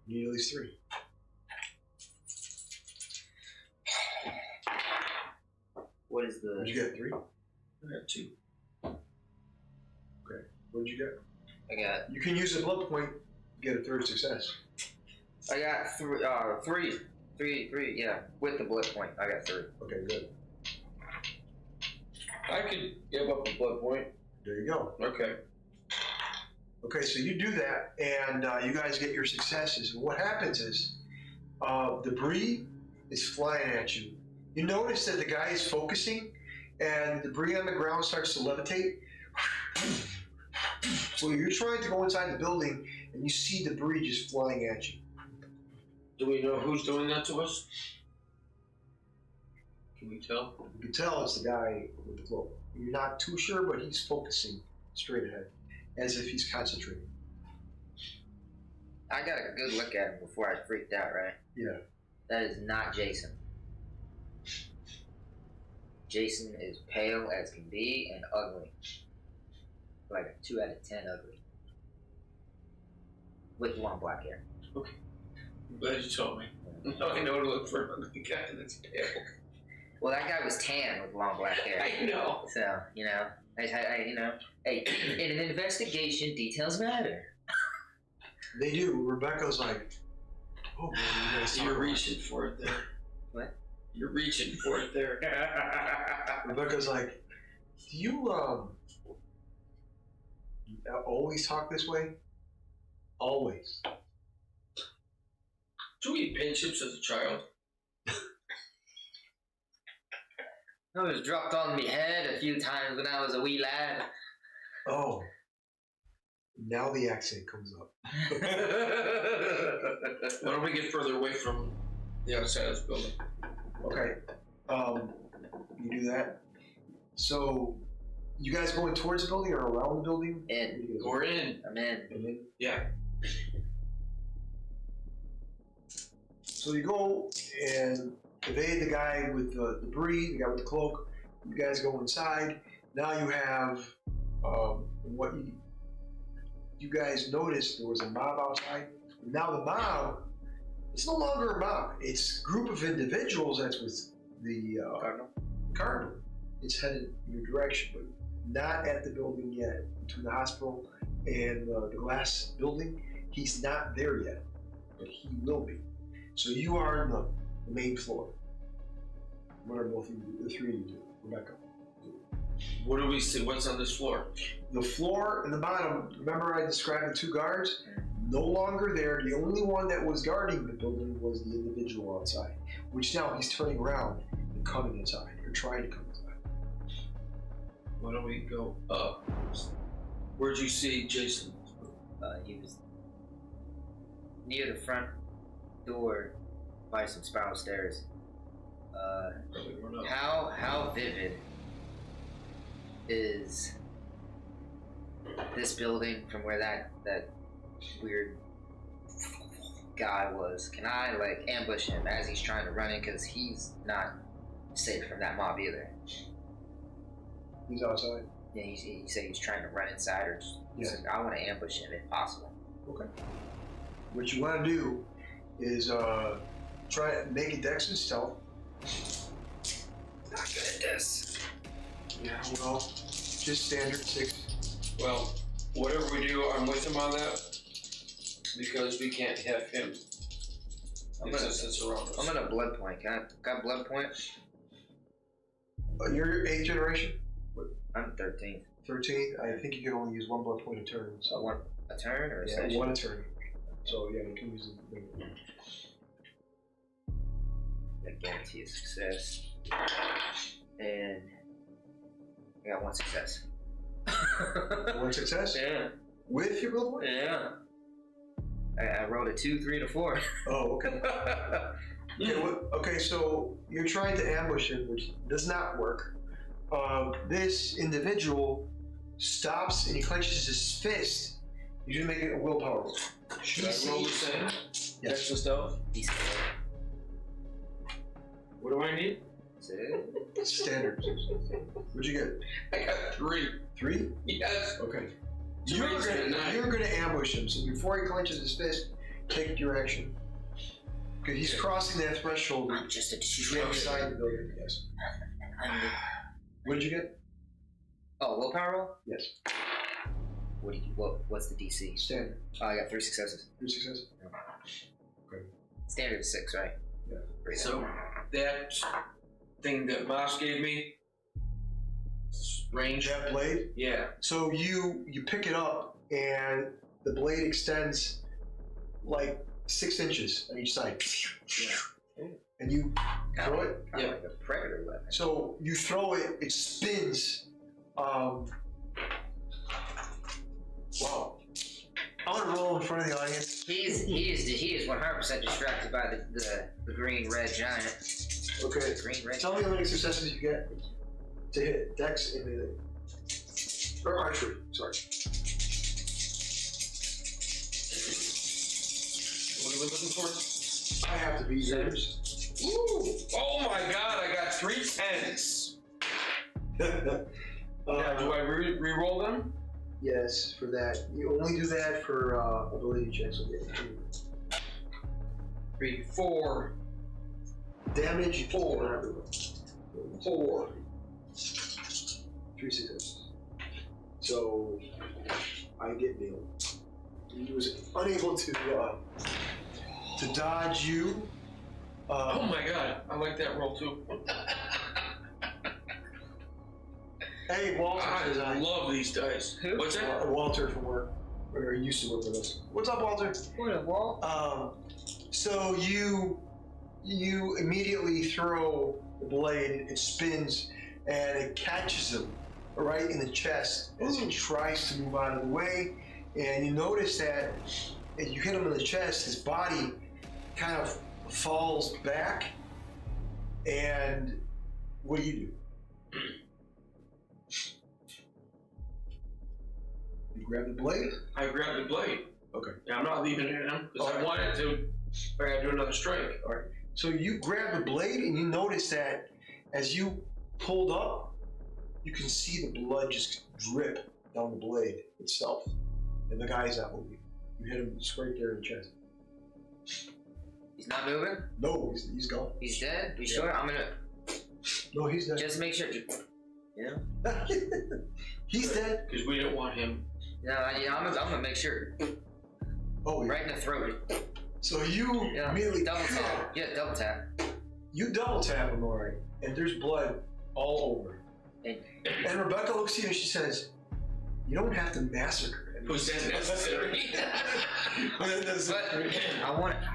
You need at least 3. What is the... What'd you get? 3? I got 2. Okay. What'd you get? I got... You can use a blood point to get a 3rd success. I got three, yeah. With the blood point, I got 3. Okay, good. I could give up a blood point. There you go. Okay. Okay, so you do that, and you guys get your successes. And what happens is debris is flying at you. You notice that the guy is focusing, and the debris on the ground starts to levitate. So you're trying to go inside the building, and you see debris just flying at you. Do we know who's doing that to us? Can we tell? You can tell it's the guy with the cloak. You're not too sure, but he's focusing straight ahead, as if he's concentrating. I got a good look at him before I freaked out, right? Yeah. That is not Jason. Jason is pale as can be and ugly. Like a 2 out of 10 ugly. With long black hair. Okay. I'm glad you told me. Now I know to look for an ugly guy that's pale. Well, that guy was tan with long black hair. I know. So, you know, hey, in an investigation, details matter. They do. Rebecca's like, oh, man, you guys You're reaching for it there. What? You're reaching for it there. Rebecca's like, do you always talk this way? Always. Did you eat paint chips as a child? I was dropped on me head a few times when I was a wee lad. Oh. Now the accent comes up. Why don't we get further away from the outside of this building? Okay. You do that. So, you guys going towards the building or around the building? In. We're in. I'm in. And then, Yeah. so you go and evade the guy with the debris, the guy with the cloak. You guys go inside. Now you have what you guys noticed. There was a mob outside. Now the mob, it's no longer a mob. It's a group of individuals that's with the Cardinal. It's headed in your direction, but not at the building yet. Between the hospital and the glass building, he's not there yet, but he will be. So you are on the main floor. What are both of you, the three of you do? Rebecca. What do we see? What's on this floor? The floor and the bottom, remember I described the 2 guards? No longer there. The only one that was guarding the building was the individual outside, which now he's turning around and coming inside, or trying to come inside. Why don't we go up? Where'd you see Jason? He was near the front door by some spiral stairs. Probably run up. How vivid is this building from where that weird guy was? Can I like ambush him as he's trying to run in? Because he's not safe from that mob either. He's outside. Yeah, he said he's trying to run inside, or just, Yeah. like, I want to ambush him if possible. Okay. What you want to do is try to make a dex and stealth. Not good at this. Yeah, well, just standard 6. Well, whatever we do, I'm with him on that because we can't have him. I'm gonna blood point. Got blood point? You're 8th generation? I'm 13th. 13th? I think you can only use 1 blood point a turn. So. One a turn or a Yeah, session? 1 a turn. So yeah, you can use it. That guarantee of success. And I got 1 success. 1 success? Yeah. With your blood point? Yeah. I rolled a 2, 3, and a 4. Oh, okay. Okay, so you're trying to ambush him, which does not work. This individual stops and he clenches his fist. You should make it a willpower roll. Should I roll the same? Yes. Extra stealth? Decent. What do I need? That's it. Standard. What'd you get? I got 3. 3? Yes. Okay. You're You're gonna ambush him. So before he clenches his fist, take your action. Because he's crossing that threshold. I'm just a Outside the building. Yes. What did you get? Oh, willpower roll? Yes. What's the DC? Standard. Oh, I got 3 successes. 3 successes. Okay. Standard 6, right? Yeah. So that thing that Moss gave me, range. That blade. Yeah. So you pick it up, and the blade extends like 6 inches on each side. Yeah. And you throw it. Kind of like a predator weapon. So you throw it. It spins. Wow. I want to roll in front of the audience. He is 100% distracted by the green red giant. Okay. Green red. Tell me how many successes you get to hit Dex and melee. Or archery. Sorry. What are we looking for? I have to be yours. Ooh! Oh my God! I got 3 10s. Do I re-roll them? Yes, for that. You only do that for ability checks. 3, 4, Damage 4. 4. 3 successes. So I get nailed. He was unable to dodge you. Oh my God! I like that roll too. Hey, Walter. I love these dice. Who? What's that? Walter from work, or he used to work with us. What's up, Walter? What a wall. So you immediately throw the blade. It spins and it catches him right in the chest as he tries to move out of the way. And you notice that as you hit him in the chest, his body kind of falls back. And what do? You grab the blade? I grabbed the blade. Okay. Yeah, I'm not leaving it in because I Okay. wanted to. I gotta do another strike. All right. So you grab the blade and you notice that as you pulled up, you can see the blood just drip down the blade itself. And the guy's not moving. You hit him straight there in the chest. He's not moving? No, he's gone. He's dead? You sure? I'm gonna No, he's dead. just make sure. Yeah. He's dead. Because we didn't want him. No, I'm gonna make sure. Oh, yeah. Right in the throat. So you immediately double tap. Yeah, double tap. You double tap him, alright, and there's blood all over. And Rebecca looks at you and she says, "You don't have to massacre him." Was that necessary? But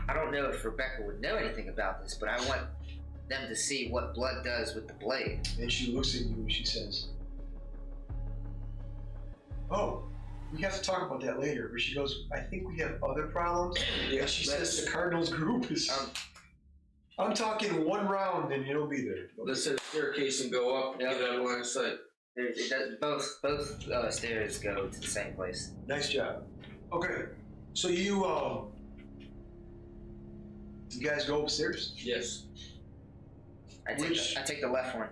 I don't know if Rebecca would know anything about this, but I want them to see what blood does with the blade. And she looks at you and she says, "Oh, we have to talk about that later." But she goes, "I think we have other problems." And she says the Cardinal's group is... I'm talking 1 round and you'll be there. Let's hit the staircase and go up and get out of line of sight. It does, both stairs go to the same place. Nice job. Okay, so you guys go upstairs? Yes. I take the left one.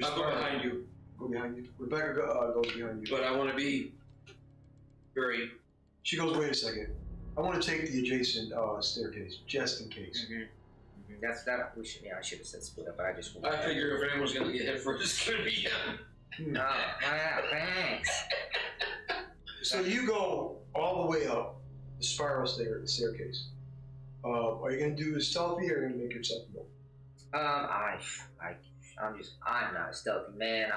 I'll go behind you. Go behind you. Rebecca goes behind you. But I want to be very... She goes, "Wait a second. I want to take the adjacent staircase, just in case." That's that. I should have said split up, but I just. I figure if anyone's going to get hit first, it's going to be him. No, thanks. So you go all the way up the spiral staircase. Are you going to do it stealthy or are you going to make yourself known? I'm not a stealthy man.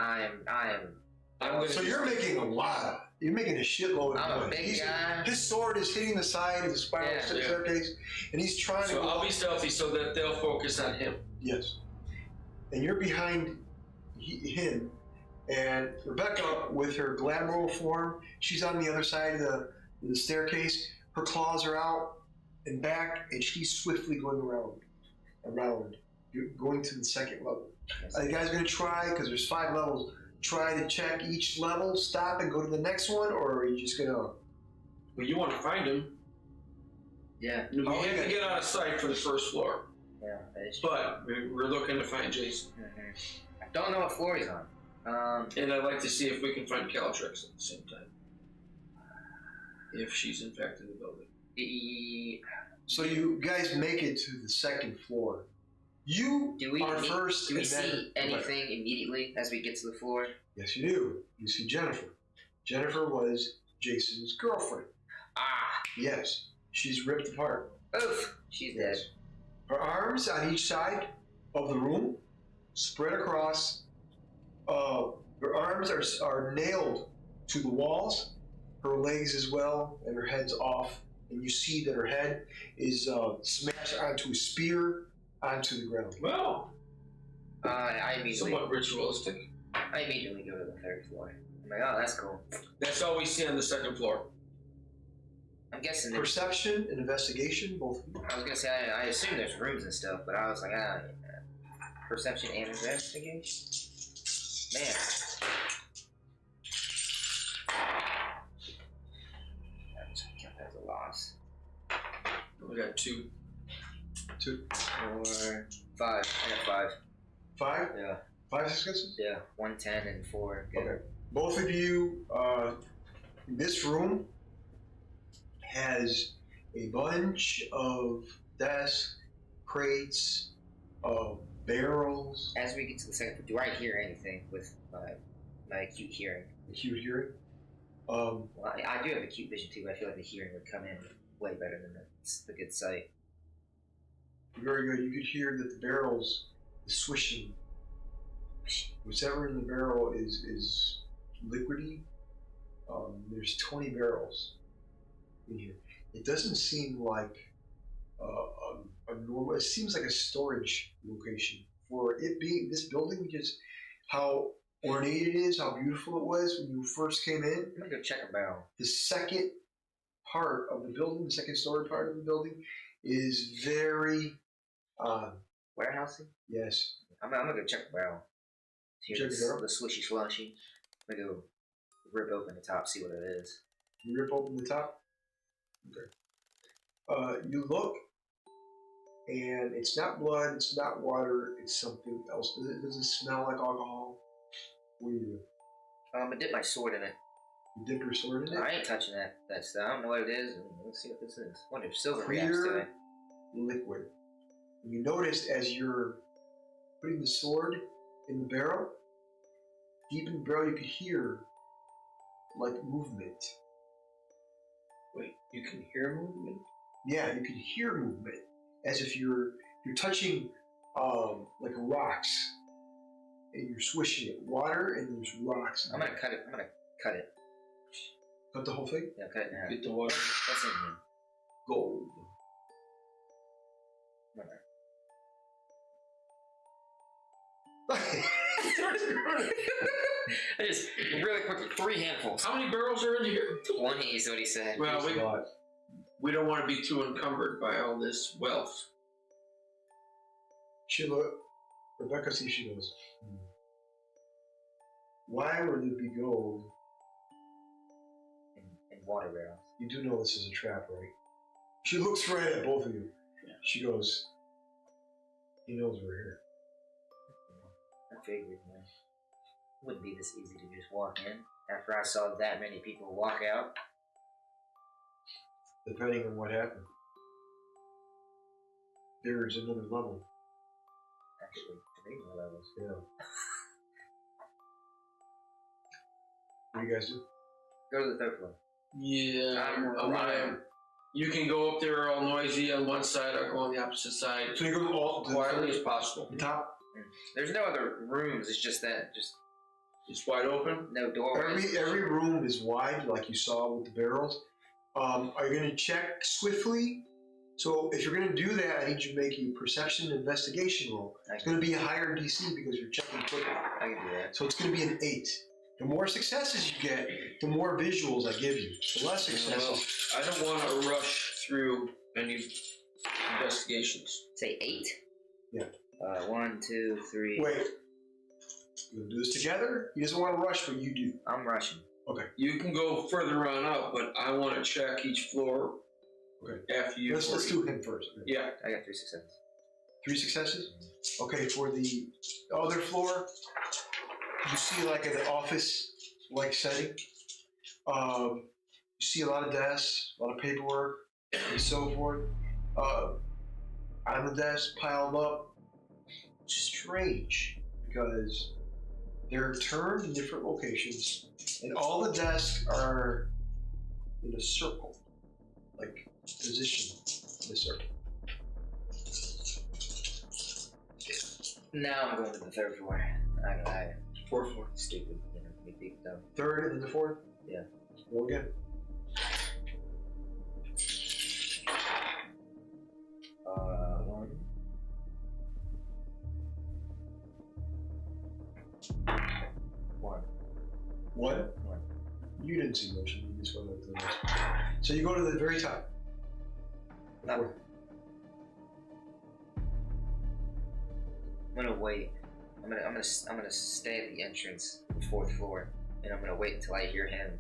So you're making you're making a shitload of I'm a noise. big guy. His sword is hitting the side of the spiral staircase, and he's trying to So go I'll be stealthy so that they'll focus on him. Yes. And you're behind him, and Rebecca, with her glamour form, she's on the other side of the staircase. Her claws are out and back, and she's swiftly going around. You're going to the second level. Are you guys going to try, because there's 5 levels, try to check each level, stop and go to the next one, or are you just going to... Well, you want to find him. Yeah. We have to get out of sight for the first floor. Yeah, that is true. But we're looking to find Jason. I don't know what floor he's on. And I'd like to see if we can find Caltrix at the same time. If she's in fact in the building. So you guys make it to the second floor. You are first. Do we see anything immediately as we get to the floor? Yes, you do. You see Jennifer. Jennifer was Jason's girlfriend. Ah. Yes, she's ripped apart. Oof, she's dead. Her arms on each side of the room, spread across. Her arms are nailed to the walls, her legs as well, and her head's off. And you see that her head is smashed onto a spear onto the ground. Well, I immediately somewhat ritualistic. go to the 3rd floor. I'm like, oh, that's cool. That's all we see on the 2nd floor. I'm guessing Perception and investigation, both of you. I was gonna say I assume there's rooms and stuff, but I was like, perception and investigation. Man. That was count as a loss. We got 2. 2, 4, 5. I got 5. 5? Yeah. 5 successes? Yeah. 1, 10, and 4. Good. Okay. Both of you, this room has a bunch of desks, crates, barrels. As we get to the 2nd, do I hear anything with my acute hearing? Acute hearing. Well, I do have acute vision too, but I feel like the hearing would come in way better than the good sight. Very good. You could hear that the barrels is swishing. Whatever in the barrel is liquidy. There's 20 barrels in here. It doesn't seem like a normal. It seems like a storage location for it being this building. Just how ornate it is, how beautiful it was when you first came in. I'm gonna go check a barrel. The second part of the building, the second story part of the building, is very Warehousing? yes. I'm gonna go check the barrel. Here's Check the barrel? the swishy slushy. I'm gonna go rip open the top, see what it is. You rip open the top. Okay. You look, and it's not blood. It's not water. It's something else. Does it smell like alcohol? What do you do? I'm gonna dip my sword in it. You dip your sword in it. I ain't touching that stuff. I don't know what it is. Let's see what this is. I wonder if silver reacts to Clear it. liquid. And you notice as you're putting the sword in the barrel, deep in the barrel, you could hear like movement. Wait, you can hear movement? Yeah, you could hear movement as if you're touching like rocks, and you're swishing it. Water and there's rocks. I'm gonna cut it. Cut the whole thing. Yeah, cut it in half. Get the water. What's in here? Gold. Whatever. I just really quickly 3 handfuls. How many barrels are in here? 20 is what he said. Well, we don't want to be too encumbered by all this wealth. Rebecca sees, she goes, why would there be gold? In water barrels. You do know this is a trap, right? She looks right at both of you. Yeah. She goes, he knows we're here. I figured, man. It wouldn't be this easy to just walk in after I saw that many people walk out. Depending on what happened. There's another level. Actually, 3 more levels. Yeah. What do you guys do? Go to the 3rd floor. Yeah, I'm gonna. You can go up there all noisy on one side. I'll go on the opposite side. So you go all Quietly as possible. the top. There's no other rooms. It's just that. Just It's wide open. no doorways. Every room is wide, like you saw with the barrels. Are you going to check swiftly? So if you're going to do that, I need you to make a perception investigation roll. It's going to be a higher DC because you're checking quickly. I can do that. So it's going to be an 8. The more successes you get, the more visuals I give you. The less successes. I don't want to rush through any investigations. Say 8. Yeah. 1, 2, 3. Wait. You going to do this together? He doesn't want to rush, but you do. I'm rushing. Okay. You can go further on up, but I want to check each floor. Okay. After you. Let's do him first. Yeah. I got 3 successes. 3 successes? Okay, for the other floor, you see like an office-like setting. You see a lot of desks, a lot of paperwork, and so forth. On the desk, piled up. Strange, because they're turned in different locations, and all the desks are in a circle, like position, Yes, sir. Now I'm going to the third floor. I Fourth floor. stupid, me big dumb. Third and then the fourth? Yeah. Roll again. One. What? One. You didn't see much. You just went up to the next. So you go to the very top. The fourth. I'm gonna wait. I'm gonna stay at the entrance to the fourth floor, and I'm gonna wait until I hear him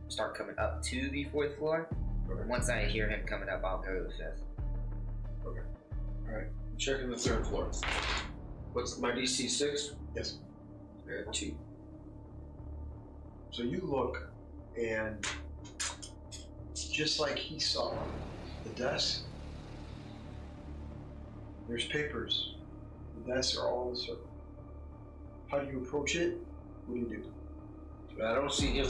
start coming up to the fourth floor. Okay. And once I hear him coming up, I'll go to the fifth. Okay. All right. I'm checking the third floor. What's my DC 6? Yes. I got 2. So you look, and just like he saw the desk, there's papers. The desks are all in a circle. How do you approach it? What do you do? I don't see him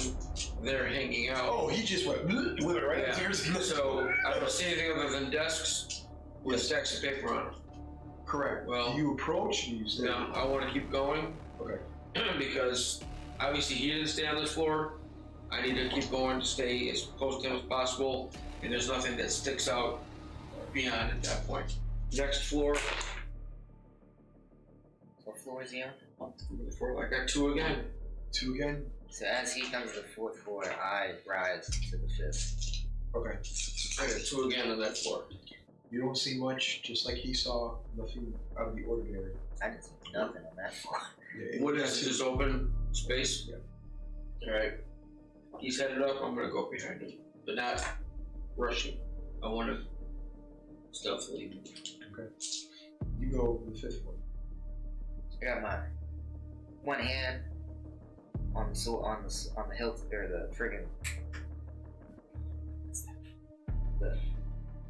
there hanging out. Oh, he just went with it right Yeah. upstairs. So I don't see anything other than desks with stacks of paper on them. Correct. Well, do you approach and you say, No, I want to keep going okay. because obviously he didn't stay on this floor. I need to keep going to stay as close to him as possible, and there's nothing that sticks out beyond at that point. Next floor. What floor is he on? I got 2 again. 2 again? So as he comes to the fourth floor, I rise to the fifth. Okay. I got 2 again on that floor. You don't see much, just like he saw, nothing out of the ordinary. I didn't see nothing on that floor. Yeah, What is this open space? Yeah. Alright. He's headed up, I'm gonna go behind him. But not rushing. I want to stealthily move. Okay. You go to the 5th one. I got my one hand on the hilt or the friggin'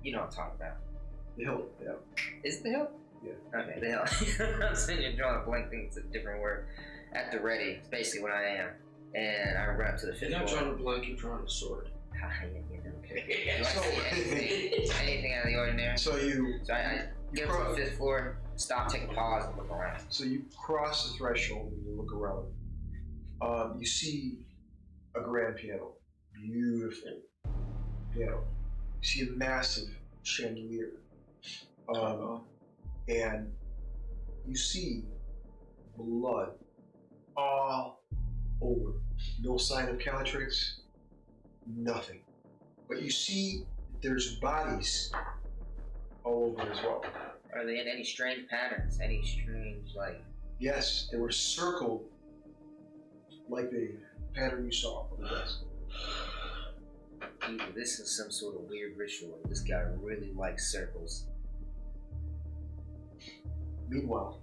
you know what I'm talking about. The hilt, yeah. Is it the hilt? Yeah. Okay, the hilt. I'm saying you're drawing a blank thing. It's a different word. At the ready. It's basically what I am. And I run up to the fifth You're not floor. drawing a blank, you're drawing a sword. Okay. Do I see anything out of the ordinary? So you I get up to the fifth floor, stop, take a pause, and look around. So you cross the threshold and you look around. You see a grand piano, beautiful piano. You see a massive chandelier, and you see blood all over. No sign of Calatrix, nothing. But you see there's bodies all over as well. Are they in any strange patterns? Any strange, like... Yes, they were circled like the pattern you saw on the desk. Either this is some sort of weird ritual, or this guy really likes circles. Meanwhile,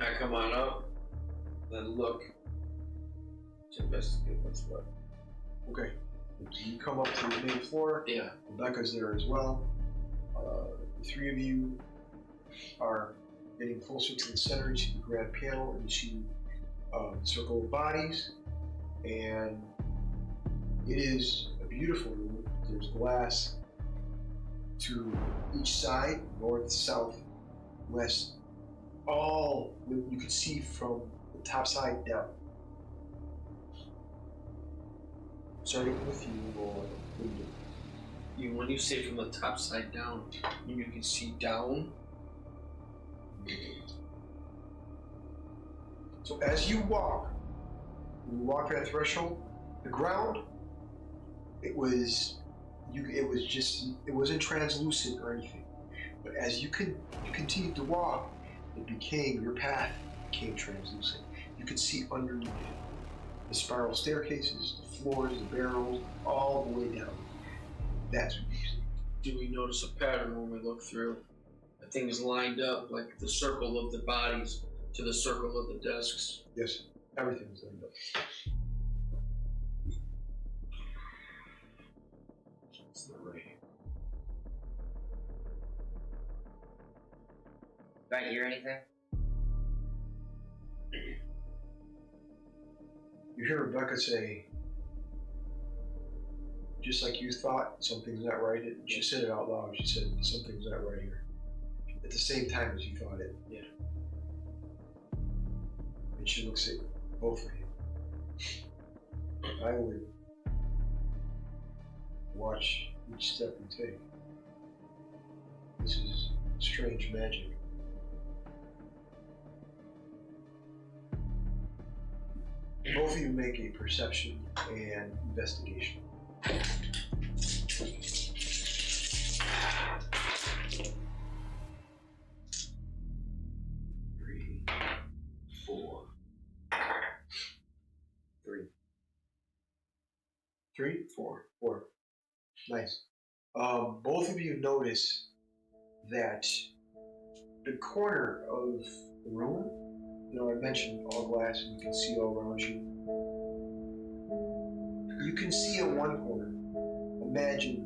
I come on up, then look to investigate what's what. okay, you come up to the main floor. Yeah. Rebecca's there as well. The 3 of you are getting closer to the center. You see the grand piano, and you see the circle of bodies, and it is a beautiful room. There's glass to each side, north, south, west, all you can see from the top side down. Starting with you, or When you say from the top side down, you can see down. So as you walk that threshold, the ground, it wasn't translucent or anything. But as you continued to walk, your path became translucent. You could see underneath the spiral staircases, the floors, the barrels, all the way down. That's what you see. Do we notice a pattern when we look through? Things lined up, like the circle of the bodies to the circle of the desks. Yes, everything's lined up. It's not right. Do I hear anything? You hear Rebecca say, just like you thought something's not right. She said it out loud. She said something's not right here. At the same time as you thought it. Yeah. And she looks at both of you. I would watch each step you take. This is strange magic. Both of you make a perception and investigation. 3, 4. 3. 3, 4, 4. Nice. Both of you notice that the corner of the room, I mentioned all glass and you can see all around you. You can see in one corner, imagine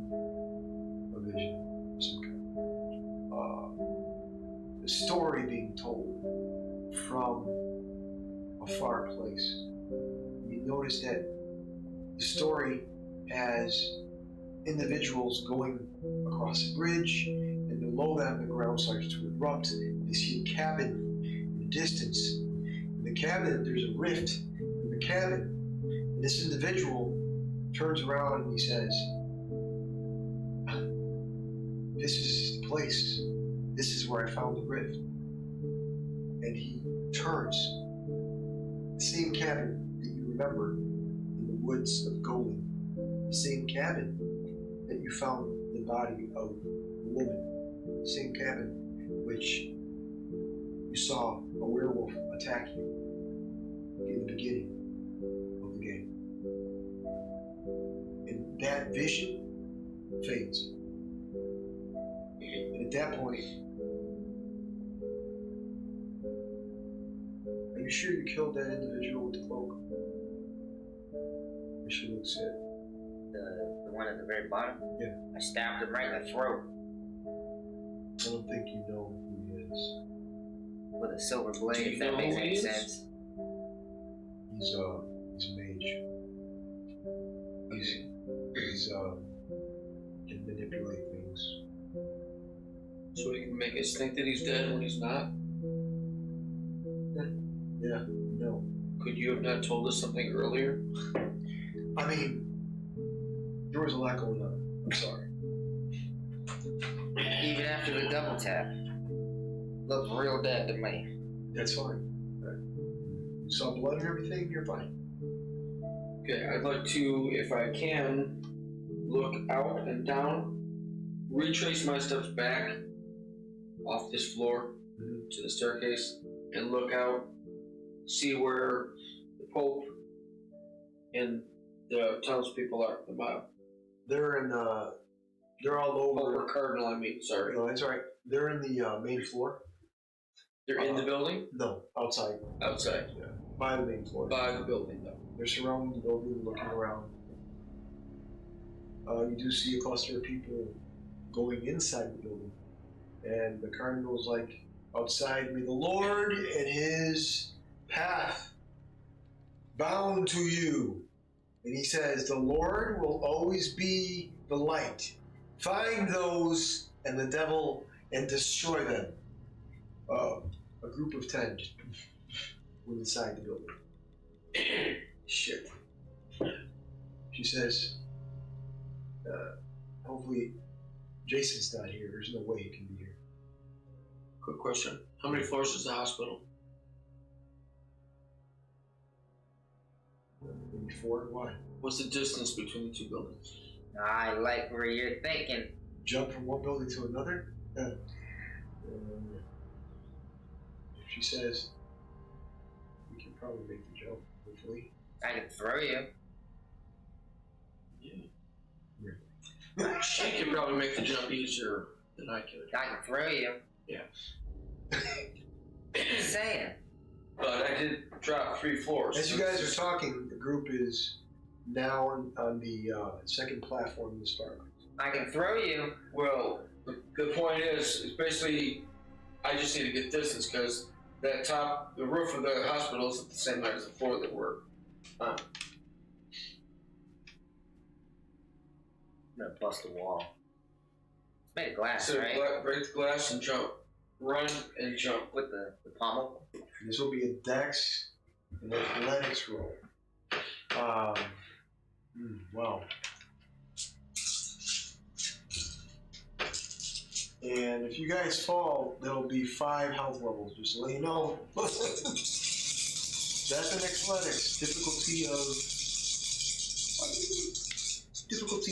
a vision of some kind. A story being told from a far place. You notice that the story has individuals going across a bridge, and below them the ground starts to erupt. They see a cabin in the distance. In the cabin, there's a rift in the cabin. And this individual turns around and he says, "This is the place. This is where I found the rift." And he turns. The same cabin that you remember in the woods of Golan. The same cabin that you found the body of the woman. The same cabin which you saw a werewolf attack you in the beginning of the game. And that vision fades. And at that point, are you sure you killed that individual with the cloak? And she looks at The one at the very bottom? Yeah. I stabbed him right in the throat. I don't think you know who he is. With a silver blade, Do you if that know makes who he any is? sense. He's a mage. He's can manipulate things. So he can make us think that he's dead when he's not? Yeah, no. Could you have not told us something earlier? I mean, there was a lot going on. I'm sorry. Even after the double tap. Looked real dead to me. That's fine. You saw blood and everything, you're fine. Okay, I'd like to, if I can, look out and down, retrace my steps back off this floor to the staircase, and look out, see where the Pope and the townspeople are, the mob. They're all Pope or over. Cardinal, I mean, sorry. No, that's all right. They're in the main floor. They're in the building? No, outside. Outside. Yeah, by the main floor. By the building, though. They're surrounding the building, looking around. You do see a cluster of people going inside the building. And the Cardinal's like, outside, may the Lord and his path bound to you. And he says, the Lord will always be the light. Find those and the devil and destroy them. A group of 10 went inside the building. Shit. She says, hopefully Jason's not here. There's no way he can be here. Quick question. How many floors is the hospital? Maybe 4? Why? What's the distance between the two buildings? I like where you're thinking. Jump from one building to another? She says, we can probably make the jump, hopefully. I can throw you. Yeah. She could probably make the jump easier than I could. I can throw you. Yeah. Just saying. But I did drop 3 floors. As you guys are talking, the group is now on the second platform in the Spark. I can throw you. Well, the point is basically, I just need to get distance because the roof of the hospital is at the same height as the floor that we're on. gonna bust the wall. It's made of glass, So right? break the glass and jump. Run and jump. With the pommel. This will be a dex and athletics roll. Wow. And if you guys fall, there'll be 5 health levels, just to let you know. That's an athletics. Difficulty of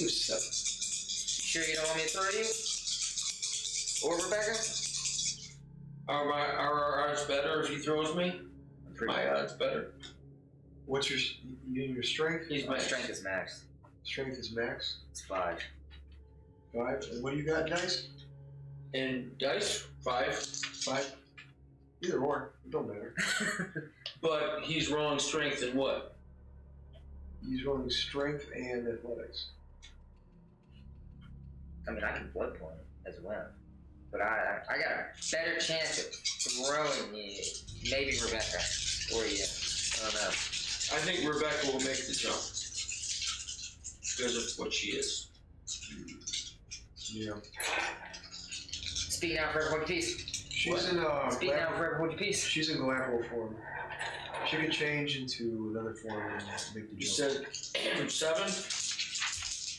7. Sure you don't want me to throw you? Or Rebecca? Are our odds better if he throws me? My odds better. What's your strength? My strength is max. Strength is max. It's 5. 5. And what do you got, dice? And dice 5. 5. Either or, it don't matter. But he's rolling strength and what? He's rolling strength and athletics. I mean, I can blood point as well. But I got a better chance of throwing you. Maybe Rebecca. Or you. I don't know. I think Rebecca will make the jump. Because of what she is. Yeah. Speak now, forever hold your peace. She's in Speak now, forever hold your peace. She's in Galactic form. She can change into another form and make the You jump. said from 7?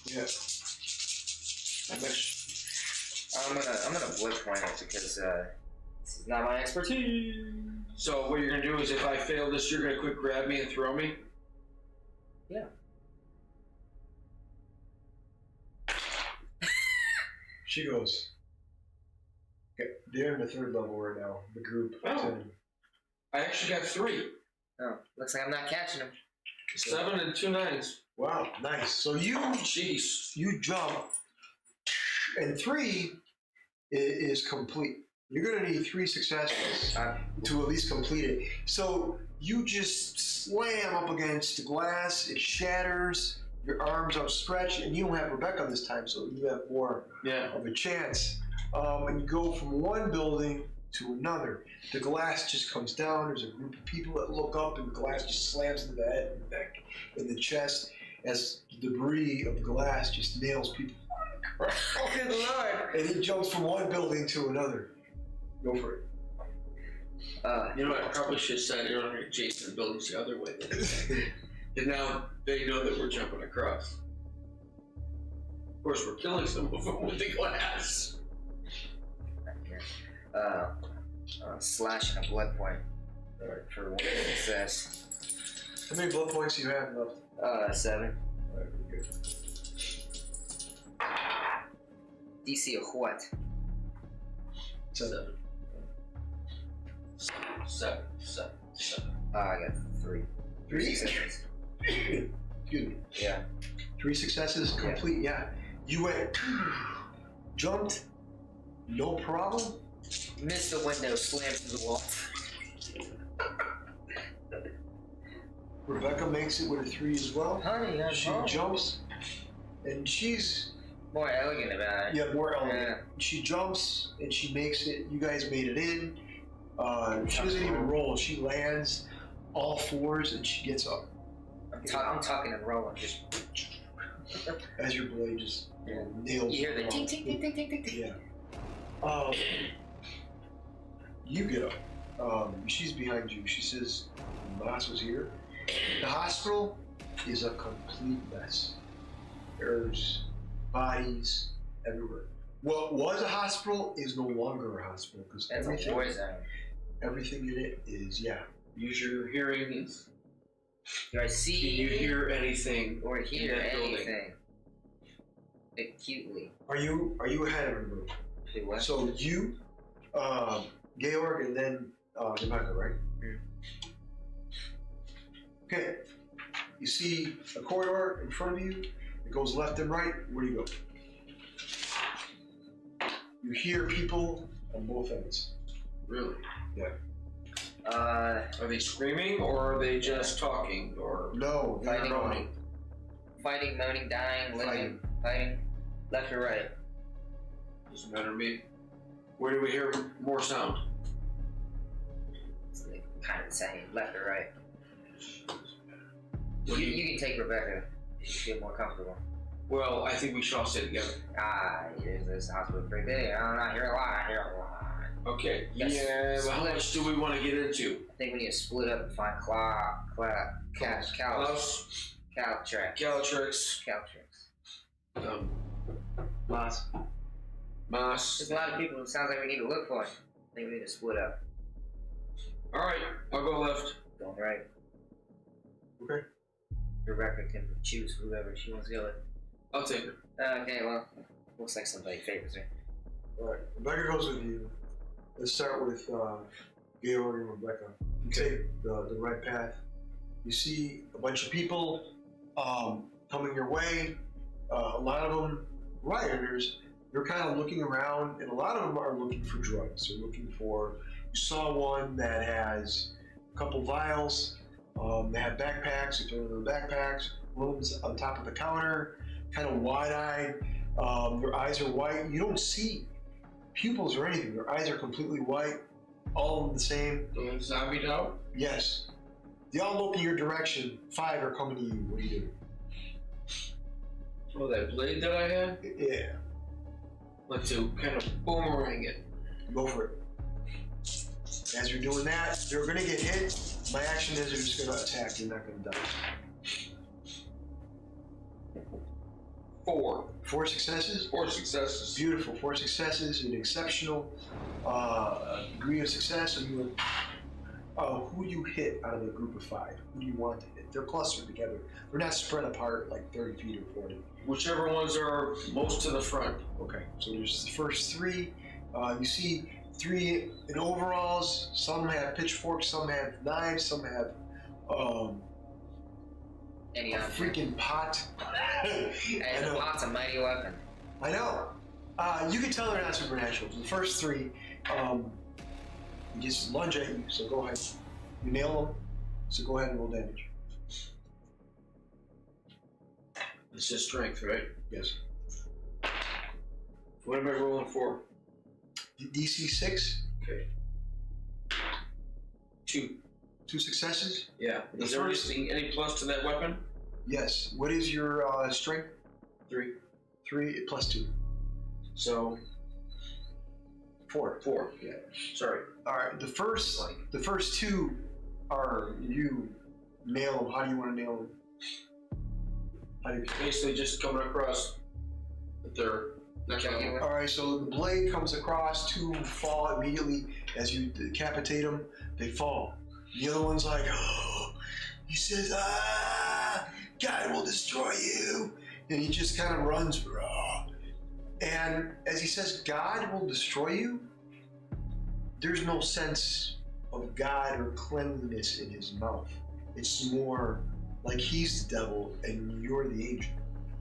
Yeah. I'm gonna blood point it because this is not my expertise. So what you're gonna do is if I fail this, you're gonna quick grab me and throw me? Yeah. She goes. Okay, they're in the 3rd level right now. The group. Oh. I actually got 3. Oh, looks like I'm not catching him. 7 and 2 9s. Wow, nice. So you jump, and 3 is complete. You're gonna need 3 successes to at least complete it. So you just slam up against the glass, it shatters, your arms outstretched, and you don't have Rebecca this time, so you have more of a chance. And you go from one building to another. The glass just comes down, there's a group of people that look up, and the glass just slams into the head and the neck and the chest as the debris of the glass just nails people. Oh, good lord! And he jumps from one building to another. Go for it. You know what? I probably should have said earlier, Jason, the building's the other way. And now they know that we're jumping across. Of course, we're killing some of them with the glass. Slash and a blood point for 1 success. How many blood points do you have left? 7. Alright, very good. DC of what? 7. 7. I got 3. 3 successes. Excuse me. Yeah. 3 successes complete. Yeah. You went, jumped, no problem. Missed the window, slammed to the wall. Rebecca makes it with a 3 as well. Honey, I'm She home. jumps, and she's More elegant about it. more elegant. Yeah. She jumps and she makes it. You guys made it in. She doesn't even roll. She lands all 4s and she gets up. I'm talking and rolling. Just As your blade just nails. you hear the wall. ting ting ting ting ting ting. Yeah. You get up. She's behind you. She says, "Boss was here." The hospital is a complete mess. There's bodies everywhere. What was a hospital is no longer a hospital because That's a war zone. everything in it is Use your hearing. Do I see Can you hear anything or hear in that building? anything acutely? Are you ahead of everybody? Do what? So you, Georg, and then Rebecca, right? Okay. You see a corridor in front of you. It goes left and right. Where do you go? You hear people on both ends. Really? Yeah. Are they screaming or are they just talking or No, they're Fighting. moaning. Fighting, moaning, dying, living, fighting, left or right? doesn't matter to me? Where do we hear more sound? It's like kind of the same, left or right. What do You can take Rebecca if you feel more comfortable. Well, I think we should all stay together. This house was pretty big. I'm not here a lot. I hear a lot. Okay. Yes. Yeah, but how much do we want to get into? I think we need to split up and find Calatrix. Mas. There's a lot of people. It sounds like we need to look for. I think we need to split up. All right, I'll go left. Going right. Okay. Rebecca can choose whoever she wants to go with. I'll take her. Okay, well, looks like somebody favors her. All right. Rebecca goes with you. Let's start with Georg and Rebecca. You take the right path. You see a bunch of people coming your way. A lot of them rioters. They're kind of looking around, and a lot of them are looking for drugs. They're looking for. You saw one that has a couple vials. They have backpacks. They throw in their backpacks. One of them's on top of the counter, kind of wide-eyed. Their eyes are white. You don't see pupils or anything. Their eyes are completely white, all of them the same. Zombied out? Yes. They all look in your direction. 5 are coming to you. What do you do? Oh, that blade that I had? Yeah. Like to kind of boomerang it. Go for it. As you're doing that, they're going to get hit. My action is they're just going to attack. They're not going to die. 4. 4 successes? 4 successes. Beautiful. 4 successes. An exceptional degree of success. So you who do you hit out of the group of 5? Who do you want to hit? They're clustered together. They're not spread apart like 30 feet or 40. Whichever ones are most to the front. Okay. So there's the first 3. You see 3 in overalls. Some have pitchforks. Some have knives. Some have a freaking pot. And the pot's a mighty weapon. I know. You can tell they're not supernatural. The first 3 just lunge at you, so go ahead. You nail them, so go ahead and roll damage. It's just strength, right? Yes. What am I rolling for? DC 6. Okay. 2. 2 successes? Yeah. Is there any plus to that weapon? Yes. What is your strength? 3. 3 plus 2. So 4. 4. Yeah. Sorry. All right. The first 2 are you nail them. How do you want to nail them? How do you basically just coming across with their neck out. All right. So the blade comes across. 2 fall immediately as you decapitate them. They fall. The other one's like, oh, he says, God will destroy you. And he just kind of runs. And as he says, God will destroy you, there's no sense of God or cleanliness in his mouth. It's more like he's the devil and you're the angel.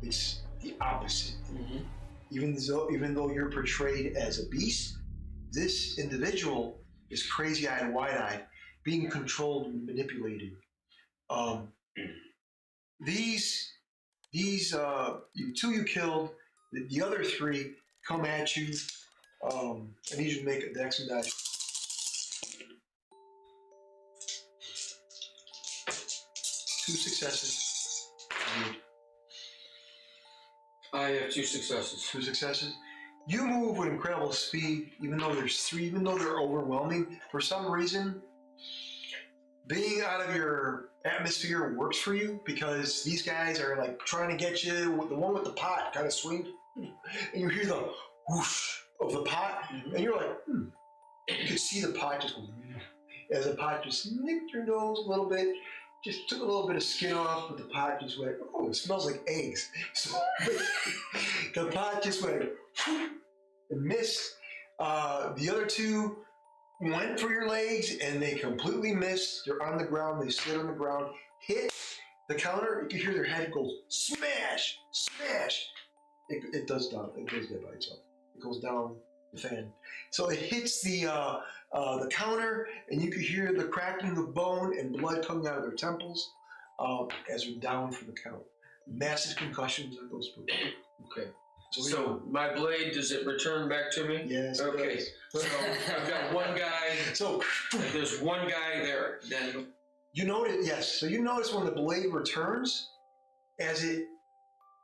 It's the opposite. Mm-hmm. Even though you're portrayed as a beast, this individual is crazy-eyed, wide-eyed, being controlled and manipulated. These 2 you killed. The other 3 come at you. I need you to make a dex and dash. Two successes. I have 2 successes. 2 successes. You move with incredible speed, even though there's 3, even though they're overwhelming. For some reason, being out of your atmosphere works for you because these guys are like trying to get you. The one with the pot kind of swings, and you hear the whoosh of the pot, and you're like, You can see the pot just go, as the pot just nicked your nose a little bit, just took a little bit of skin off, but the pot just went, oh, it smells like eggs. So the pot just went and missed. The other 2 went for your legs and they completely missed. They're on the ground. They slid on the ground, hit the counter. You can hear their head go smash, smash. It does down. It goes dead by itself. It goes down the fan. So it hits the counter, and you can hear the cracking of bone and blood coming out of their temples as they're down for the count. Massive concussions on those people. Okay. So my blade, does it return back to me? Yes. Okay. So I've got one guy. So there's one guy there. Then you notice, yes. So you notice when the blade returns, as it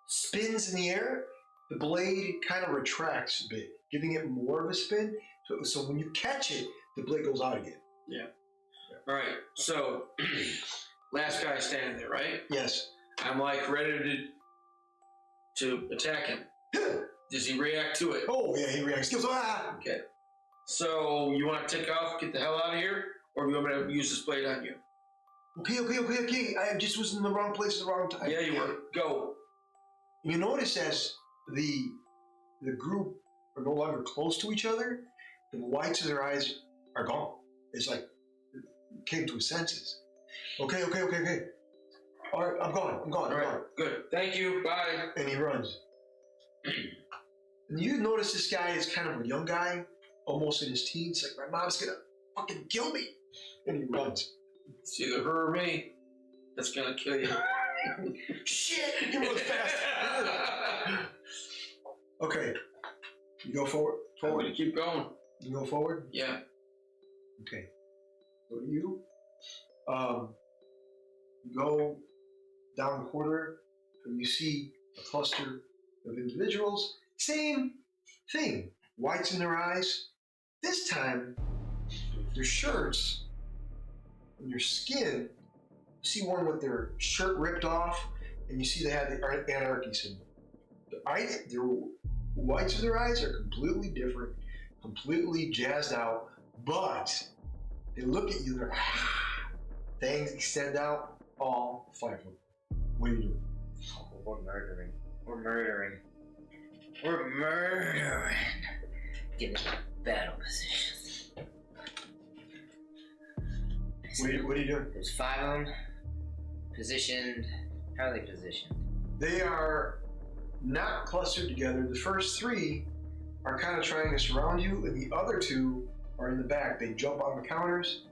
spins in the air, the blade kind of retracts a bit, giving it more of a spin. So when you catch it, the blade goes out again. Yeah. All right. So last guy standing there, right? Yes. I'm like ready to attack him. Does he react to it? Oh yeah, he reacts. He goes, ah! Okay. So you want to take off, get the hell out of here, or do you want me to use this blade on you? Okay. I just was in the wrong place at the wrong time. Yeah, you were. Go. You notice as the group are no longer close to each other, the whites of their eyes are gone. It's like it came to his senses. Okay. All right, I'm gone. All right, good. Thank you. Bye. And he runs. And you notice this guy is kind of a young guy, almost in his teens. Like, my mom's gonna fucking kill me. And he runs. It's either her or me that's gonna kill you. Shit! He runs fast. Okay. You go forward. I'm gonna keep going. You go forward? Yeah. Okay. So you go down the corridor and you see a cluster of individuals. Same thing. Whites in their eyes. This time, their shirts and their skin. You see one with their shirt ripped off, and you see they have the anarchy symbol. Their whites of their eyes are completely different, completely jazzed out, but they look at you, their fangs extend out, all 5 of them. What are you doing? We're murdering. Get into battle positions. What are you doing? There's 5 of them. Positioned. How are they positioned? They are not clustered together. The first 3 are kind of trying to surround you, and the other 2 are in the back. They jump on the counters.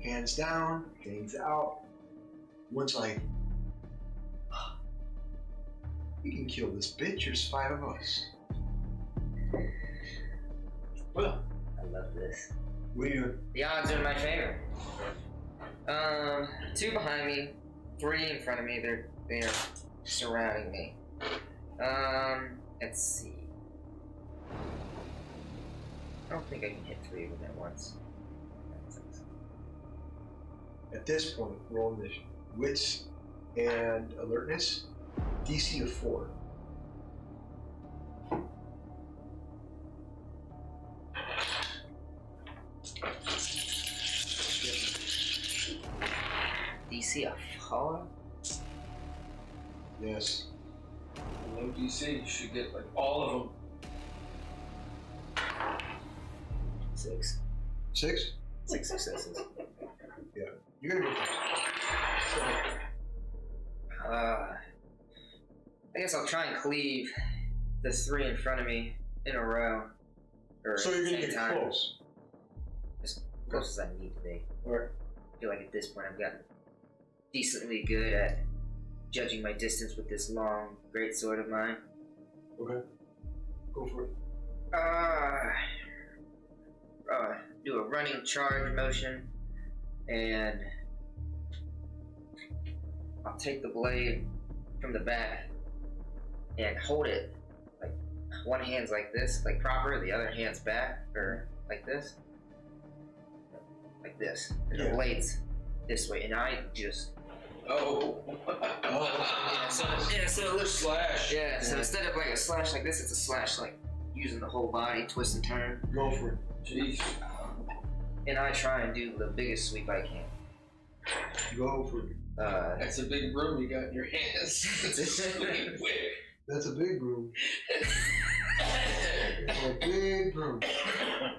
Hands down, hands out. One's like, we can kill this bitch. There's 5 of us. Well, I love this. what are you doing? The odds are in my favor. 2 behind me, 3 in front of me. They're surrounding me. Let's see. I don't think I can hit 3 of them at once. At this point, roll initiative. Wits and alertness, DC of 4. DC of 4? Yes. Low DC, you should get like all of them. 6. 6? 6 successes. Yeah. You're gonna go first. I guess I'll try and cleave the 3 in front of me in a row. So you're gonna get time. close. As close as I need to be. Alright. I feel like at this point I've gotten decently good at judging my distance with this long greatsword of mine. Okay. Go for it. Do a running charge motion, and I'll take the blade from the back and hold it like one hand's like this, like proper, the other hand's back, or like this, and the blade's this way, and I just so it looks slash. Yeah, so instead of like a slash like this, it's a slash like using the whole body, twist and turn. Go for it. Jeez. And I try and do the biggest sweep I can. Go for it. That's a big broom you got in your hands. That's a big broom. It's a big broom.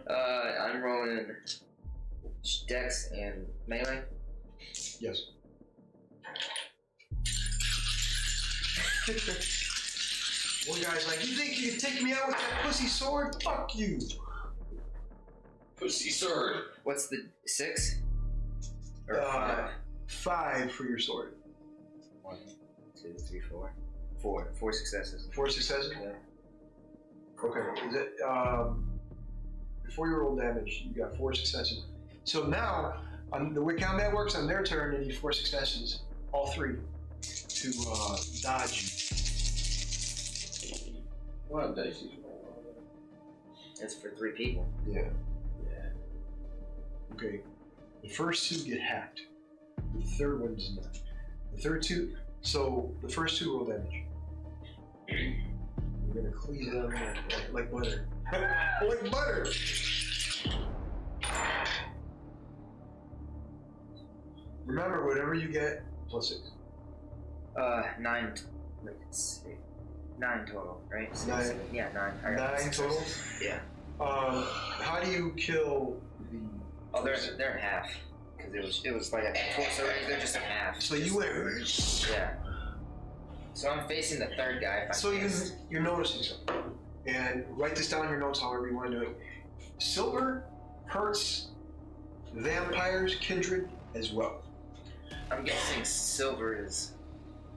I'm rolling dex and melee. Yes. One guy's like, you think you can take me out with that pussy sword? Fuck you. Pussy sword. What's the 6? Or 5? 5 for your sword. 1, 2, 3, 4. 4 successes. 4 successes? Yeah. Okay. Is it, before you roll damage, you got 4 successes. So now, on the way combat works, on their turn, they need 4 successes. All 3. to dodge you. What dice is It's for 3 people. Yeah. Okay. The first 2 get hacked. The third one does not. The first 2 roll damage. You're gonna cleave them like butter. Like butter! Remember, whatever you get, +6. 9. Wait, let's see. 9 total, right? 9. Yeah, 9. I got 9 total? Yeah. How do you kill the... Oh, they're in half. Because it was like a torso range, they're just in half. So you went... Yeah. So I'm facing the third guy. So you're noticing something. And write this down in your notes however you want to do it. Silver hurts vampires, kindred, as well. I'm guessing silver is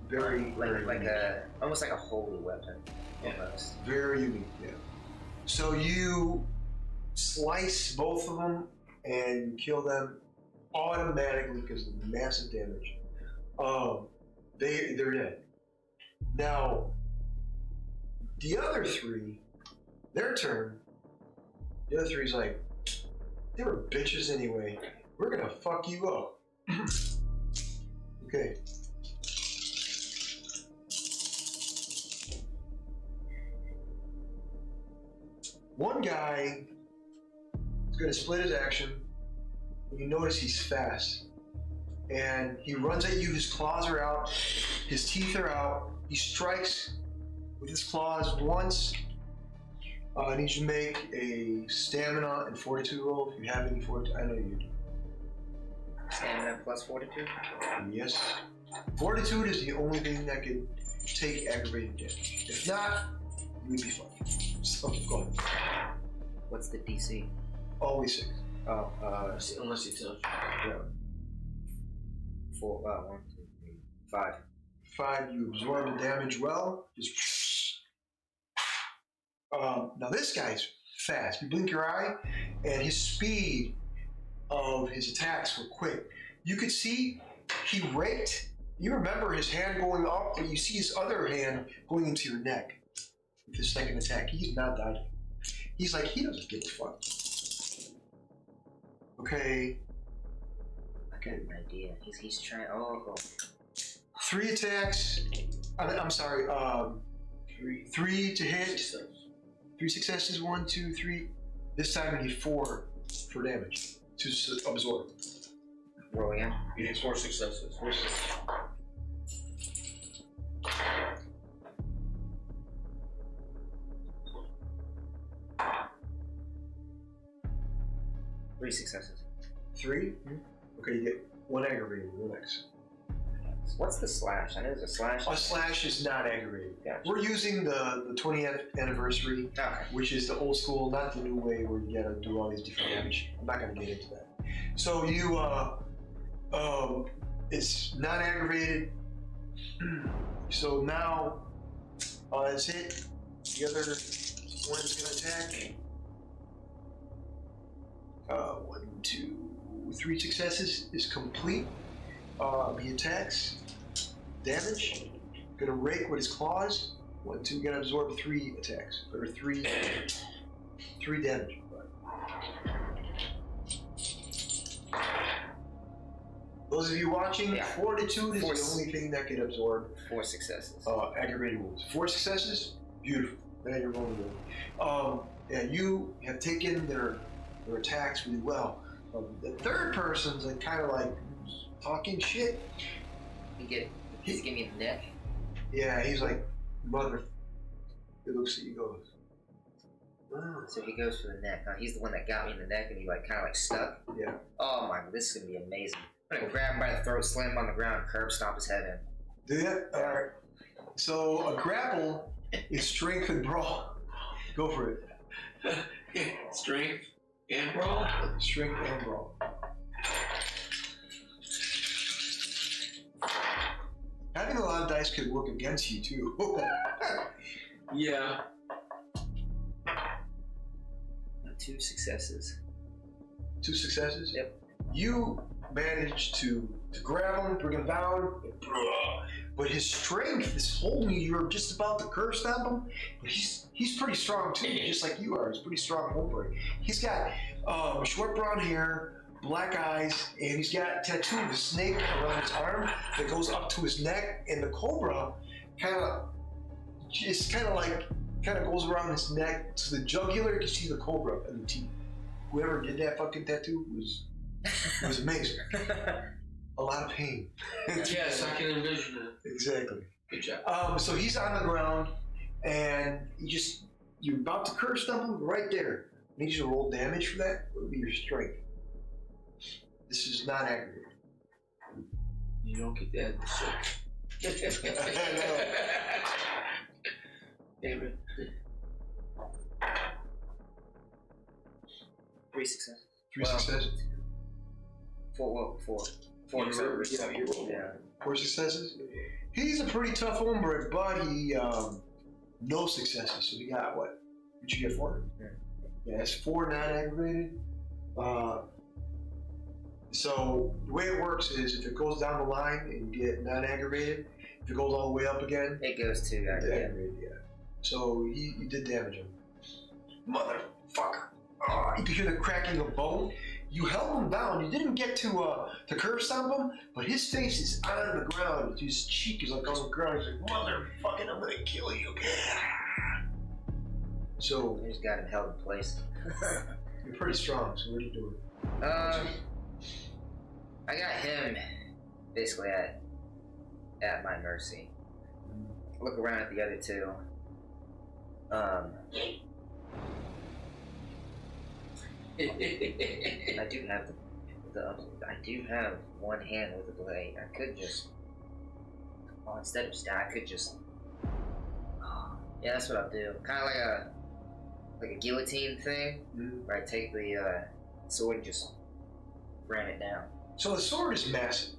Very, very like unique. almost like a holy weapon. Almost. Very unique, yeah. So you slice both of them and kill them automatically because of the massive damage. They're dead. Now, the other 3, their turn. The other 3's like, they were bitches anyway. We're gonna fuck you up. Okay. One guy is going to split his action. You notice he's fast. And he runs at you, his claws are out, his teeth are out. He strikes with his claws once. I need you to make a stamina and fortitude roll if you have any fortitude. I know you do. Stamina plus 42? Yes. Fortitude is the only thing that can take aggravated damage. If not, you would be fine. So, go ahead. What's the DC? Always 6. Oh, unless he tells you. Yeah. 4, 1, 2, 3, 5. 5, you absorb the damage well. Just now this guy's fast. You blink your eye, and his speed of his attacks were quick. You could see he raked. You remember his hand going up, and you see his other hand going into your neck with his second attack. He's not dodging. He's like, he doesn't give a fuck. Okay. I got an idea. He's trying. Oh. 3 attacks. I'm sorry. 3 to hit. 3 successes. 1, 2, 3. This time I need 4 for damage to absorb. Roll again. He needs 4 successes. 4 successes. Three successes. 3? Okay, you get 1 aggravated. 1 X. What's the slash? I know there's a slash. A slash is not aggravated. Gotcha. We're using the 20th anniversary, Okay. which is the old school, not the new way where you gotta do all these different damage. I'm not gonna get into that. So you, it's not aggravated. So now, that's it. The other one's gonna attack. 1, 2, 3 successes is complete. He attacks. Damage. Gonna rake with his claws. 1, 2. Gonna absorb 3 attacks. Or 3 damage. Those of you watching, Yeah. fortitude is the only thing that can absorb 4 successes. aggravated wounds. 4 successes. Beautiful. Now you're rolling good. Yeah, you have taken their attacks really well. The third person's like kind of like talking shit. He's giving me the neck. Yeah, he's like, mother. He looks at you, goes. "Ah." So he goes for the neck. He's the one that got me in the neck, and he like kind of like stuck. Yeah. Oh my! This is gonna be amazing. I'm gonna grab him by the throat, slam him on the ground, curb stomp his head in. Do that. All right. So a grapple is strength and brawl. Go for it. Strength and brawl. Strength and brawl. Having a lot of dice could work against you too. Yeah. 2 successes. 2 successes. Yep. You manage to grab him, bring him down, but his strength is holding you. You're just about to curse stomp him, but he's pretty strong too, just like you are. He's pretty strong hombre. He's got short brown hair, black eyes, and he's got a tattoo of a snake around his arm that goes up to his neck, and the cobra kind of goes around his neck to the jugular. You can see the cobra and the teeth. Whoever did that fucking tattoo was amazing. A lot of pain. Yes, I can envision it. Exactly. Good job. So he's on the ground, and you're about to curse stomp him right there. I need you to roll damage for that. What would be your strength? This is not aggravated. You don't get that. I know. Damn it. 3 successes. 3 successes. 4. Yeah, you rolled. Yeah. 4 successes. He's a pretty tough hombre, but he no successes. So he got what? Did you get 4? Yeah, it's 4 non-aggravated. So the way it works is if it goes down the line and you get non-aggravated, if it goes all the way up again, It goes to aggravated. Yeah. So you did damage him. Motherfucker. You could hear the cracking of bone. You held him down. You didn't get to curve stomp him, but his face is on the ground. His cheek is like on the ground. He's like, motherfucking, I'm gonna kill you. So I just got him held in place. you're pretty strong. So what are you doing? I got him basically at my mercy. Look around at the other two. I do have one hand with a blade. I could just, instead of stab, I could just. Yeah, that's what I'll do. Kind of like a guillotine thing, where I take the sword and just ram it down. So the sword is massive.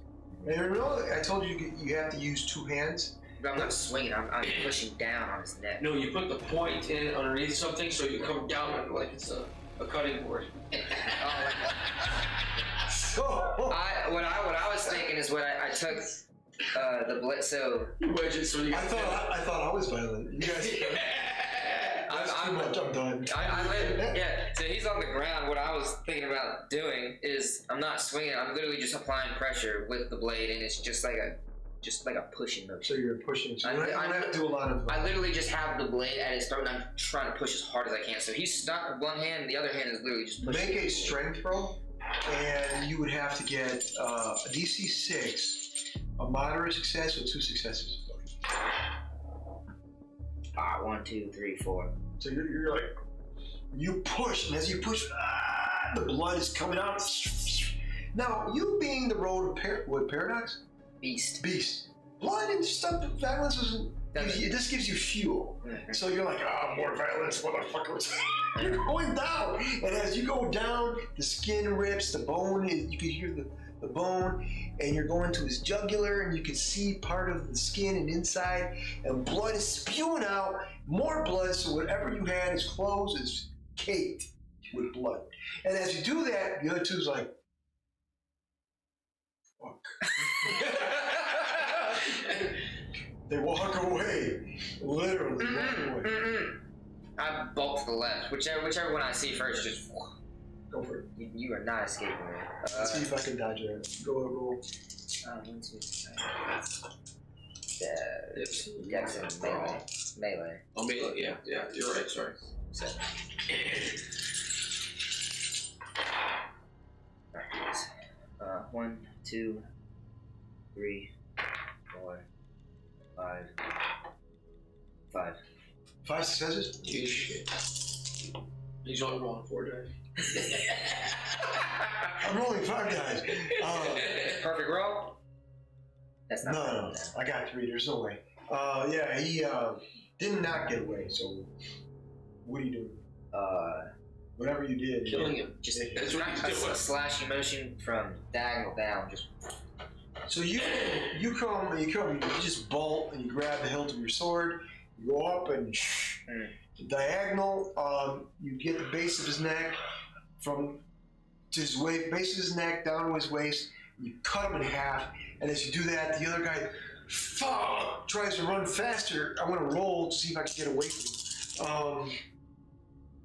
And remember, I told you you have to use 2 hands. But I'm not swinging. I'm pushing down on his neck. No, you put the point in underneath something so you come down on it like it's a cutting board. What I was thinking is when I took the blade. So You wedge it so you. I thought I was violent. You guys. I'm done. So he's on the ground. What I was thinking about doing is I'm not swinging. I'm literally just applying pressure with the blade, and it's just like a pushing motion. So you're pushing. So you don't have to do a lot of. I literally just have the blade at his throat, and I'm trying to push as hard as I can. So he's stuck with one hand, and the other hand is literally just pushing. Make a strength roll, and you would have to get a DC 6, a moderate success with 2 successes. 1, 2, 3, 4. So you're like, you push, and as you push, the blood is coming out. Now, you being the road of paradox? Beast. Blood and stuff, violence isn't. This gives you fuel. Mm-hmm. So you're like, more violence, motherfuckers. You're going down. And as you go down, the skin rips, the bone, you can hear the bone, and you're going to his jugular, and you can see part of the skin and inside, and blood is spewing out, more blood, so whatever you had, his clothes is caked with blood. And as you do that, the other two's like, fuck. They walk away, literally walk away. I bolt to the left. Whichever one I see first, just Go for it. You are not escaping me. Let's see if I can dodge it. Roll. 1, 2, 3. Dex and melee. Oh, melee. Yeah. You're right. Sorry. 7. Alright, 1, 2, 3, 4, 5. 5 successes? You shit. He's only rolling 4 dice. I'm rolling 5 dice. Perfect roll? That's not No. I got 3. There's no way. Yeah, he did not get away. So, what are you doing? Whatever you did. Killing him. Just That's what he's doing. a slashing motion from diagonal down. Just. So you come, you just bolt and you grab the hilt of your sword. You go up and diagonal. You get the base of his neck from to his waist, base of his neck down to his waist, You cut him in half, and as you do that, the other guy tries to run faster. I want to roll to see if I can get away from him.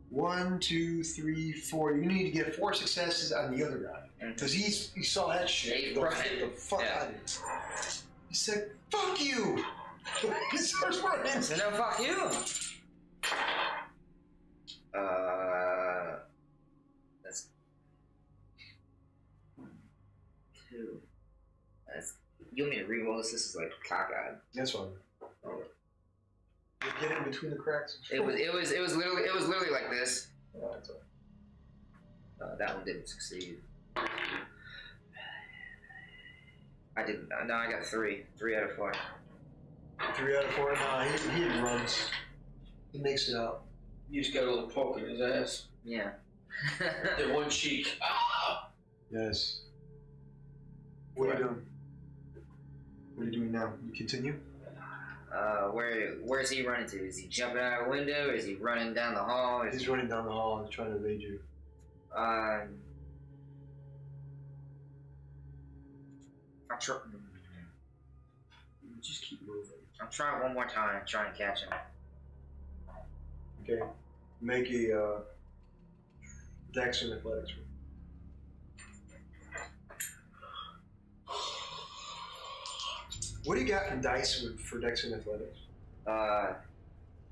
1, 2, 3, 4. You need to get 4 successes on the other guy. Because he saw that shit. Right. The fuck out of him. He said, fuck you! He starts running. So no, fuck you! That's 2. You want me to re-roll this? This is like cockeyed. That's fine. You get in between the cracks. It was literally like this. Oh, that's all right. That one didn't succeed. I didn't. No, I got 3. 3 out of 4. 3 out of 4. Nah, he runs. He makes it out. You just got a little poke in his ass. Yeah. The one cheek. Ah! Yes. What are you doing? What are you doing now? You continue? Where's he running to? Is he jumping out a window? Is he running down the hall? He's running down the hall and trying to evade you. Just keep moving. I'm trying one more time. Try and catch him. Okay. Make a Dex and Athletics roll. What do you got in dice for Dex and Athletics?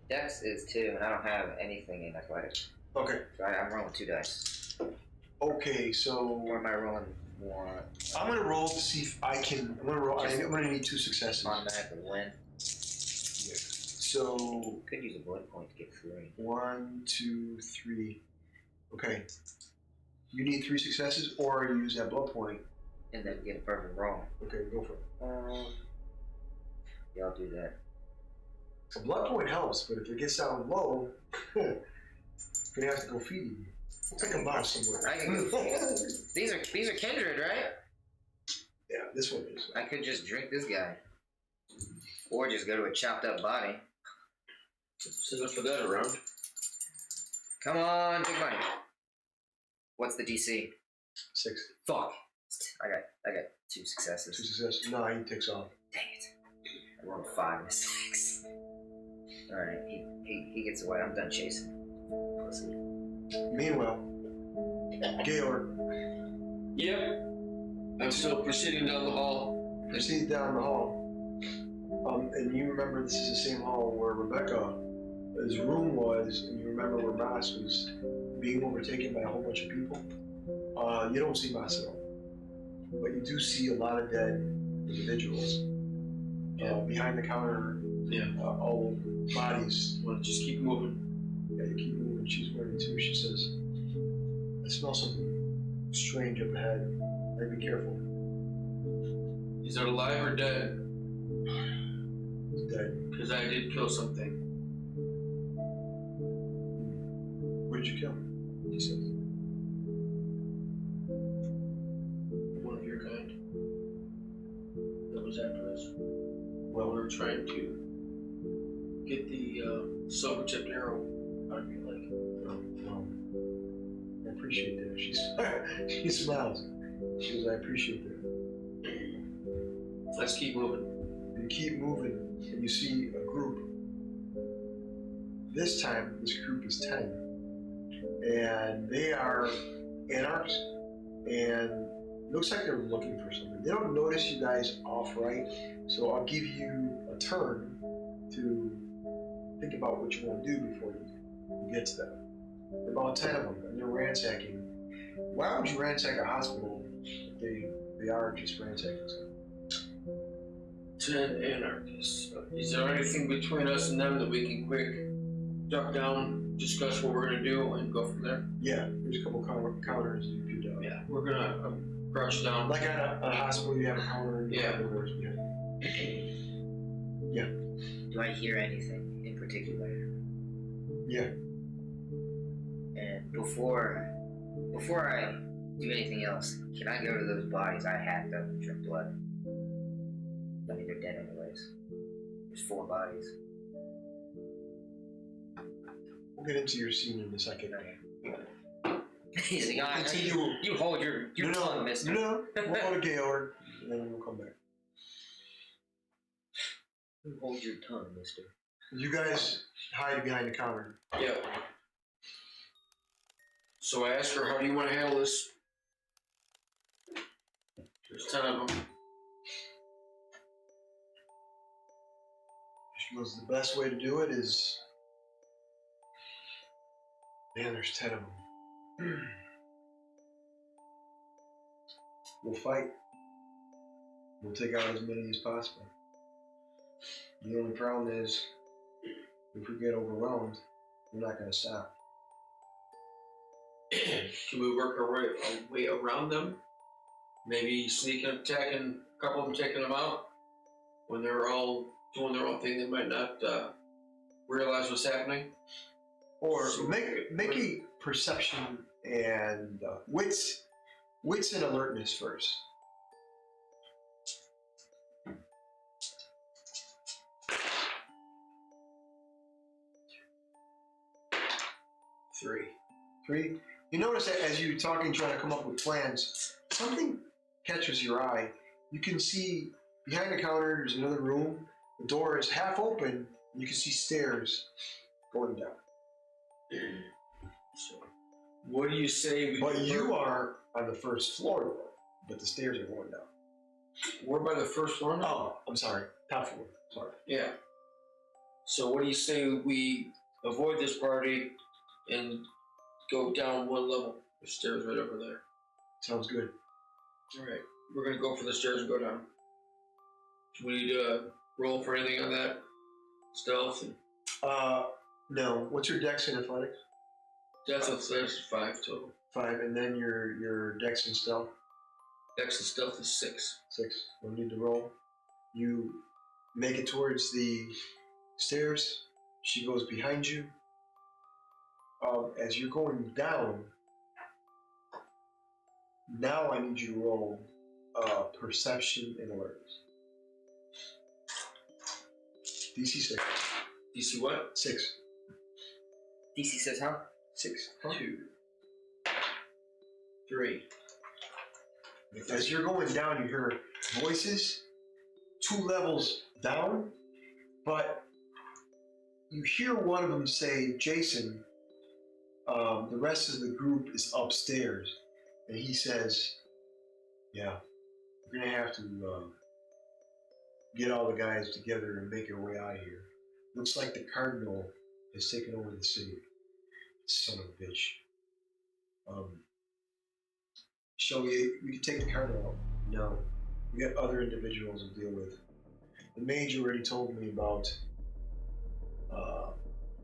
Dex is 2, and I don't have anything in athletics. Okay. So I'm rolling 2 dice. Okay, so Or am I rolling 1? I'm gonna roll to see if I can. I'm gonna need 2 successes. Automatically win. Yeah. So Could use a blood point to get 3. 1, 2, 3. Okay. You need 3 successes, or you use that blood point. And then get a perfect roll. Okay, go for it. Yeah, I'll do that. A blood point helps, but if it gets down low, you're gonna have to go feed you. I'll take a box somewhere. I can go. These are Kindred, right? Yeah, this one is. I could just drink this guy, or just go to a chopped up body. Send for that around. Come on, big money. What's the DC? 6. Fuck. I got 2 successes. 2 successes. No, he takes off. Dang it. I rolled 5 and a 6. Alright, he gets away. I'm done chasing. Pussy. Meanwhile, Gaylord. Yep. I'm still proceeding down the hall. Proceed down the hall. And you remember this is the same hall where Rebecca's room was, and you remember where Moss was being overtaken by a whole bunch of people. You don't see Moss at all. But you do see a lot of dead individuals. Behind the counter, all bodies. Want to just keep moving? Yeah, you keep moving. She's moving too. She says, I smell something strange up ahead. Better be careful. Is it alive or dead? It's dead. Because I did kill something. What did you kill? She says. One of your kind. That was after us. Well, We were trying to get the silver tipped arrow out of your leg. I appreciate that. She smiles. She goes, I appreciate that. Let's keep moving. You keep moving, and you see a group. This time, this group is 10. And they are anarchists. And it looks like they're looking for something. They don't notice you guys off right, so I'll give you a turn to think about what you want to do before you get to them. There are about 10 of them, and they're ransacking. Why would you ransack a hospital if they are just ransacking something? 10 anarchists. Is there anything between us and them that we can quick duck down, discuss what we're going to do, and go from there? Yeah, there's a couple counters you could do. Yeah, we're going to crouch down. Like at a hospital, you have a counter. And you have doors. Yeah. Do I hear anything in particular? Yeah. And before I do anything else, can I go to those bodies? I have to drink blood. I mean, they're dead anyways. There's 4 bodies. We'll get into your scene in a second. He's like, "Ah, Continue. you hold your tongue, mister." No, we'll go to Gaylord, and then we'll come back. You hold your tongue, mister. You guys hide behind the counter. Yeah. So I asked her, how do you want to handle this? There's 10 of them. She goes, the best way to do it is, man, there's 10 of them. We'll fight. We'll take out as many as possible. The only problem is, if we get overwhelmed, we're not going to stop. Can we work our way around them? Maybe sneak and attacking a couple of them, taking them out? When they're all doing their own thing, they might not realize what's happening. Or so make a perception and wits and alertness first. Three. You notice that as you're talking, trying to come up with plans, something catches your eye. You can see behind the counter, there's another room. The door is half open, and you can see stairs going down. So, what do you say? You are on the first floor, though, but the stairs are going down. We're by the first floor now? Oh, I'm sorry. Top floor. Sorry. Yeah. So what do you say we avoid this party and go down one level? The stairs right over there. Sounds good. All right. We're going to go for the stairs and go down. Do we need to roll for anything on that? Stealth? No. What's your dex in athletics? Dex and stealth is 5 total. 5, and then your dex and stealth? Dex and stealth is 6. 6. Don't need to roll. You make it towards the stairs. She goes behind you. As you're going down, now I need you to roll perception and awareness. DC 6. DC what? 6. DC says, huh? 6. 2. 3. As you're going down, you hear voices 2 levels down, but you hear one of them say, Jason, the rest of the group is upstairs. And he says, yeah, we're going to have to get all the guys together and make our way out of here. Looks like the Cardinal has taken over the city. Son of a bitch. Shall we can take the Cardinal out? No. We got other individuals to deal with. The mage already told me about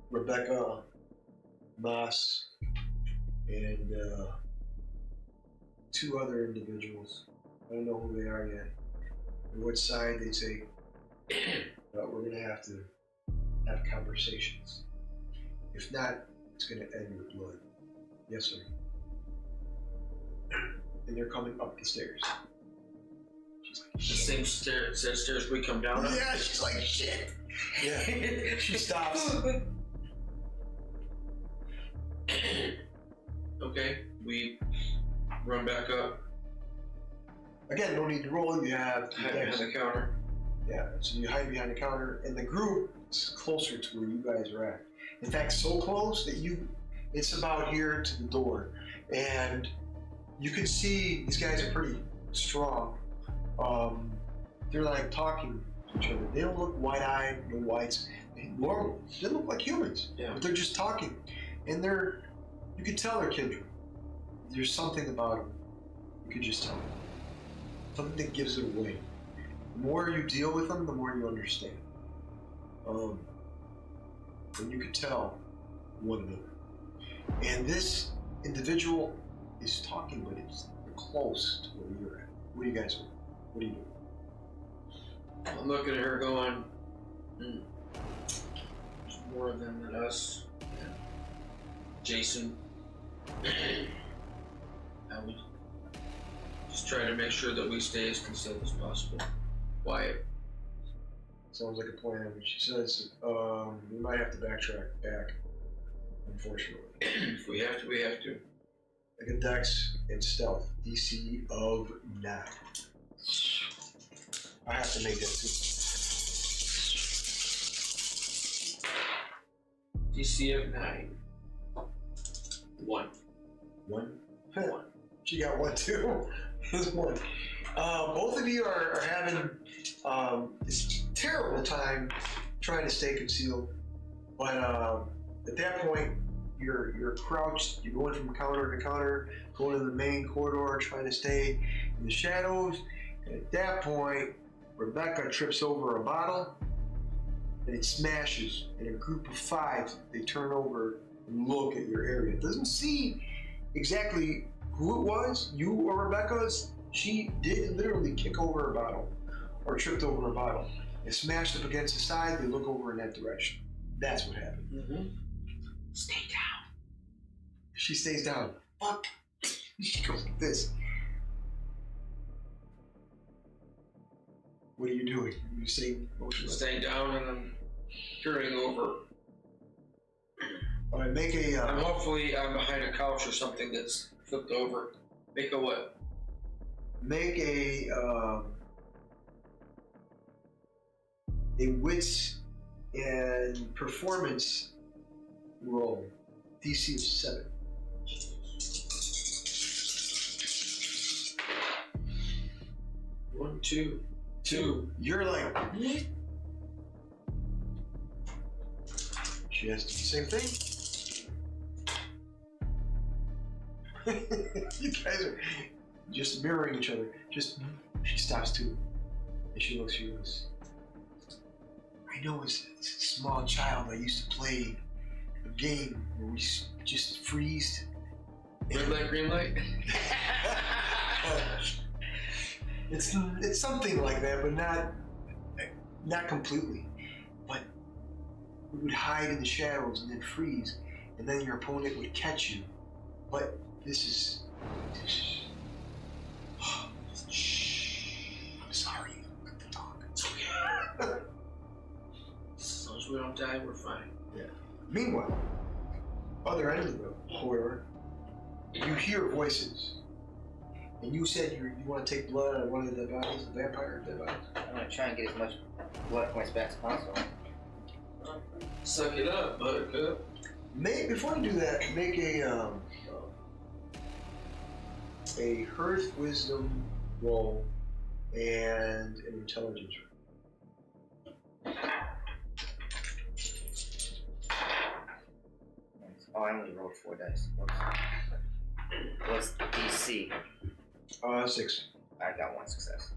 Rebecca, Moss, and 2 other individuals. I don't know who they are yet, or what side they take, but we're gonna have to have conversations. If not, it's gonna end with blood. Yes, sir. And they're coming up the stairs. She's like, The same stairs we come down on? yeah, she's like, shit. Yeah, she stops. Okay, we run back up. Again, no need to roll. You have Hide behind the counter. yeah, so you hide behind the counter, and the group is closer to where you guys are at. In fact, so close that it's about here to the door, and you can see these guys are pretty strong. They're like talking to each other. They don't look wide-eyed, no whites. Normal. They look like humans, Yeah. but they're just talking, and you can tell they're kindred. There's something about them. You can just tell. Something that gives it away. The more you deal with them, the more you understand. And you can tell one another. And this individual is talking, but it's close to where you're at. What do you guys do? What do you do? I'm looking at her going, there's more of them than us. Yeah. Jason. I would just try to make sure that we stay as concealed as possible. Wyatt. Sounds like a plan. She says, we might have to backtrack back, unfortunately. If we have to, we have to. Make a dex and stealth. DC of 9. I have to make that too. DC of 9. 1. 1? One. She got 1 too. It's 1. Both of you are having this terrible time trying to stay concealed. But at that point, you're crouched. You're going from counter to counter, going to the main corridor, trying to stay in the shadows. And at that point, Rebecca trips over a bottle, and it smashes. And a group of 5, they turn over and look at your area. It doesn't see exactly who it was, you or Rebecca's. She did literally kick over a bottle, or tripped over a bottle. It smashed up against the side. They look over in that direction. That's what happened. Mm-hmm. Stay down. She stays down. Fuck. She goes like this. What are you doing? You staying motionless? Staying down and I'm turning over. All right, make a. And hopefully I'm behind a couch or something that's flipped over. Make a what? Make a wits and performance roll. DC of 7. 1, 2, 2. You're like. She has to do the same thing. You guys are just mirroring each other. She stops too. And she looks at you and goes, I know as a small child I used to play a game where we just freeze. Red light, green light? It's something like that, but not completely. But we would hide in the shadows and then freeze, and then your opponent would catch you. But this is shh. I'm sorry. Let them talk. It's okay. As long as we don't die, we're fine. Yeah. Meanwhile, other end of the corridor, you hear voices. And you said you want to take blood out of one of the dead bodies, the vampire dead bodies? I'm gonna try and get as much blood points back as possible. Suck it up, buttercup. Before you do that, make a Hearth Wisdom roll and an Intelligence roll. Oh, I only rolled 4 dice. What's the DC? 6. I got 1 success.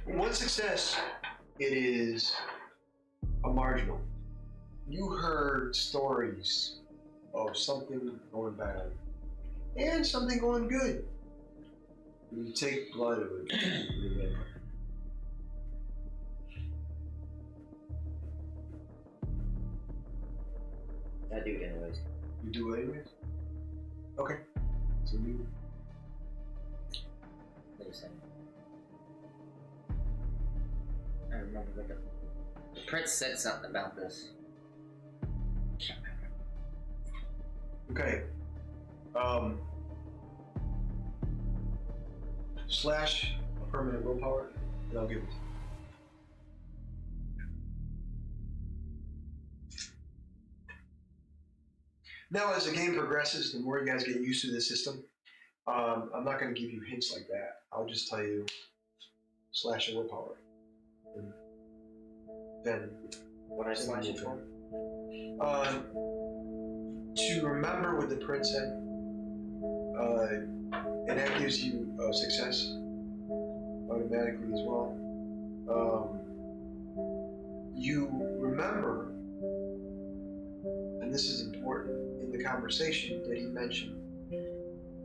1 success. It is a marginal. You heard stories of something going bad and something going good. You take blood of it. I do it anyways. You do it anyways? Okay. So you. Wait a second. I remember what the prince said something about this. Okay. Slash a permanent willpower, and I'll give it to you. Now, as the game progresses, the more you guys get used to the system, I'm not going to give you hints like that. I'll just tell you slash your willpower. And then What I slash it for? To remember what the prince said, and that gives you success automatically as well. You remember, and this is important in the conversation that he mentioned,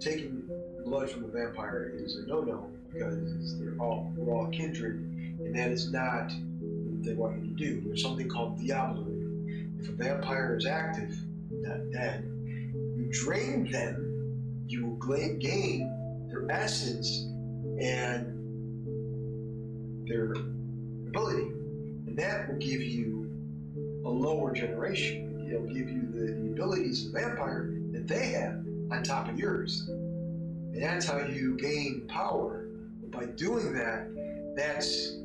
taking blood from a vampire is a no-no because we're all kindred, and that is not what they want you to do. There's something called diablerie. If a vampire is active, not dead, you drain them, you will gain their essence and their ability, and that will give you a lower generation. It'll give you the abilities of the vampire that they have, on top of yours. And that's how you gain power. But by doing that, that's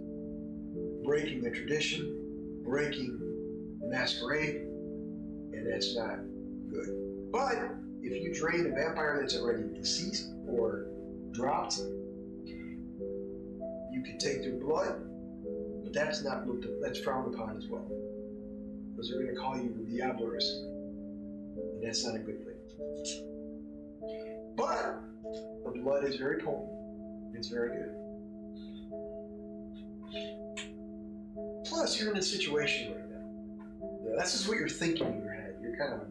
breaking the tradition, breaking the masquerade, and that's not good. But if you drain a vampire that's already deceased or dropped, you can take their blood, but that's not looked at, that's frowned upon as well. Because they're going to call you the Diablerist, and that's not a good thing. But the blood is very potent. It's very good. Plus, you're in a situation right now. Yeah, that's just what you're thinking in your head. You're kind of, I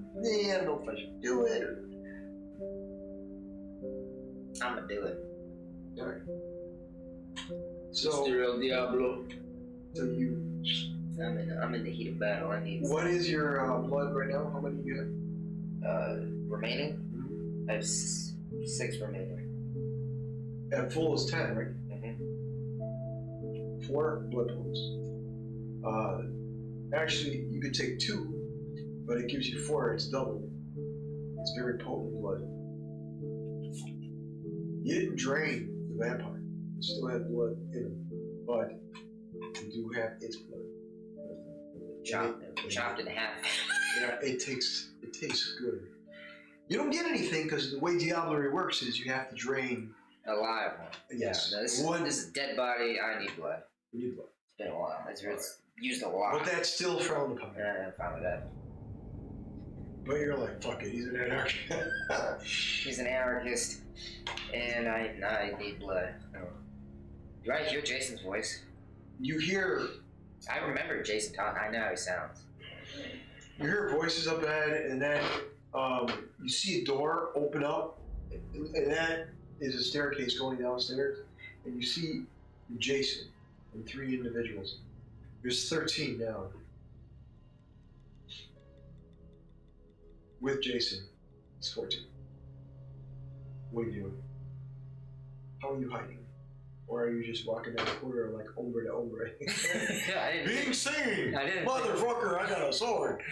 don't know if I should do it. Or... I'm gonna do it. All right. So, Mr. El Diablo. so you. I'm in the heat of battle. I need. What is your blood right now? How many do you have? Remaining? Mm-hmm. I have 6 remaining. At full is 10, right? Mm-hmm. 4 blood pools. Actually, you could take 2, but it gives you 4. It's double. It's very potent blood. You didn't drain the vampire. You still have blood in him, but you do have its blood. Chopped in half. Yeah, it tastes good. You don't get anything because the way Diablerie works is you have to drain. Alive one. Yes. Yeah, this is a dead body. I need blood. You need blood. It's been a while. It's used a lot. But that's still frowned upon. Yeah, I'm fine with that. But you're like, fuck it, he's an anarchist. He's an anarchist, and I need blood. Do I hear Jason's voice? You hear I remember Jason talking. I know how he sounds. You hear voices up ahead, and then you see a door open up, and that is a staircase going downstairs, and you see Jason and 3 individuals. There's 13 now. With Jason, it's 14. What are you doing? How are you hiding? Or are you just walking down the corridor like ombre to ombre? Being seen! Motherfucker, I got a sword!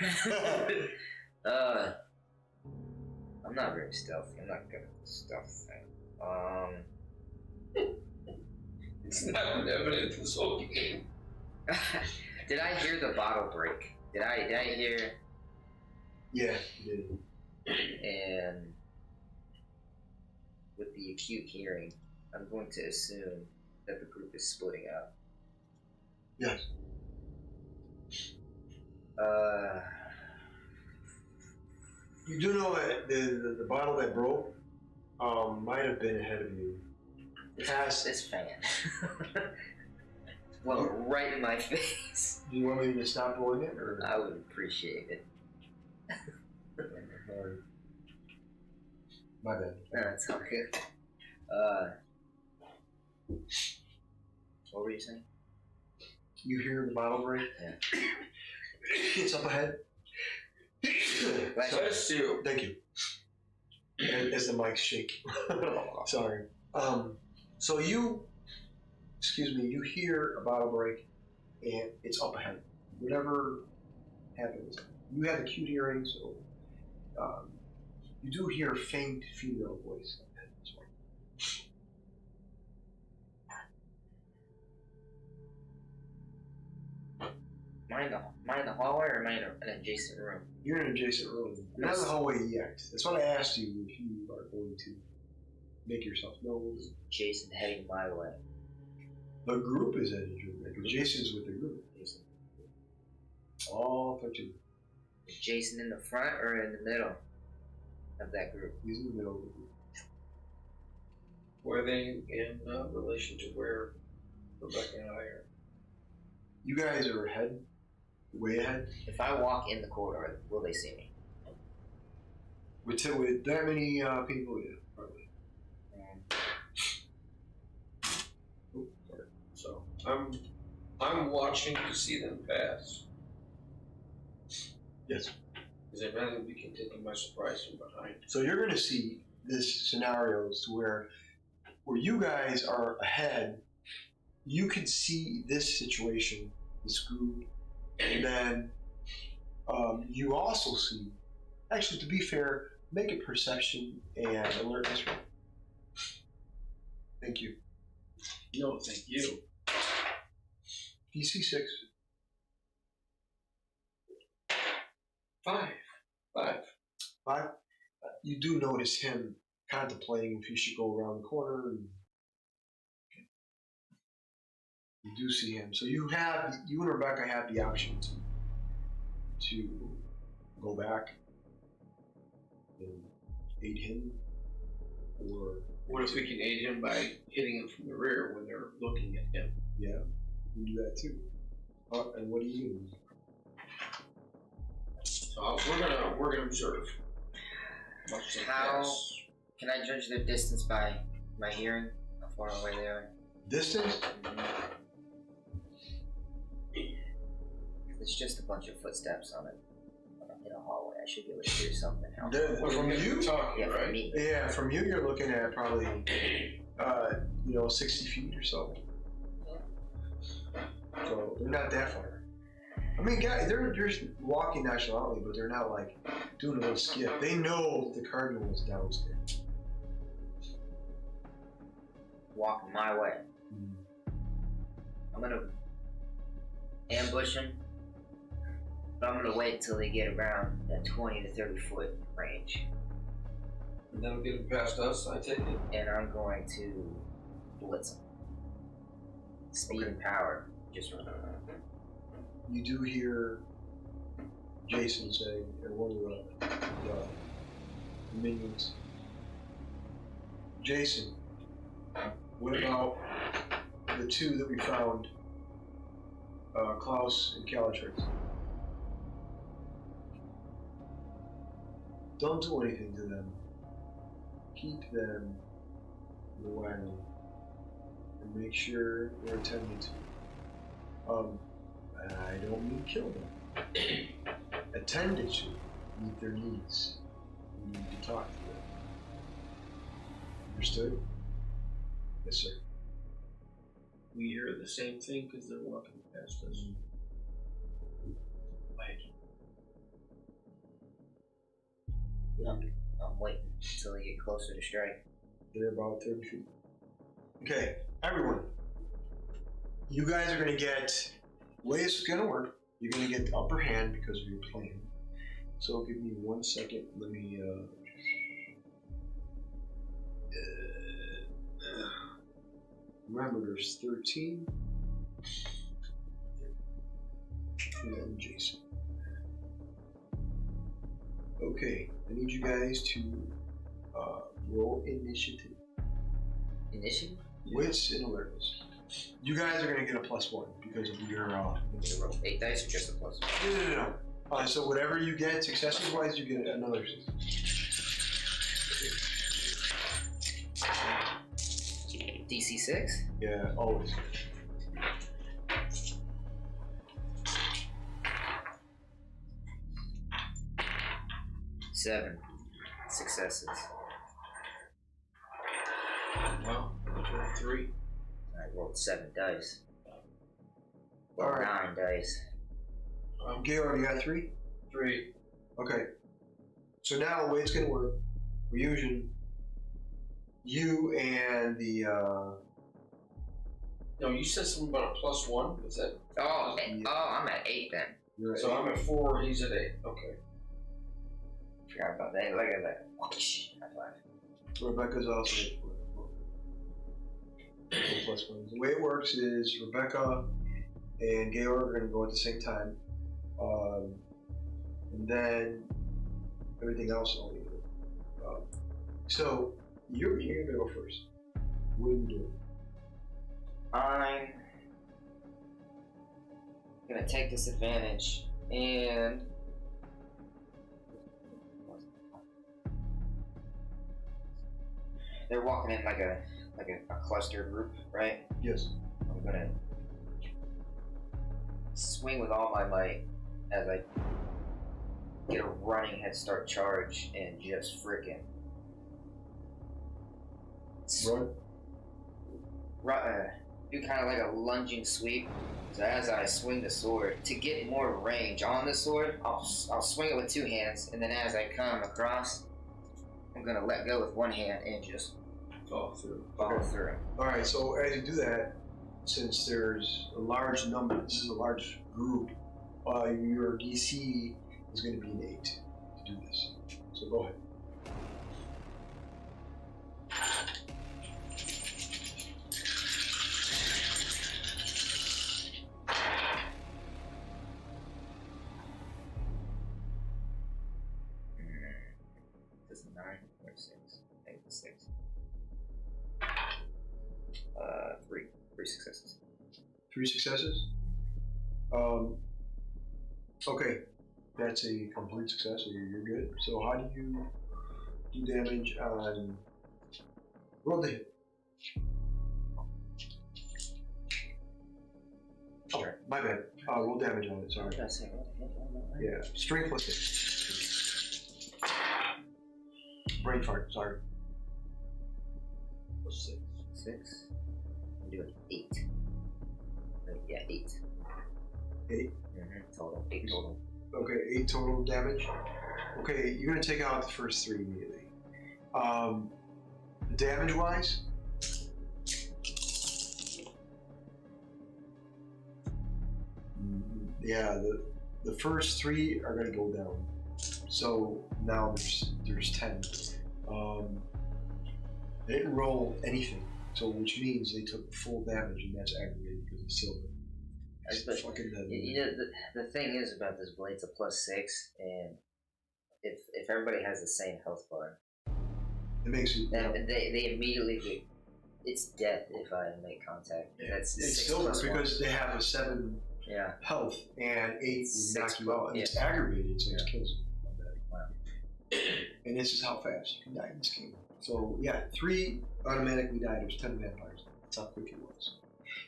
I'm not very stealthy. I'm not good at the stealth thing. It's not an evidence this whole game. Did I hear the bottle break? Did I hear? Yeah, you did. And with the acute hearing, I'm going to assume that the group is splitting up. Yes. You do know that the bottle that broke might have been ahead of you. This fan. Well, right in my face. Do you want me to stop blowing it, or? I would appreciate it. My bad. That's all good. What were you saying? You hear the bottle break? Yeah. It's up ahead. Bless you. Thank you. As the mics shake. Sorry. So you hear a bottle break, and it's up ahead. Whatever happens, you have acute hearing, so you do hear a faint female voice up ahead as well. Am I in the hallway or am I in an adjacent room? You're in an adjacent room. You're not in the hallway yet. That's what I asked you if you are going to make yourself known. Jason heading my way. The group is headed your way. Jason's with the group. Jason. All 13. Is Jason in the front or in the middle of that group? He's in the middle of the group. Were they in relation to where Rebecca and I are? You guys are ahead, way ahead. If I walk in the corridor, will they see me? With that many people, yeah, probably. Oh, sorry. So I'm watching to see them pass. Yes. Because if anything, we can take them by surprise from behind. So you're going to see this scenario to where you guys are ahead. You can see this situation, this group, and then you also see. Actually, to be fair, Make a perception and alertness roll. Thank you. No, thank you. DC 6. 5. 5. You do notice him contemplating if he should go around the corner. And you do see him. So you and Rebecca have the option to go back and aid him, or what if we can aid him by hitting him from the rear when they're looking at him? Yeah, you can do that too. And what do you do? We're gonna observe. How can I judge their distance by my hearing? How far away they are? Distance? It's just a bunch of footsteps on it in a hallway. I should be able to hear something. From you talking, yeah, right? from me. Yeah, from you, you're looking at probably 60 feet or so. So they're not that far. I mean, guys, they're just walking nonchalantly, but they're not like doing a little skip. They know the Cardinal is downstairs. Walk my way. I'm gonna ambush him, but I'm gonna wait until they get around that 20 to 30 foot range. And that'll get him past us, I take it. And I'm going to blitz him. Speed and power. Just You do hear Jason say, or one of the minions, Jason, what about the two that we found, Klaus and Calatrix? Don't do anything to them. Keep them in the wagon and make sure they're attended to. I don't mean kill them. Attended to. Meet their needs. We need to talk to them. Understood? Yes, sir. We hear the same thing because they're walking past us. I'm waiting until they get closer to strike. They're about 30 feet. Okay, everyone. You guys are going to get, the way it's going to work, you're going to get the upper hand because of your plan. So give me 1 second. Let me, remember there's 13. And then Jason. Okay, I need you guys to roll initiative. Initiative? Wits and awareness. You guys are going to get a +1 because of your. Roll 8 dice or just a plus? No. So whatever you get, successes wise, you get another. DC 6? Yeah, always. Seven successes. Well, 3. I rolled 7 dice. All right. 9 dice. Gaylord, you got 3? 3. Okay. So now the way it's going to work, we're using you and the. No, you said something about a +1. Is that? Oh, I'm at 8 then. You're So I'm at 4. He's at 8. Okay. Forgot about that. Look at that. Rebecca's also at 4. +1. The way it works is Rebecca and Gaylord are going to go at the same time. And then everything else will leave. So you're going to go first. What are you doing? I'm gonna take this advantage and they're walking in like a cluster group, right? Yes. I'm gonna swing with all my might as I get a running head start charge and just frickin' do kind of like a lunging sweep. So as I swing the sword, to get more range on the sword, I'll swing it with 2 hands, and then as I come across, I'm gonna let go with one hand and just Follow through. follow through. All right. So as you do that, since there's a large number, this is a large group. Your DC is going to be an 8 to do this. So go ahead. This is 9 or 6. I think it's 6. 3 successes. 3 successes. Okay, that's a complete success. So you're good. So how do you do damage on? Roll the hit. Oh, my bad. Roll damage on it. Sorry. What did I say? Yeah, strength plus 6. Brain fart. Sorry. Plus 6. 6. I'm doing 8. Yeah, 8. 8. Total. 8 total. Okay, 8 total damage. Okay, you're gonna take out the first 3 immediately. Damage-wise, yeah, the first 3 are gonna go down. So now there's 10. They didn't roll anything, so which means they took full damage, and that's aggravated because of silver. But, Fucking you know, the thing is about this blade, it's a +6, and if everybody has the same health bar, it makes you. then they immediately get, it's death if I make contact. That's It's 6 silver plus 1. because they have a 7 Yeah. health and 8 Six knock you out, and yeah. it's aggravated, so it Yeah. kills you. Wow. And this is how fast you can die in this game. So yeah, 3 automatically died. There's 10 vampires. That's how quick it was.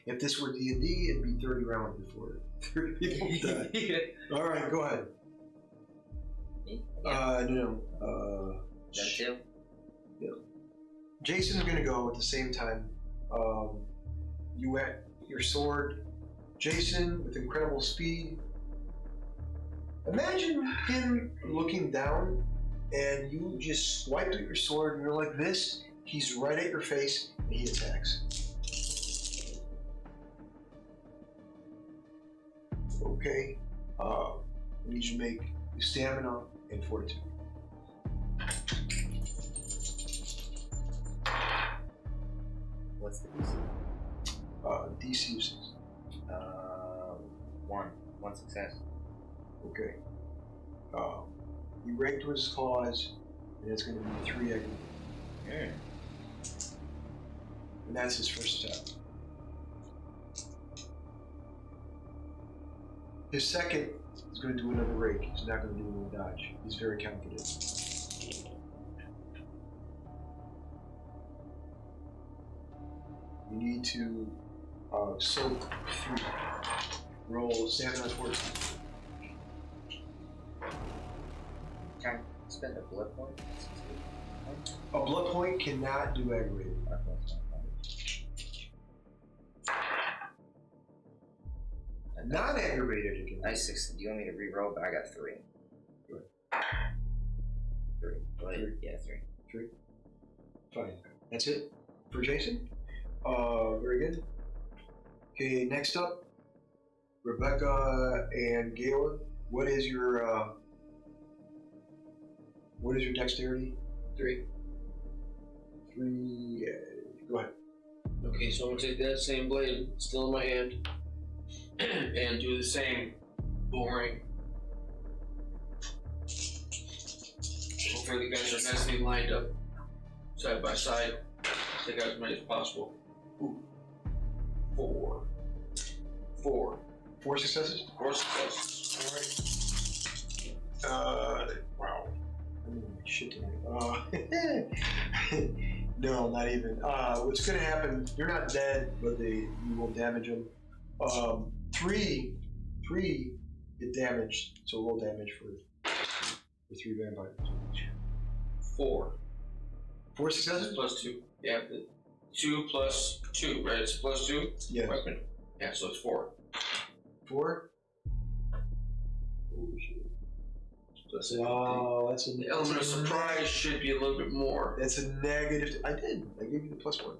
If this were D&D, it'd be 30 rounds before 30 people died. All right, go ahead. Me? Yeah. No. Them too? Jason's gonna go at the same time. You at your sword. Jason with incredible speed. Imagine him looking down and you just swiped at your sword and you're like this. He's right at your face and he attacks. Okay. I need you to make stamina and fortitude. What's the DC? DC is 6. 1 success. Okay. You break to his claws, and it's going to be 3 agony. And that's his first attack. His second is going to do another rake. He's not going to do a dodge. He's very confident. You need to soak 3. Roll stamina towards him. Can I spend a blood point? A blood point cannot do aggravated. Not aggravated again. Nice 6. Do you want me to re-roll? But I got 3. Good. 3. Go ahead. 3. Yeah, 3. 3. Fine. That's it for Jason. Very good. Okay, next up, Rebecca and Galen. What is your dexterity? 3. 3. Go ahead. Okay, so I'm gonna take that same blade, still in my hand, and do the same boomerang. Hopefully the guys are nicely lined up, side by side. Take out as many as possible. Ooh. 4. 4. 4 successes? 4 successes. Alright. Wow. Shit tonight. No, not even. What's going to happen, you're not dead, but you will damage them. 3 get damaged, so roll damage for 3 vampires. 4. 4 successes? Plus 2. Yeah, 2 plus 2, right? It's plus 2? Yeah. Weapon. Yeah, so it's 4. 4? Oh shit. That's it. No, that's a The element of surprise should be a little bit more. That's a negative. I did. I gave you the +1.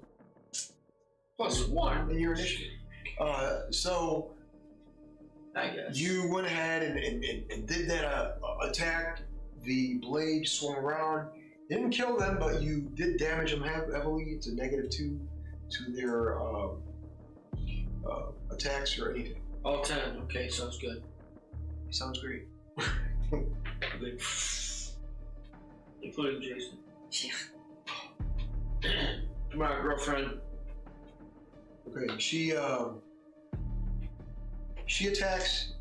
+1 in your initiative. So I guess. you went ahead and did that attack. The blade swung around. Didn't kill them, but you did damage them heavily. It's a -2 to their attacks or anything. All 10. Okay, sounds good. Sounds great. Good. Including Jason. Come on, girlfriend. Okay, she attacks.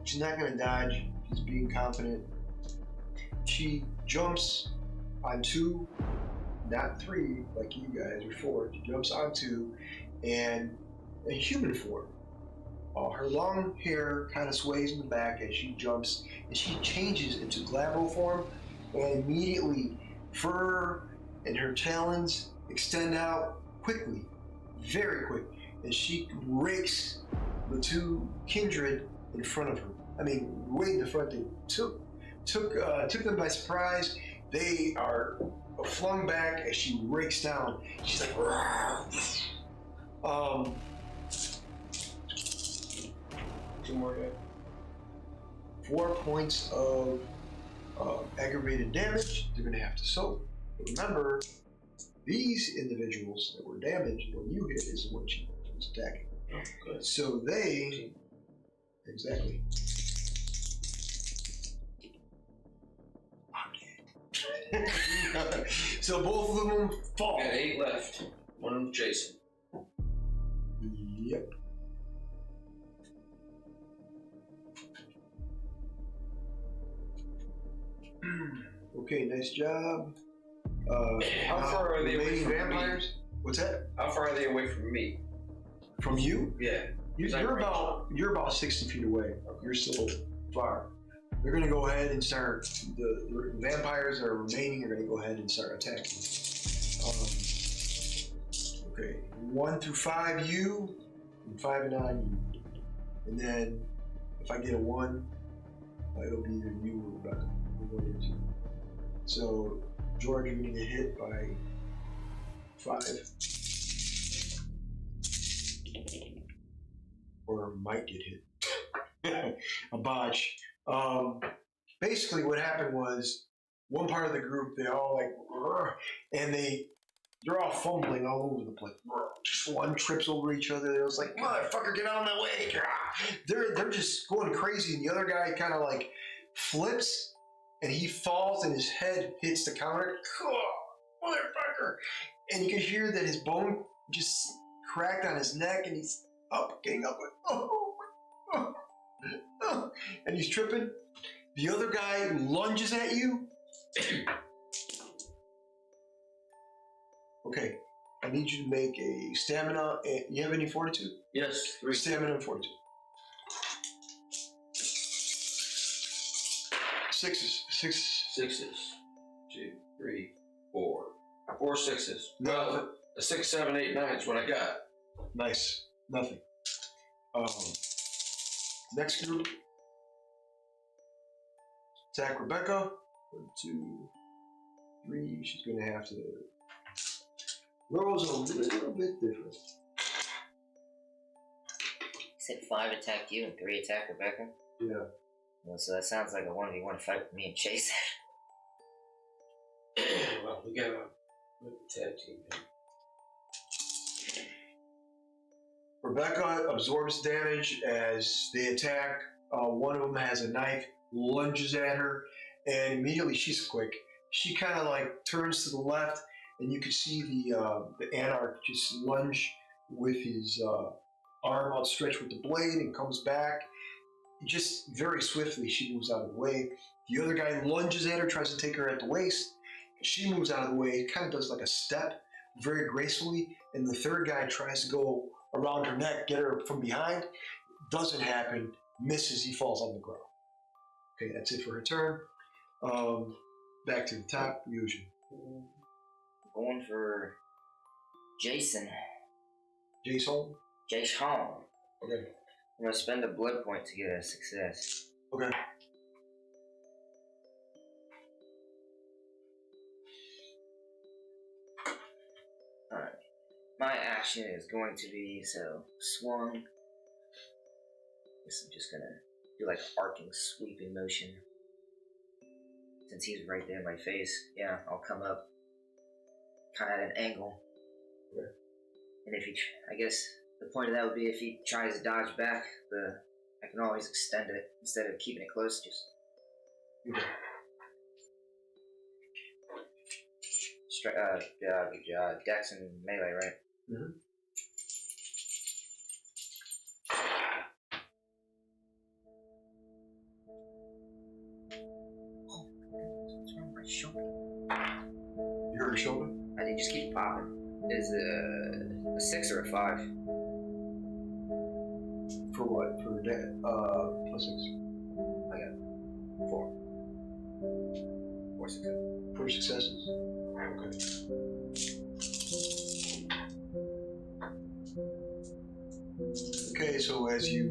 She's not gonna dodge. She's being confident. She jumps on 2, not 3 like you guys, or 4. She jumps on 2, and a human form. Her long hair kind of sways in the back as she jumps, and she changes into Glabro form, and immediately fur and her talons extend out quickly, very quick, and she rakes the 2 Kindred in front of her. I mean, way in the front. They took them by surprise. They are flung back as she rakes down. She's like, "Rawr." 2 more. 4 points of aggravated damage. They're going to have to soak. But remember, these individuals that were damaged when you hit is what she was attacking. Oh, good. So they exactly. So both of them fall. Got 8 left. One of them Jason. Yep. Okay, nice job. How far are they away remaining from vampires? me? What's that? How far are they away from me? From you? Yeah. You're about 60 feet away. You're still far. They're going to go ahead and start. The vampires that are remaining are going to go ahead and start attacking. Okay, 1 through 5 you, and 5 and 9 you. And then if I get a 1, it'll be either you or Rebecca. We're going into. So George, you're going to get hit by 5. Or might get hit. A botch. Basically what happened was one part of the group, they all like, and they're all fumbling all over the place. Just one trips over each other. It was like, motherfucker, get out of my way. They're just going crazy. And the other guy kind of like flips and he falls and his head hits the counter. Motherfucker. And you can hear that his bone just cracked on his neck and he's getting up like, and he's tripping. The other guy lunges at you. Okay, I need you to make a stamina. You have any fortitude? Yes, 3 Stamina and fortitude. 6s. 6s. 2, 3, 4. 4 6s. No. Well, a 6, 7, 8, 9 is what I got. Nice. Nothing. Next group. Attack Rebecca. 1, 2, 3. She's going to have to. Rolls a little bit different. You said 5 attack you and 3 attack Rebecca? Yeah. Well, so that sounds like a 1v1 fight with me and Chase. Well, we got a tag team. Rebecca absorbs damage as they attack. One of them has a knife, lunges at her, and immediately she's quick. She kind of like turns to the left, and you can see the anarchist lunge with his arm outstretched with the blade and comes back. Just very swiftly, she moves out of the way. The other guy lunges at her, tries to take her at the waist. She moves out of the way, kind of does like a step very gracefully, and the third guy tries to go around her neck, get her from behind. Doesn't happen, misses, he falls on the ground. Okay, that's it for her turn. Back to the top, usual. Going for Jason. Jason? Jason. Okay. I'm going to spend a blood point to get a success. Okay. Alright. My action is going to be swung. Guess I'm just gonna do like an arcing sweeping motion. Since he's right there in my face, yeah, I'll come up kind of at an angle. Okay. And if he, I guess the point of that would be if he tries to dodge back, I can always extend it instead of keeping it close. Just Dex and melee, right? Mm-hmm. Oh, what's wrong with my shoulder? You hurt your shoulder? I think just keep popping. Is a 6 or a 5? For what? For that? Plus 6. I got 4. 4 successes. 4 successes. Okay. Okay, so as you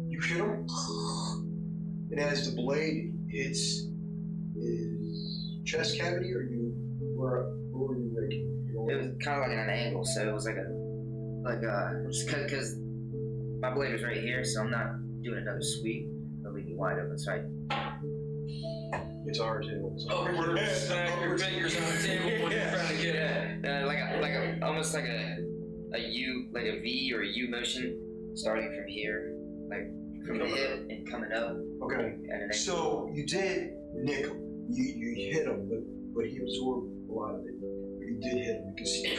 hit him, and as the blade hits his chest cavity, or where were you making? It was kind of like at an angle, so it was just because my blade was right here, so I'm not doing another sweep. It'll leave me wide open, so It's our table. So. Upward, smack your fingers on the table when you're trying to get at. Almost like a U, like a V or a U motion, starting from here, like from the hip and coming up. Okay. So you did nick him. You hit him, but he absorbed a lot of it. But you did hit him. You can see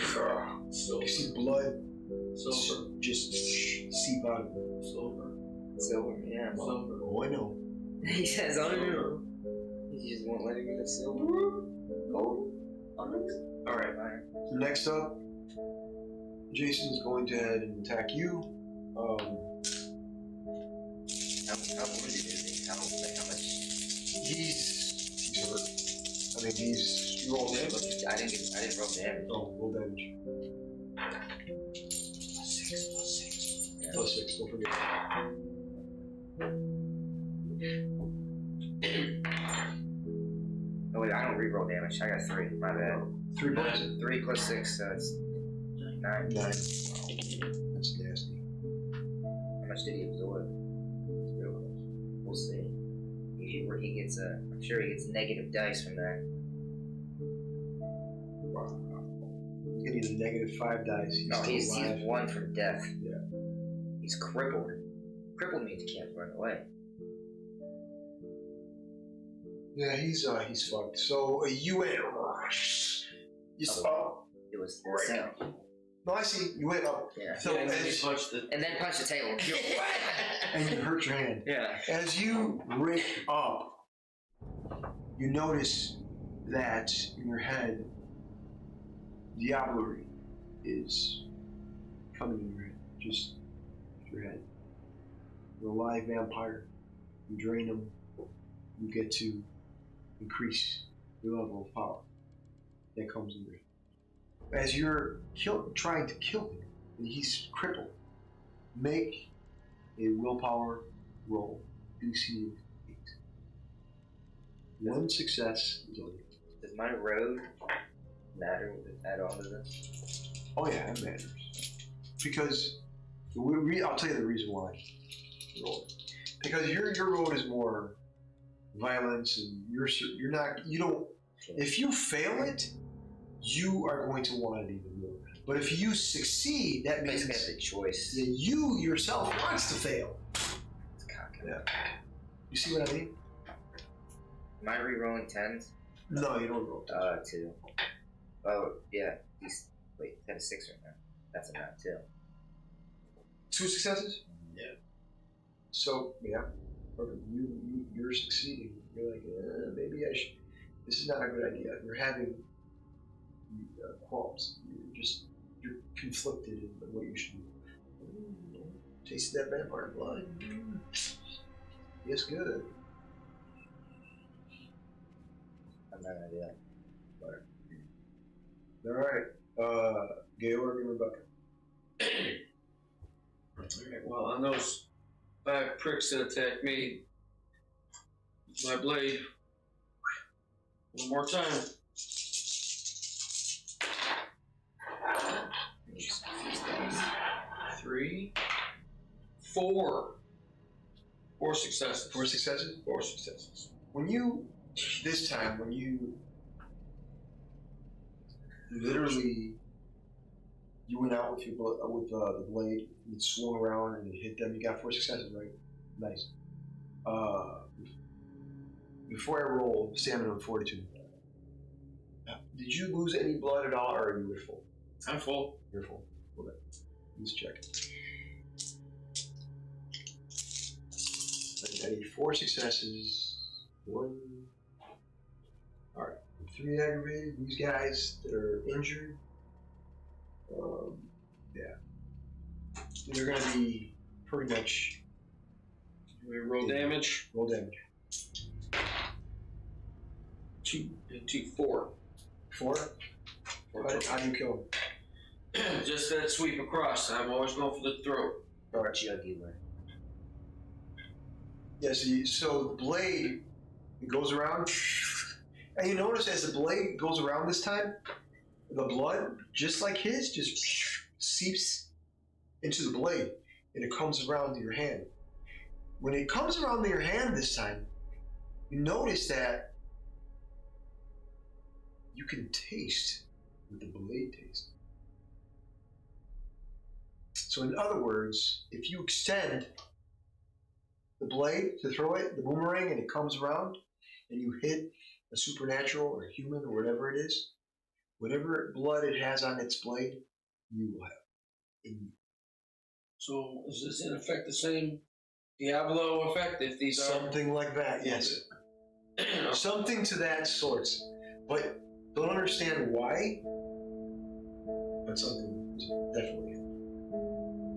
blood just seep out of him. Silver, yeah. Oh, I know. He says, oh no. He just won't let him get silver. Gold. Onyx. Alright. So next up, Jason's going to head and attack you. How wounded is he? How much? He's hurt. I mean, you rolled damage. I didn't roll damage. Oh, roll damage. +6. Yeah. +6, don't forget. Oh wait, I don't re-roll damage. I got 3. My bad. 3 points. 3 + 6, so it's 9. 9. That's nasty. How much did he absorb? We'll see. He gets I'm sure he gets negative dice from that. Wow. He's getting a -5 dice. He's 1 from death. Yeah. He's crippled. Crippled means he can't run away. Yeah, he's fucked. So you went. You saw. It was right insane. No, I see. You went up. Yeah. So and then he punched the... And then punch the table. And you hurt your hand. Yeah. As you rake up, you notice that in your head, diablerie is coming in your head. Just your head. You're a live vampire. You drain them. You get to increase your level of power that comes in your head. As you're trying to kill him, and he's crippled, make a willpower roll. DC 8. 1 success is all you get. Does my road matter at all to this? Oh yeah, it matters. Because I'll tell you the reason why. Because your road is more violence, and you're not. You don't. If you fail it, you are going to want it even more. But if you succeed, that means basically have the choice. that you yourself wants to fail. It's cocky. Yeah. You see what I mean? Am I re-rolling 10s? No, you don't roll. 2. Oh yeah. Wait, got a 6 right now. That's a 9 too. 2 successes? Yeah. So yeah, you're succeeding. You're like, maybe I should. This is not a good idea. You're having qualms. You're conflicted in what you should do. Taste that vampire blood. It's good. I'm not gonna do that. All right, Georg and Rebecca. Alright, well, on those 5 pricks that attack me. My blade. One more time. 3, 4. 4 successes. 4 successes? 4 successes. When you literally, you went out with the blade, and it swung around and it hit them, you got 4 successes, right? Nice. Before I roll, stamina and fortitude. Did you lose any blood at all, or are you full? I'm full. You're full. Okay. Let's check. I need 4 successes. 1. Alright. 3 aggravated. These guys that are injured. Yeah. They're going to be pretty much. We roll damage. Roll damage. 2, 4. 4? How do you kill him? Just that sweep across. I'm always going for the throat. Alright. Jugular. Yeah, so the blade, it goes around, and you notice as the blade goes around this time, the blood, just like his, just seeps into the blade, and it comes around to your hand. When it comes around to your hand this time, you notice that you can taste what the blade tastes. So in other words, if you extend the blade to throw it, the boomerang, and it comes around, and you hit a supernatural or human or whatever it is, whatever blood it has on its blade, you will have in you. So is this in effect the same Diablo effect if these are... Something like that, yes. Something to that sort. But don't understand why, but something definitely.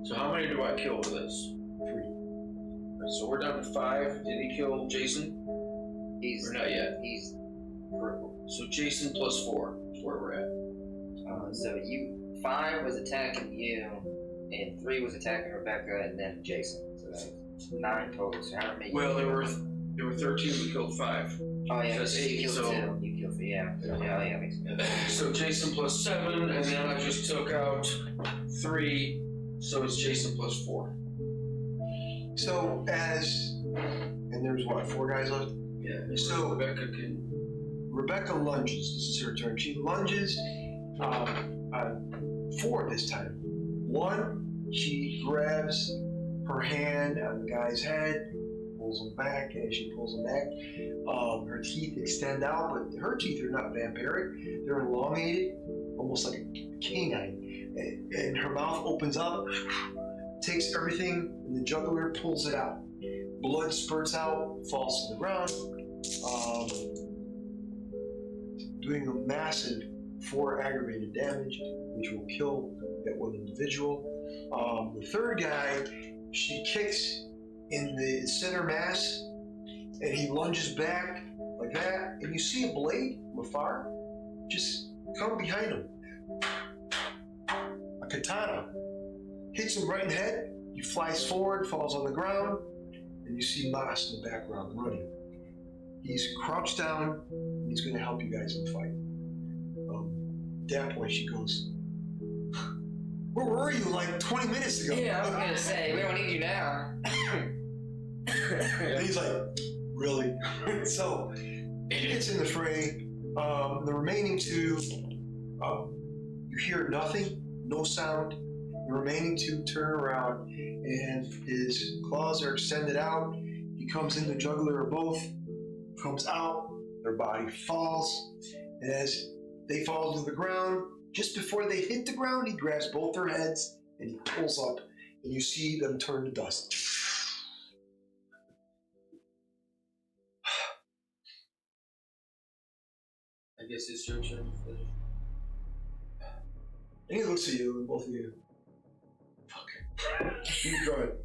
So how many do I kill with this? 3. So we're down to 5. Did he kill Jason? He's or not yet? He's crippled. So Jason plus 4 is where we're at. So 5 was attacking you, and 3 was attacking Rebecca, and then Jason. So that's 9 total. So how many? Well, there were 13. We killed 5. Oh yeah, that's you 8. killed So 2. You killed 3. Yeah. Makes sense. So Jason plus 7, and then I just took out 3. So it's Jason plus 4. So and there's what, 4 guys left? Yeah. So Rebecca lunges. This is her turn. She lunges on 4 this time. 1, she grabs her hand on the guy's head, pulls him back, and as she pulls him back, her teeth extend out, but her teeth are not vampiric. They're elongated, almost like a canine. And her mouth opens up, takes everything in the jugular, pulls it out. Blood spurts out, falls to the ground, doing a massive 4 aggravated damage, which will kill that one individual. The third guy, she kicks in the center mass, and he lunges back like that, and you see a blade from afar just come behind him. A katana hits him right in the head. He flies forward, falls on the ground, and you see Moss in the background running. He's crouched down, and he's going to help you guys in the fight. At that point, she goes, "Where were you like 20 minutes ago?" Yeah, I was going to say, we don't need you now. And he's like, "Really?" So he gets in the fray. The remaining 2, you hear nothing, no sound. The remaining 2 turn around, and his claws are extended out. He comes in the jugular of both, comes out, their body falls, and as they fall to the ground, just before they hit the ground, he grabs both their heads and he pulls up, and you see them turn to dust. I guess it's your turn. And he looks at you, and both of you. Fuck. You go ahead.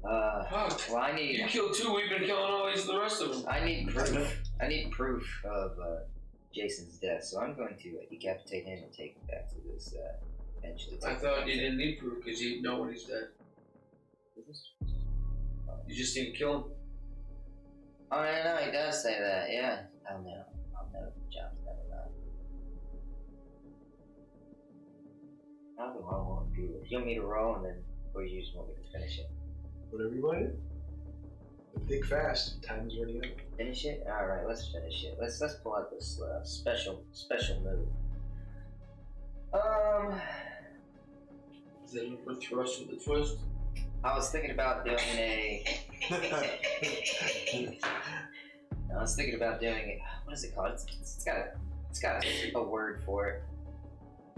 Well, I need. You killed 2. We've been killing all these. The rest of them. I need proof. I need proof of Jason's death, so I'm going to decapitate him and take him back to this bench. I thought you didn't need proof because you know when he's dead. You just need to kill him. Oh, no, he does say that, yeah. I'll know the job's never done. How do I want to do it? You want me to roll and then, or you just want me to finish it? Whatever you want to do. But think fast. Time is running out. Finish it? Alright, let's finish it. Let's pull out this special move. Is that an upper thrust with a twist? I was thinking about doing a... I was thinking about doing it. What is it called? It's got a word for it.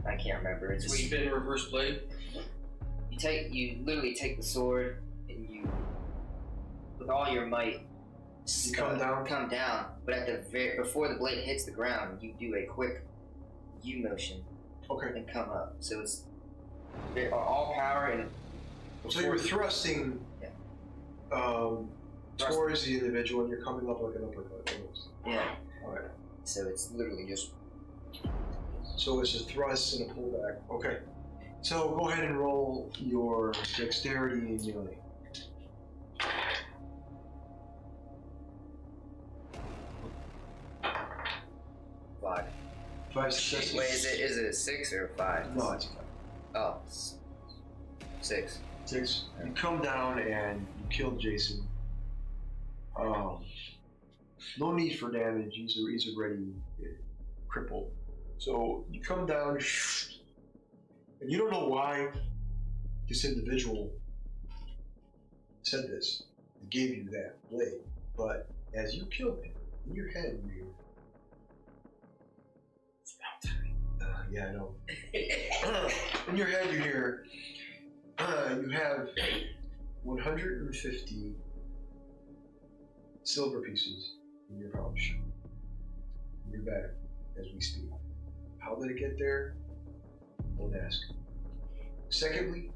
I can't remember. It's Sweep in reverse blade. You literally take the sword and you, with all your might, You come down. But at before the blade hits the ground, you do a quick U motion. Okay. And come up. So it's all power and. So you're thrusting towards the individual, and you're coming up like an uppercut. Almost. Yeah. All right. So it's literally just. So it's a thrust and a pullback. Okay. So go ahead and roll your dexterity and melee. Five successes. Wait, is it a 6 or a 5? No, it's 5. Oh, 6. 6. You come down and you kill Jason. No need for damage. He's already crippled. So you come down, and you don't know why this individual said this and gave you that blade. But as you killed him, in your head, you. Yeah, I know. In your head, you hear. You have 150 silver pieces in your pouch, in your bag, as we speak. How did it get there? Don't ask. Secondly,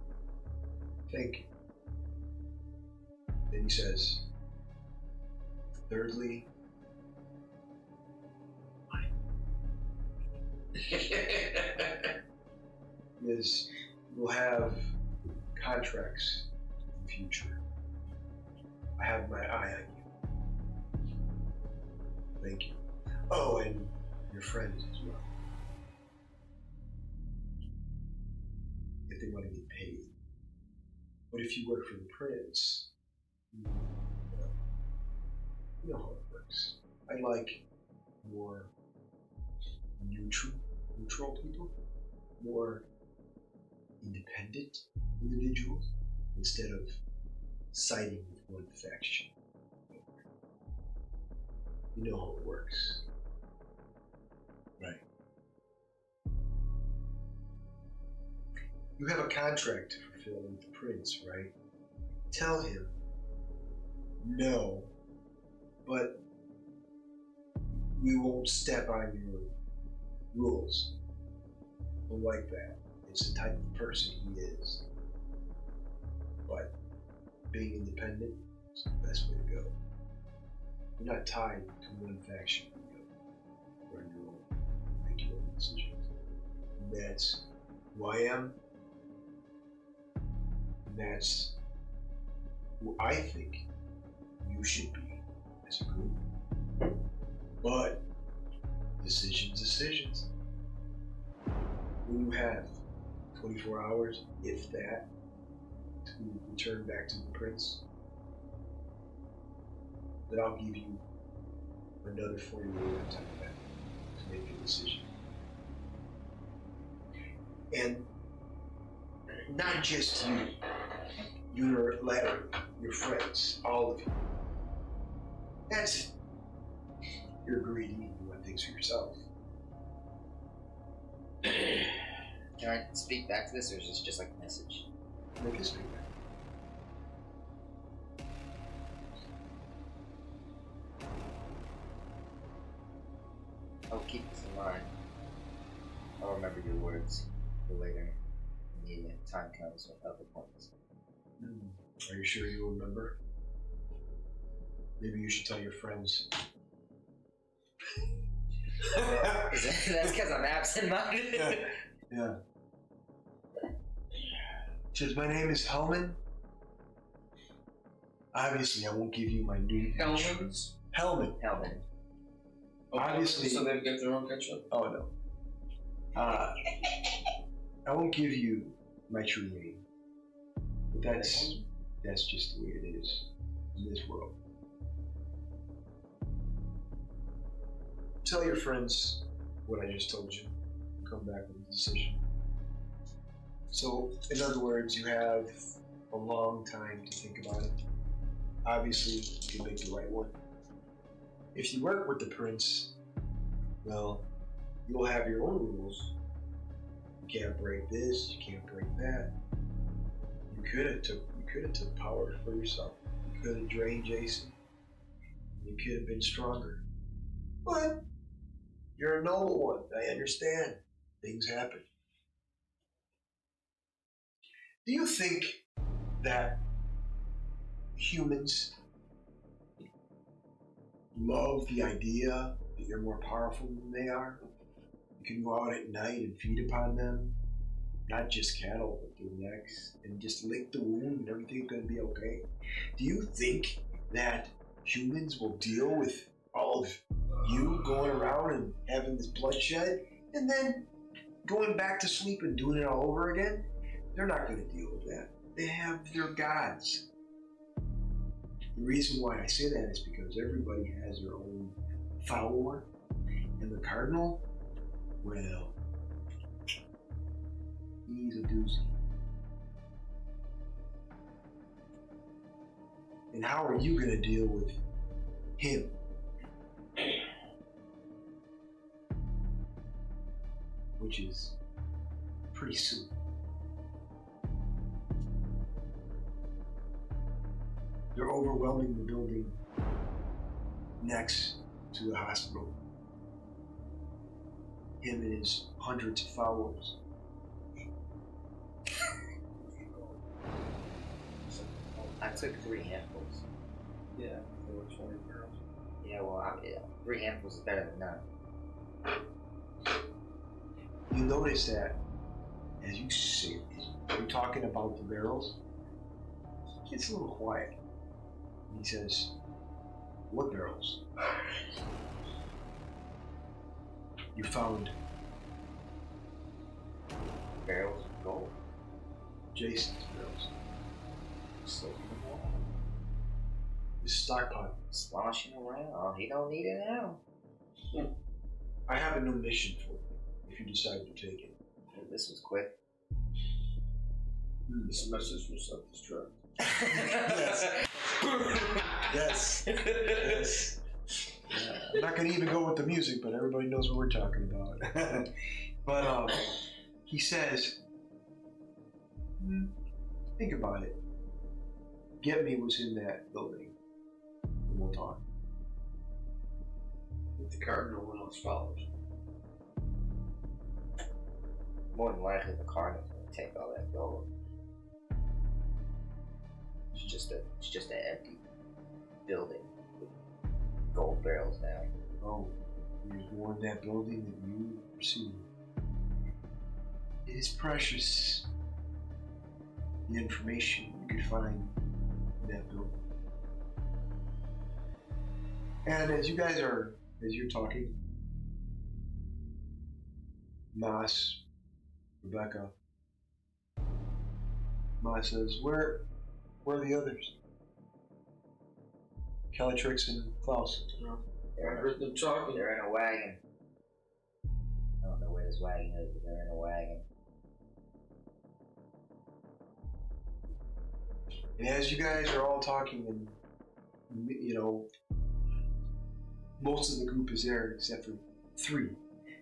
thank you. Then he says, thirdly, is we'll have contracts in the future. I have my eye on you. Thank you. Oh, and your friends as well. If they want to get paid. But if you work for the prince, you know how it works. I like more neutral people, more independent individuals, instead of siding with one faction. You know how it works. Right. You have a contract to fulfill with the prince, right? Tell him, no, but we won't step on your rules. Don't like that. It's the type of person he is. But being independent is the best way to go. You're not tied to one faction. You're on your own. Make your own decisions. And that's who I am. And that's who I think you should be as a group. But decisions. When you have 24 hours, if that, to return back to the prince, then I'll give you another 48 on top of that to make a decision. And not just you, your Larry, your friends, all of you. That's you're greedy and you want things for yourself. Can I speak back to this, or is this just like a message? Make it speak back. I'll keep this in mind. I'll remember your words for later when the time comes with other points. Are you sure you'll remember? Maybe you should tell your friends. That's because I'm absent-minded. Yeah. Says, my name is Hellman. Obviously, I won't give you my new Helmets? helmet. Helmet. Obviously- So they've got their own ketchup? Oh no. I won't give you my true name. But that's just the way it is in this world. Tell your friends what I just told you. Come back with a decision. So, in other words, you have a long time to think about it. Obviously, you can make the right one. If you work with the prince, well, you'll have your own rules. You can't break this, you can't break that. You could have took power for yourself. You could have drained Jason. You could have been stronger. But you're a noble one. I understand. Things happen. Do you think that humans love the idea that you're more powerful than they are? You can go out at night and feed upon them, not just cattle, but their necks, and just lick the wound and everything's going to be okay. Do you think that humans will deal with all of you going around and having this bloodshed and then going back to sleep and doing it all over again? They're not going to deal with that. They have their gods. The reason why I say that is because everybody has their own follower, and the Cardinal, well, he's a doozy. And how are you going to deal with him? Which is pretty soon. They're overwhelming the building next to the hospital. Him and his hundreds of followers. I took 3 handfuls. Yeah, there were 20 barrels. Yeah, well, 3 handfuls is better than none. You notice that as you say, you're talking about the barrels, he gets a little quiet. And he says, "What barrels?" You found Barrels of gold. Jason's barrels. Slipping around. His stockpile. Sloshing around. Oh, he don't need it now. I have a new mission for you if you decide to take it. This was quick. This message was self-destruct. Yes. Yes. I'm not going to even go with the music, but everybody knows what we're talking about. But he says, think about it. Get me what's in that building, and we'll talk. The Cardinal and else follows. More than likely, the Cardinal's gonna take all that gold. It's just an empty building with gold barrels now. Oh, there's more in that building than you perceive. It is precious, the information you could find in that building. And as you're talking, Mas, Rebecca, Ma says, where are the others? Calatrix and Klaus. I heard them talking. They're in a wagon. I don't know where this wagon is, but they're in a wagon. And as you guys are all talking, and most of the group is there except for 3: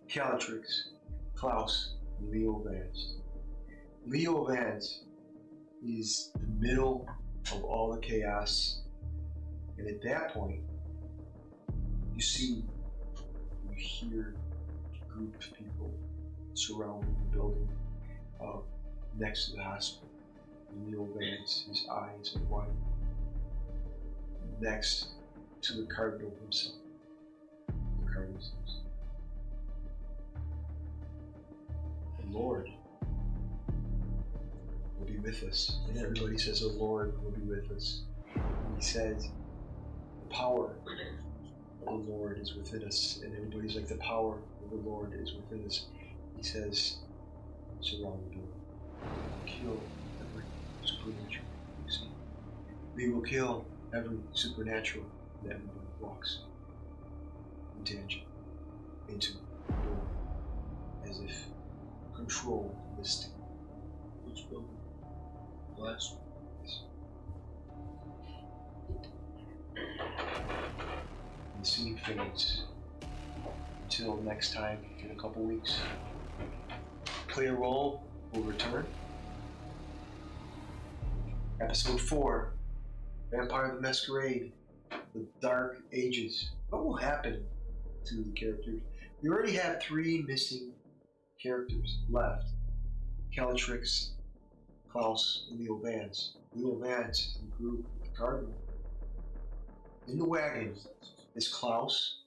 Calatrix, Klaus, and Leo Vance. Leo Vance is the middle of all the chaos, and at that point, you hear a group of people surrounding the building next to the hospital. Leo Vance, his eyes are wide, next to the Cardinal himself. The Cardinal says, "The Lord will be with us." And everybody says, "The Lord will be with us." And he says, the power of the Lord is within us. And everybody's like, the power of the Lord is within us. He says, surround the door. Kill every supernatural you see. We will kill every supernatural that everybody walks in tangent into the door, as if control this thing. Which building? The last one. Yes. And the scene fades until next time in a couple weeks. Playerole will return. Episode 4, Vampire the Masquerade, The Dark Ages. What will happen to the characters? We already have 3 missing characters left. Calatrix, Klaus, and Leo Vance. Leo Vance in group with the Cardinal. In the wagon is Klaus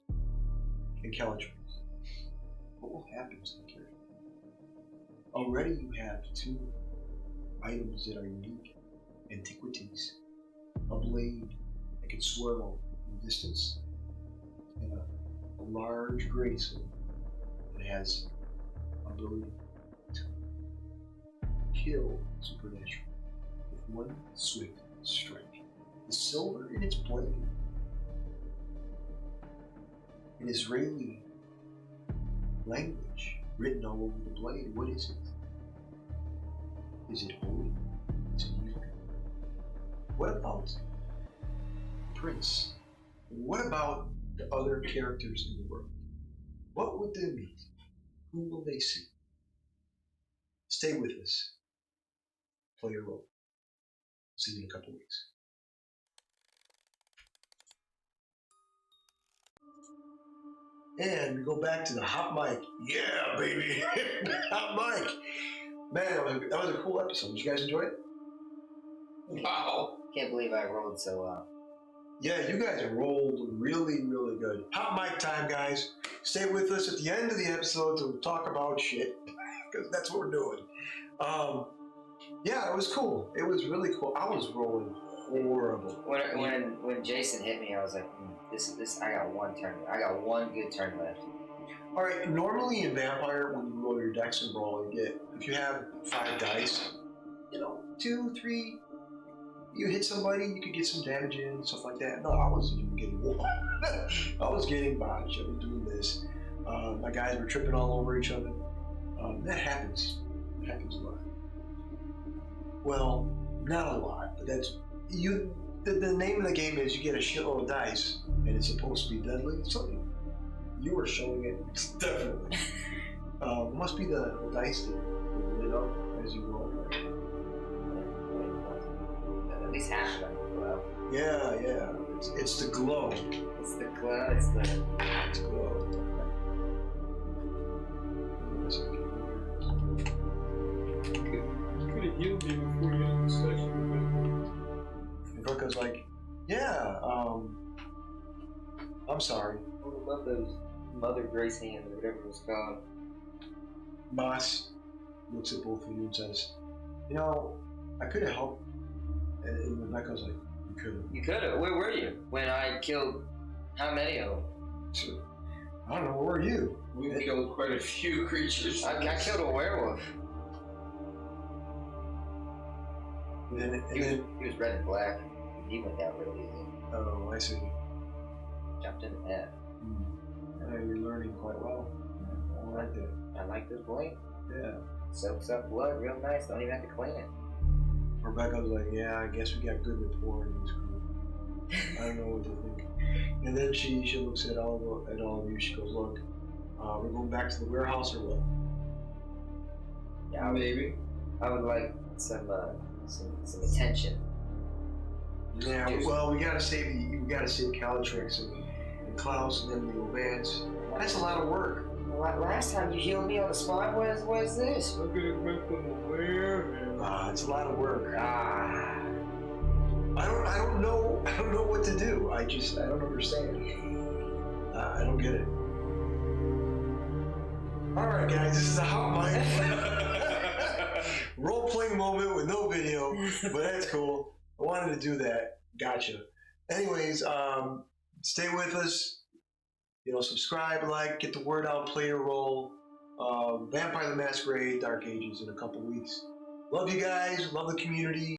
and Calatrix. What will happen to the characters? Already you have 2 items that are unique. Antiquities. A blade that can swirl in the distance. And a large greatsword that has ability to kill supernatural with one swift strike. The silver in its blade. An Israeli language written all over the blade. What is it? Is it holy? Is it evil? What about Prince? What about the other characters in the world? What would they meet? Who will they see? Stay with us. Playerole. See you in a couple weeks. And we go back to the hot mic. Yeah, baby. Hot mic. Man, that was a cool episode. Did you guys enjoy it? Wow. Can't believe I rolled so well. Yeah, you guys rolled really, really good. Hot mic time, guys. Stay with us at the end of the episode to talk about shit, because that's what we're doing. Yeah, it was cool. It was really cool. I was rolling horrible. When Jason hit me, I was like, this. I got one turn. I got one good turn left. All right. Normally in Vampire, when you roll your dex and roll, you get, if you have 5 dice, 2, 3. You hit somebody, you could get some damage in, stuff like that. No, I wasn't even getting one. I was getting botched. I was doing this. My guys were tripping all over each other. That happens. It happens a lot. Well, not a lot, but that's you. The name of the game is you get a shitload of dice, and it's supposed to be deadly. So you were showing it definitely. It must be the dice that lit up as you roll. At least half of them glow. Yeah. It's the glow. It's the glow. It's glow. Could have healed me before you ended the session. And Brooke like, yeah, I'm sorry. I love those Mother Grace hands or whatever it was called. Boss looks at both of you and says, I could have helped. And Rebecca's like, you could have. You could have. Where were you when I killed how many of them? So, I don't know, where were you? We killed quite a few creatures. I killed a werewolf. He was red and black. He went down real easy. Oh, I see. Jumped in the head. You're learning quite well. I like that. I like this blade. Yeah. Soaks up blood real nice. Don't even have to clean it. Rebecca was like, yeah, I guess we got good rapport in this group. I don't know what to think. And then she looks at all of you. She goes, look, we're going back to the warehouse or what? Yeah, maybe. I would like some attention. Yeah, well, we gotta save Calatrix and Klaus and then the Vance. That's a lot of work. Last time you healed me on the spot, what is this? Look at it went from where? It's a lot of work. Ah. I don't know what to do. I don't understand. I don't get it. Alright guys, this is a hot mic. Role-playing moment with no video, but that's cool. I wanted to do that. Gotcha. Anyways, stay with us. Subscribe, like, get the word out. Playerole, Vampire the Masquerade, Dark Ages in a couple weeks. Love you guys. Love the community.